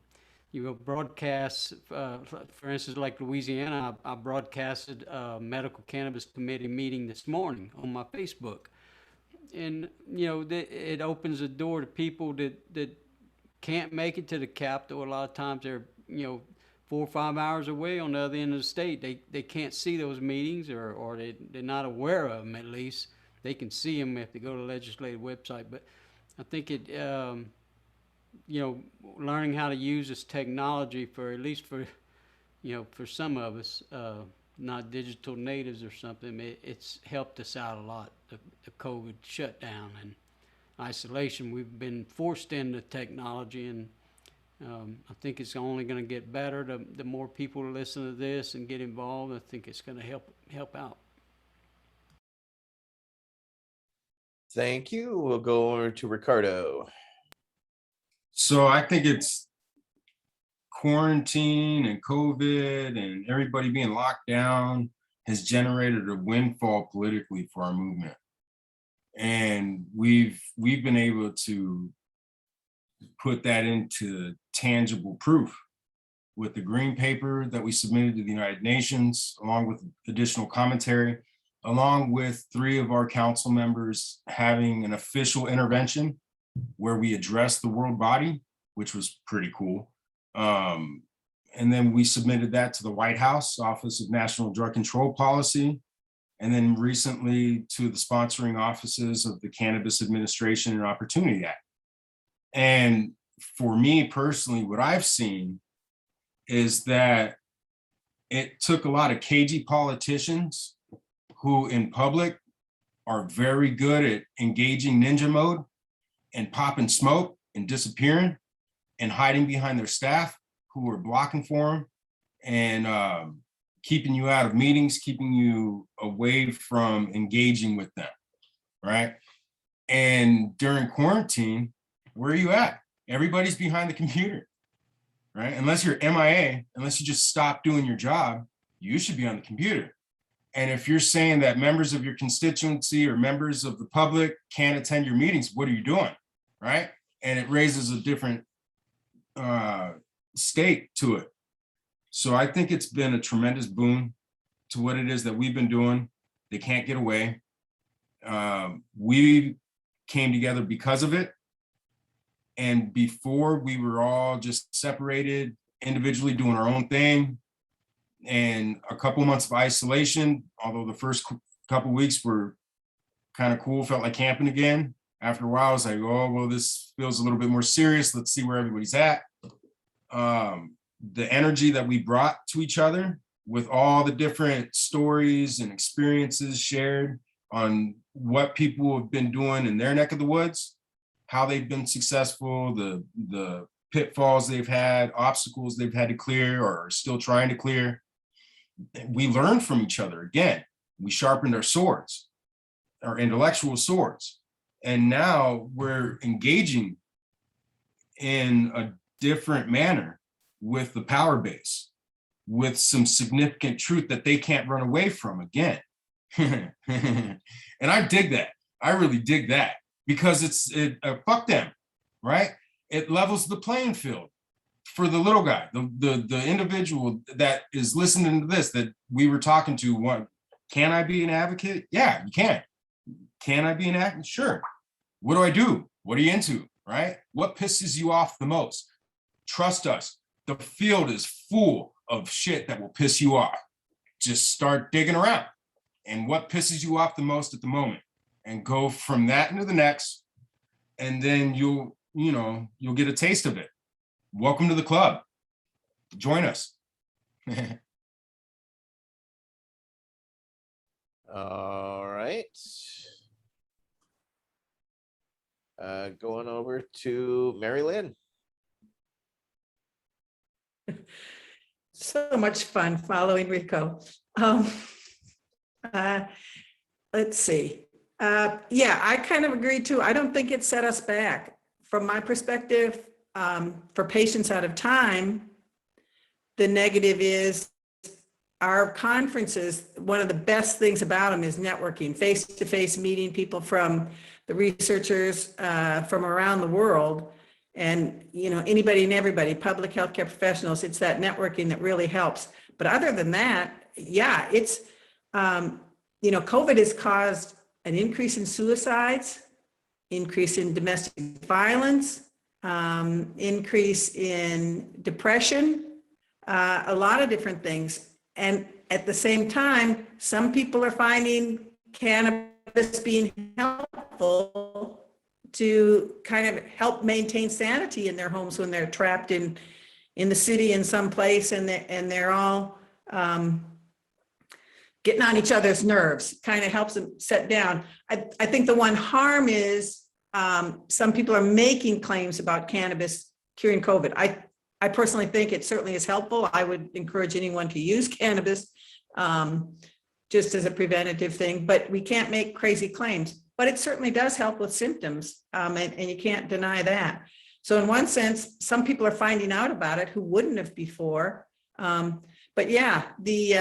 broadcast, for instance, like Louisiana, I broadcasted a medical cannabis committee meeting this morning on my Facebook. And, it opens the door to people that can't make it to the Capitol. A lot of times they're, 4 or 5 hours away on the other end of the state. They can't see those meetings, or they're not aware of them, at least. They can see them if they go to the legislative website. But I think it, learning how to use this technology for, at least for, for some of us, not digital natives or something, it's helped us out a lot, the COVID shutdown and isolation. We've been forced into technology, and I think it's only going to get better. The more people listen to this and get involved, I think it's going to help out. Thank you. We'll go over to Ricardo. So I think it's quarantine and COVID and everybody being locked down has generated a windfall politically for our movement. And we've been able to put that into tangible proof with the green paper that we submitted to the United Nations, along with additional commentary, along with 3 of our council members having an official intervention where we addressed the world body, which was pretty cool. And then we submitted that to the White House Office of National Drug Control Policy, and then recently to the sponsoring offices of the Cannabis Administration and Opportunity Act. And for me personally, what I've seen is that it took a lot of cagey politicians who in public are very good at engaging ninja mode and popping smoke and disappearing and hiding behind their staff who are blocking for them and keeping you out of meetings, keeping you away from engaging with them, right? And during quarantine, where are you at? Everybody's behind the computer, right? Unless you're MIA, unless you just stop doing your job, you should be on the computer. And if you're saying that members of your constituency or members of the public can't attend your meetings, what are you doing, right? And it raises a different stake to it. So I think it's been a tremendous boon to what it is that we've been doing. They can't get away. We came together because of it. And before, we were all just separated, individually doing our own thing. And a couple months of isolation, although the first couple weeks were kind of cool, felt like camping again. After a while, I was like, oh, well, this feels a little bit more serious. Let's see where everybody's at. The energy that we brought to each other with all the different stories and experiences shared on what people have been doing in their neck of the woods, how they've been successful, the pitfalls they've had, obstacles they've had to clear or are still trying to clear. We learned from each other again. We sharpened our swords, our intellectual swords. And now we're engaging in a different manner with the power base, with some significant truth that they can't run away from again. And I dig that. I really dig that, because fuck them, right? It levels the playing field for the little guy, the individual that is listening to this, that we were talking to. What, can I be an advocate? Yeah, you can. Can I be an advocate? Sure. What do I do? What are you into, right? What pisses you off the most? Trust us. The field is full of shit that will piss you off. Just start digging around. And what pisses you off the most at the moment? And go from that into the next. And then you'll get a taste of it. Welcome to the club. Join us. All right. Going over to Mary Lynn. So much fun following Rico. Let's see. Yeah, I kind of agree too. I don't think it set us back. From my perspective, for patients out of time, the negative is our conferences, one of the best things about them is networking, face-to-face meeting people from the researchers from around the world. And, you know, anybody and everybody, public healthcare professionals, it's that networking that really helps. But other than that, yeah, it's, you know, COVID has caused an increase in suicides, increase in domestic violence, increase in depression, a lot of different things. And at the same time, some people are finding cannabis being helpful to kind of help maintain sanity in their homes when they're trapped in the city in some place, and they're all getting on each other's nerves, kind of helps them set down. I think the one harm is some people are making claims about cannabis curing COVID. I personally think it certainly is helpful. I would encourage anyone to use cannabis just as a preventative thing, but we can't make crazy claims. But it certainly does help with symptoms, and you can't deny that. So in one sense, some people are finding out about it who wouldn't have before. But yeah, the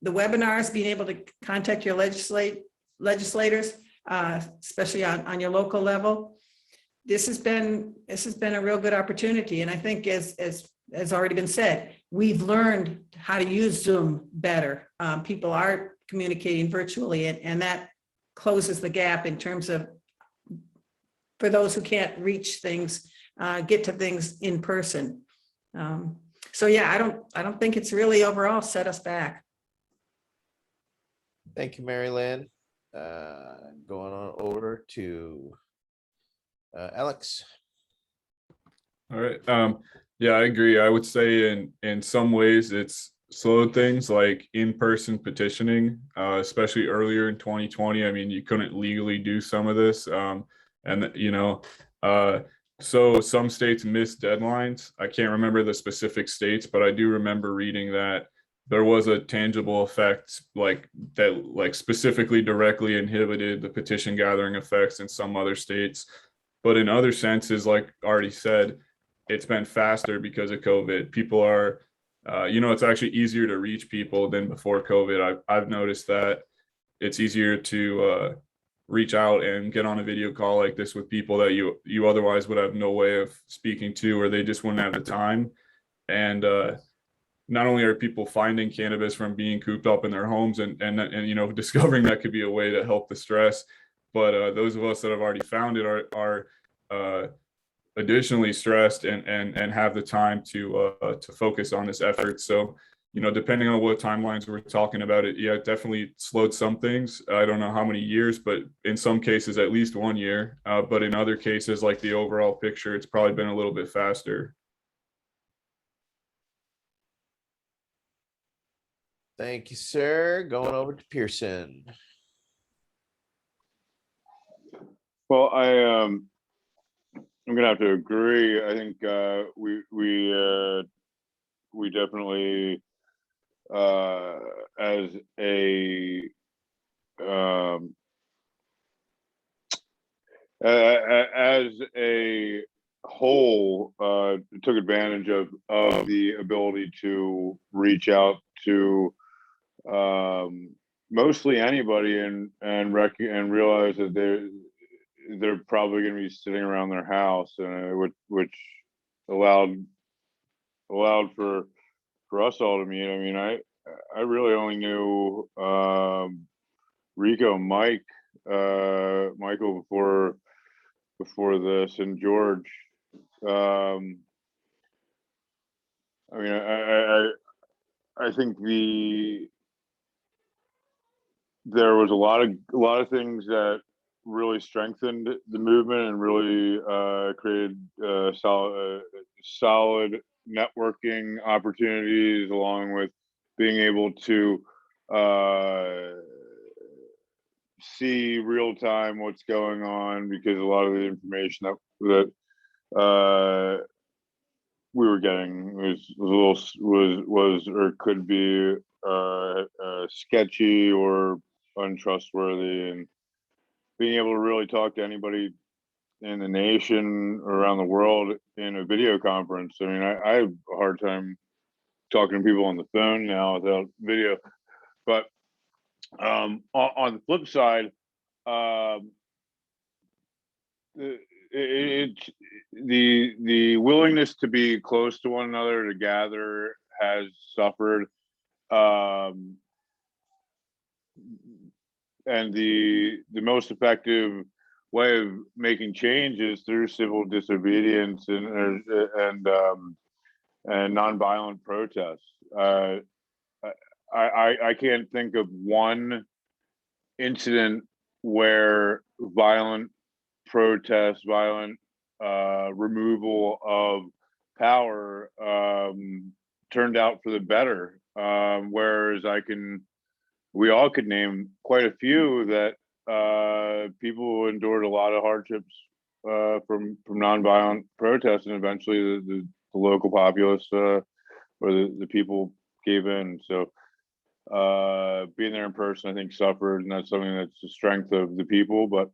webinars, being able to contact your legislators, especially on your local level, this has been a real good opportunity. And I think as already been said, we've learned how to use Zoom better. People are communicating virtually, and that closes the gap in terms of, for those who can't reach things, get to things in person. So yeah, I don't think it's really overall set us back. Thank you, Mary Lynn. Going on over to Alex. All right. Yeah, I agree. I would say in some ways it's slowed things, like in-person petitioning, especially earlier in 2020. I mean, you couldn't legally do some of this. And you know, so some states missed deadlines. I can't remember the specific states, but I do remember reading that there was a tangible effect like that, like specifically directly inhibited the petition gathering effects in some other states. But in other senses, like already said, it's been faster because of COVID. People are, you know, it's actually easier to reach people than before COVID. I've noticed that it's easier to reach out and get on a video call like this with people that you otherwise would have no way of speaking to, or they just wouldn't have the time. And not only are people finding cannabis from being cooped up in their homes and you know, discovering that could be a way to help the stress, but those of us that have already found it are additionally stressed and have the time to focus on this effort. So, you know, depending on what timelines we're talking about, it definitely slowed some things. I don't know how many years, but in some cases at least 1 year. But in other cases, like the overall picture, it's probably been a little bit faster. Thank you, sir. Going over to Pearson. Well, I'm gonna have to agree. I think we definitely as a whole took advantage of the ability to reach out to mostly anybody and realize that they're probably going to be sitting around their house, and which allowed for us all to meet. I mean, I really only knew Rico, Michael before this, and George. I mean, I think there was a lot of things that really strengthened the movement and really created solid networking opportunities, along with being able to see real time what's going on, because a lot of the information that we were getting was or could be sketchy or untrustworthy, and being able to really talk to anybody in the nation or around the world in a video conference. I mean, I have a hard time talking to people on the phone now without video. But on the flip side, the willingness to be close to one another, to gather, has suffered. And the most effective way of making change is through civil disobedience and nonviolent protests. I can't think of one incident where violent protest, violent removal of power turned out for the better. Whereas we all could name quite a few that people endured a lot of hardships from nonviolent protests, and eventually the local populace or the people gave in. So being there in person, I think, suffered, and that's something that's the strength of the people. But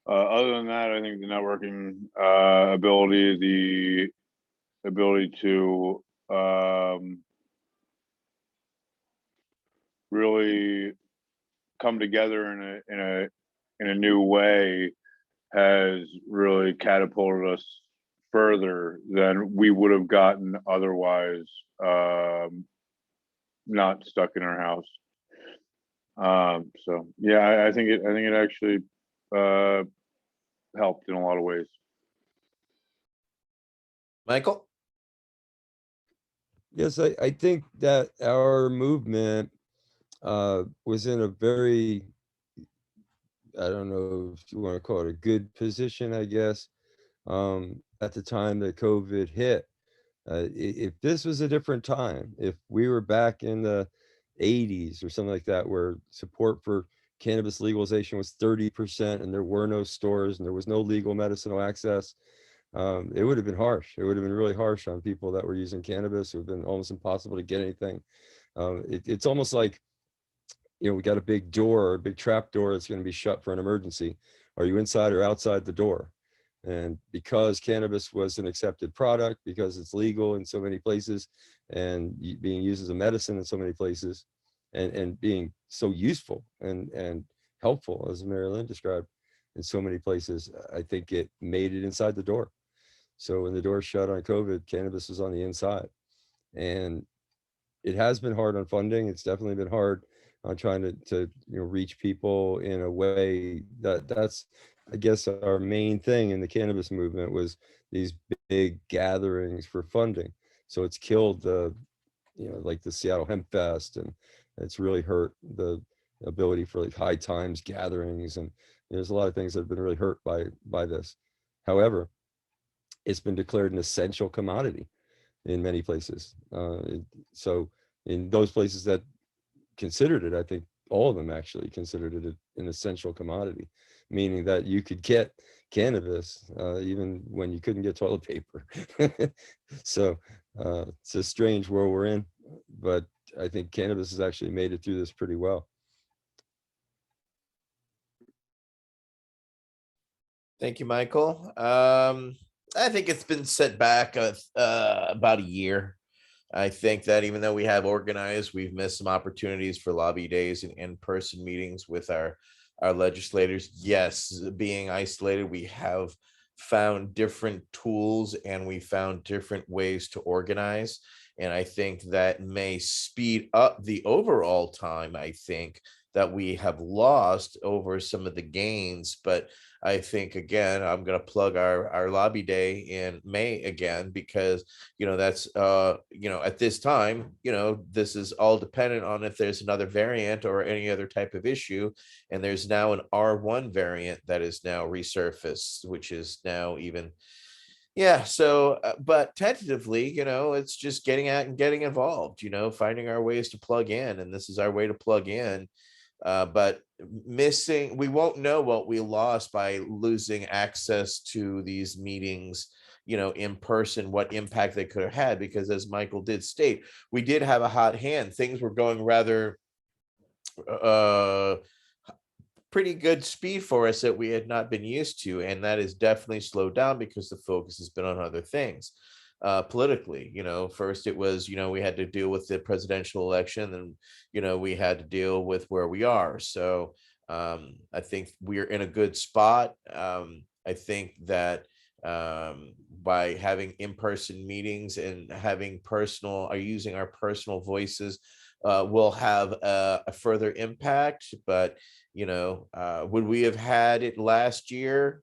other than that, I think the networking ability, the ability to really come together in a new way has really catapulted us further than we would have gotten otherwise, not stuck in our house. So yeah, I think it actually helped in a lot of ways. Michael? Yes, I think that our movement was in a very, I don't know if you want to call it a good position, I guess, at the time that COVID hit. If this was a different time, if we were back in the 80s or something like that, where support for cannabis legalization was 30% and there were no stores and there was no legal medicinal access, it would have been harsh. It would have been really harsh on people that were using cannabis. It would have been almost impossible to get anything. It's almost like, you know, we got a big door, a big trap door that's going to be shut for an emergency. Are you inside or outside the door? And because cannabis was an accepted product, because it's legal in so many places and being used as a medicine in so many places, and being so useful and helpful, as Mary Lynn described, in so many places, I think it made it inside the door. So when the door shut on COVID, cannabis was on the inside. And it has been hard on funding. It's definitely been hard on trying to reach people in a way that's, I guess, our main thing in the cannabis movement was these big gatherings for funding. So it's killed the, like the Seattle Hemp Fest, and it's really hurt the ability for like high times gatherings. And there's a lot of things that have been really hurt by this. However, it's been declared an essential commodity in many places. So in those places that considered it, I think all of them actually considered it an essential commodity, meaning that you could get cannabis even when you couldn't get toilet paper. So it's a strange world we're in, but I think cannabis has actually made it through this pretty well. Thank you, Michael. I think it's been set back about a year. I think that even though we have organized, we've missed some opportunities for lobby days and in-person meetings with our legislators. Yes, being isolated, we have found different tools and we found different ways to organize. And I think that may speed up the overall time, I think, that we have lost over some of the gains. But I think, again, I'm going to plug our lobby day in May again, because, that's, at this time, this is all dependent on if there's another variant or any other type of issue. And there's now an R1 variant that is now resurfaced, which is now even. Yeah. So, but tentatively, it's just getting out and getting involved, finding our ways to plug in. And this is our way to plug in. But we won't know what we lost by losing access to these meetings, in person, what impact they could have had, because as Michael did state, we did have a hot hand. Things were going rather pretty good speed for us that we had not been used to, and that is definitely slowed down because the focus has been on other things. politically. First it was, we had to deal with the presidential election, and we had to deal with where we are. So I think we're in a good spot. I think that by having in-person meetings and having using our personal voices, will have a further impact. But would we have had it last year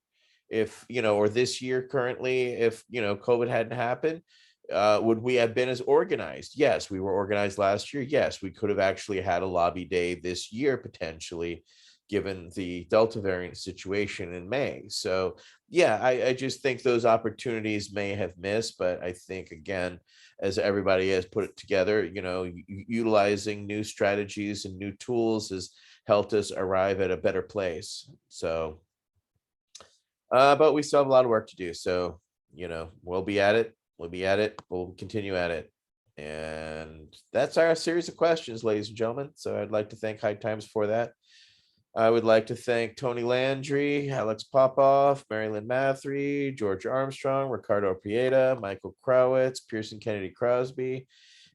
if or this year currently if COVID hadn't happened? Would we have been as organized? Yes, we were organized last year. Yes, we could have actually had a lobby day this year potentially, given the Delta variant situation in May. So yeah, I just think those opportunities may have missed, but I think, again, as everybody has put it together, utilizing new strategies and new tools has helped us arrive at a better place. So but we still have a lot of work to do. So we'll be at it. We'll continue at it. And that's our series of questions, ladies and gentlemen. So I'd like to thank High Times for that. I would like to thank Tony Landry, Alex Popoff, Marilyn Mathry, George Armstrong, Ricardo Pieta, Michael Krawitz, Pearson Kennedy Crosby,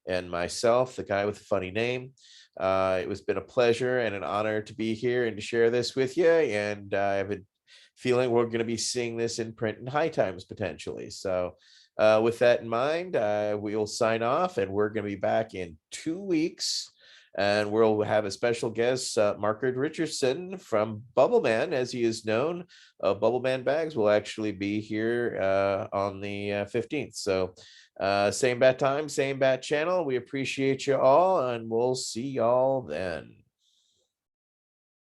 and myself, the guy with the funny name. It has been a pleasure and an honor to be here and to share this with you. And I have a feeling we're going to be seeing this in print in High Times potentially. So with that in mind, we'll sign off, and we're going to be back in 2 weeks. And we'll have a special guest, Margaret Richardson from Bubbleman, as he is known. Bubbleman Bags will actually be here on the 15th. So same bat time, same bat channel. We appreciate you all, and we'll see y'all then.